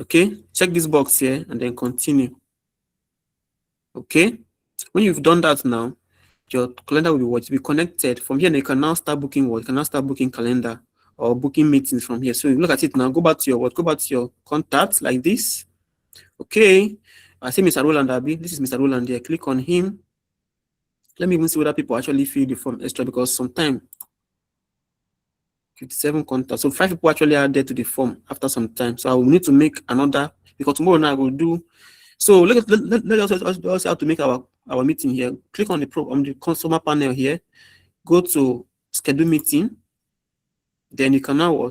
Okay, check this box here and then continue. Okay, when you've done that now, your calendar will be connected. From here, you can now start booking You can now start booking calendar or booking meetings from here. So you look at it now, go back to your contacts like this. Okay, I see Mr. Roland Abi. This is Mr. Roland here. Click on him. Let me even see whether people actually fill the form extra, because sometimes 57 contacts. So 5 people actually added to the form after some time. So I will need to make another, because tomorrow night I will do. So let us also have to make our meeting here. Click on the customer panel here. Go to schedule meeting. Then you can now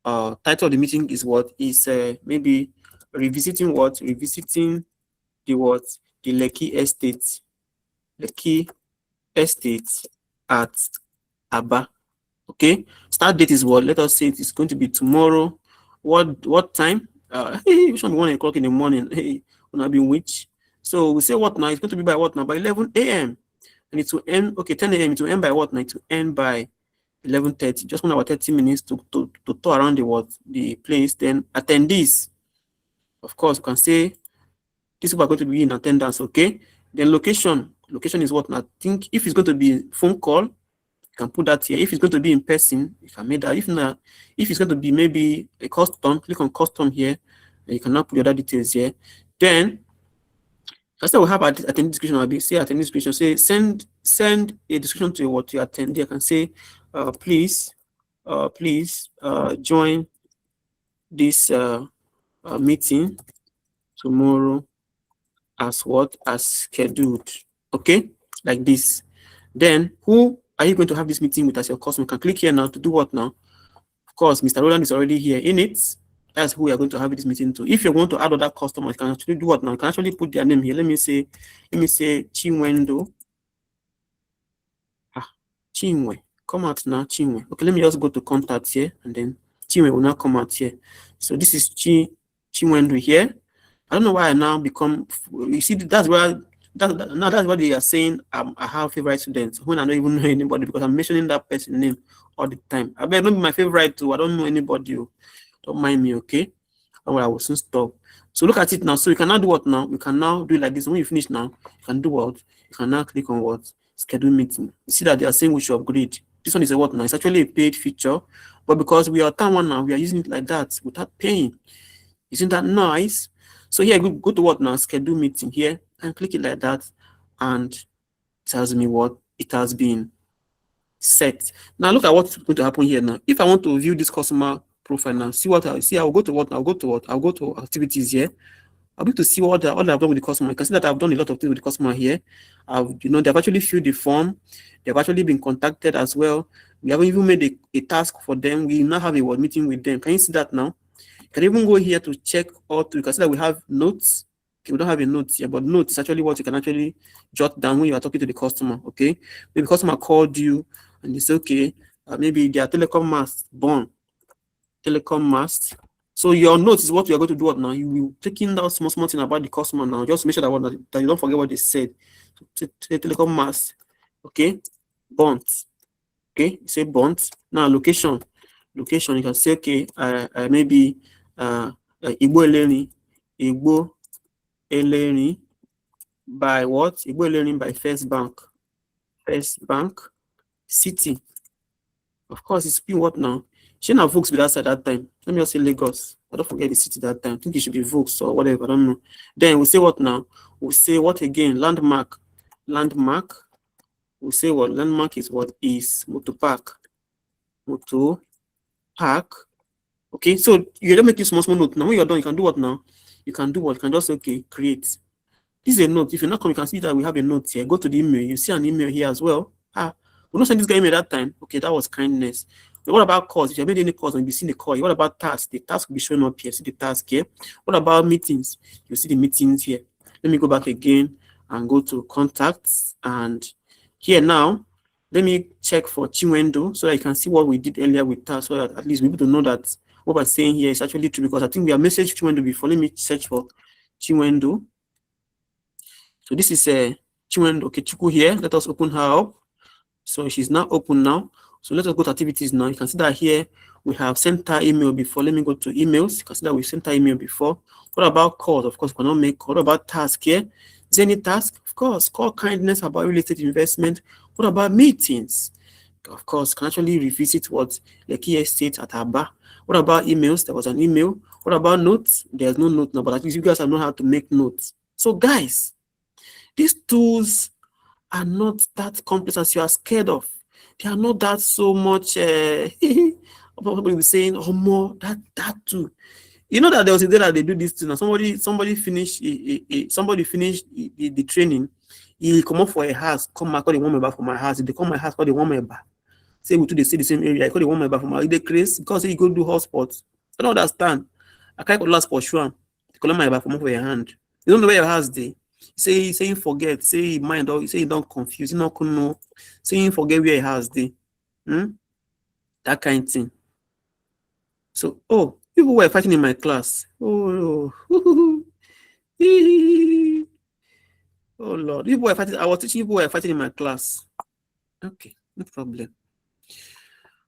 title of the meeting is maybe revisiting the Lekki estate at Aba. Okay, start date is what? Let us say it is going to be tomorrow. What time? Which one? 1 o'clock in the morning. Hey, gonna be which? So we say what now? It's going to be by what now? By 11 a.m. and it will end. Okay, 10 a.m. It will end by what now? It will end by 11:30. Just 1 hour 30 minutes to tour around the place. Then attendees. Of course, you can say these people are going to be in attendance. Okay. Then location. Location is what now? I think if it's going to be phone call, you can put that here. If it's going to be in person, you can make that. If not, if it's going to be maybe a custom, click on custom here, and you can now put your other details here. Then, I said we have attendee description. I'll be say attendee description. Say send a description to what you attend. You can say, please join this meeting tomorrow as scheduled. Okay, like this. Then who are you going to have this meeting with as your customer? You can click here now to do what now? Of course, Mr. Roland is already here in it. That's who we are going to have this meeting to. If you want to add other customers, you can actually do what now? You can actually put their name here. Let me say Chinwendo. Chinwe. Come out now, Chinwe. Okay, let me just go to contact here, and then Chinwe will now come out here. So this is Chinwendo here. I don't know why I now become. You see, that's why they are saying I have favorite students when I don't even know anybody, because I'm mentioning that person's name all the time. I better not be my favorite too. I don't know anybody. Don't mind me, okay? Or I will soon stop. So look at it now. So you can now do what now? You can now do it like this. When you finish now, you can do what? You can now click on what? Schedule meeting. You see that they are saying we should upgrade. This one is a what now? It's actually a paid feature, but because we are time one now, we are using it like that without paying. Isn't that nice? So here, go to what now? Schedule meeting here and click it like that, and it tells me what it has been set. Now look at what's going to happen here now. If I want to view this customer profile now, see what I see. I'll go to what? I'll go to activities here. I'll be able to see what I've done with the customer. You can see that I've done a lot of things with the customer here. They've actually filled the form. They've actually been contacted as well. We haven't even made a task for them. We now have a word meeting with them. Can you see that now? You can even go here to check you can see that we have notes. Okay, we don't have a note here, but notes is actually what you can actually jot down when you are talking to the customer. Okay, maybe the customer called you and you say, okay, maybe their telecom mast born. Telecom mast. So your notes is what you are going to do now. You will take in that small thing about the customer now. Just make sure that you don't forget what they said. So, telecom mast. Okay, bonds. Okay, you say bonds. Now location. Location. You can say okay. Maybe Igbo Eleni by what? Igbo Eleni by First Bank. First Bank. City. Of course, it's been what now? Shouldn't have Vokes with us at that time. Let me just say Lagos. I don't forget the city that time. I think it should be Vokes or whatever. I don't know. Then we'll say what now? We'll say what again? Landmark. Landmark. We'll say what? Landmark is what? Is Motor Park. Motor Park. Okay, so you don't make this small note. Now when you're done, you can do what now? You can do what? You can just okay, create. This is a note. If you're not coming, you can see that we have a note here. Go to the email. You see an email here as well. We're not sending this guy email that time. Okay, that was kindness. But what about calls? If you have made any calls and you've seen the call, what about tasks? The task will be showing up here. See the task here. What about meetings? You see the meetings here. Let me go back again and go to contacts. And here now, let me check for Chinwendo so that you can see what we did earlier with tasks, so that at least we're able to know that what we're saying here is actually true, because I think we have messaged Chinwendo before. Let me search for Chinwendo. So this is Chinwendo. Okay, Chiku here. Let us open her up. So she's now open now. So let us go to activities now. You can see that here we have sent her email before. Let me go to emails. You can see that we sent her email before. What about calls? Of course, we cannot make call. What about task here? Is there any task? Of course, call kindness about real estate investment. What about meetings? Of course, can actually revisit what the key estate at Aba. What about emails? There was an email. What about notes? There's no note now, but at least you guys have known how to make notes. So guys, these tools are not that complex as you are scared of. They are not that so much probably we're saying more that too. You know that there was a day that they do this thing. Now somebody finished the training. He come up for a house, come back, call the 1 member for my house. If they come my house, call the 1 member. Say we two they stay the same area, I call the 1 member for my they crazy because he go do hotspots. I don't understand. I can't go last for sure. Call my member for your hand. You don't know where your house is. Say he forget, say he mind or say he don't confuse, he not know, say he forget where he has the that kind of thing. So people were fighting in my class. Oh Lord, people were fighting. I was teaching, people were fighting in my class. Okay, no problem.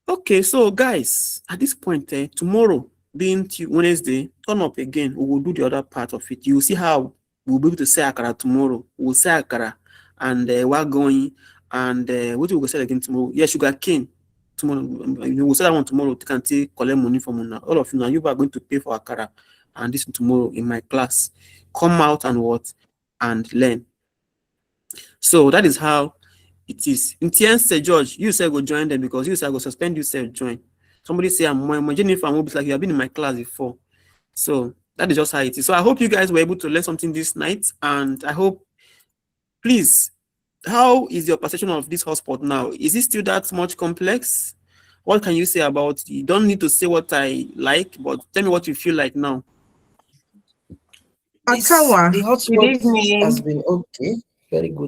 Okay, so guys, at this point, tomorrow being Wednesday, turn up again. We will do the other part of it. You will see how we'll be able to say akara tomorrow. We'll say akara and we're going and what will we say again tomorrow? Yeah, sugar cane tomorrow. We'll say that one tomorrow. You can take collect money from now. All of you now, you are going to pay for akara and this tomorrow in my class. Come out and what and learn. So that is how it is. In TN George, you say go join them because you say go suspend you say join. Somebody say I'm Jennifer, I'm like you have been in my class before. So that is just how it is. So I hope you guys were able to learn something this night. And I hope, please, how is your perception of this hotspot now? Is it still that much complex? What can you say about it? You don't need to say what I like, but tell me what you feel like now.
The hotspot has been okay. Very good.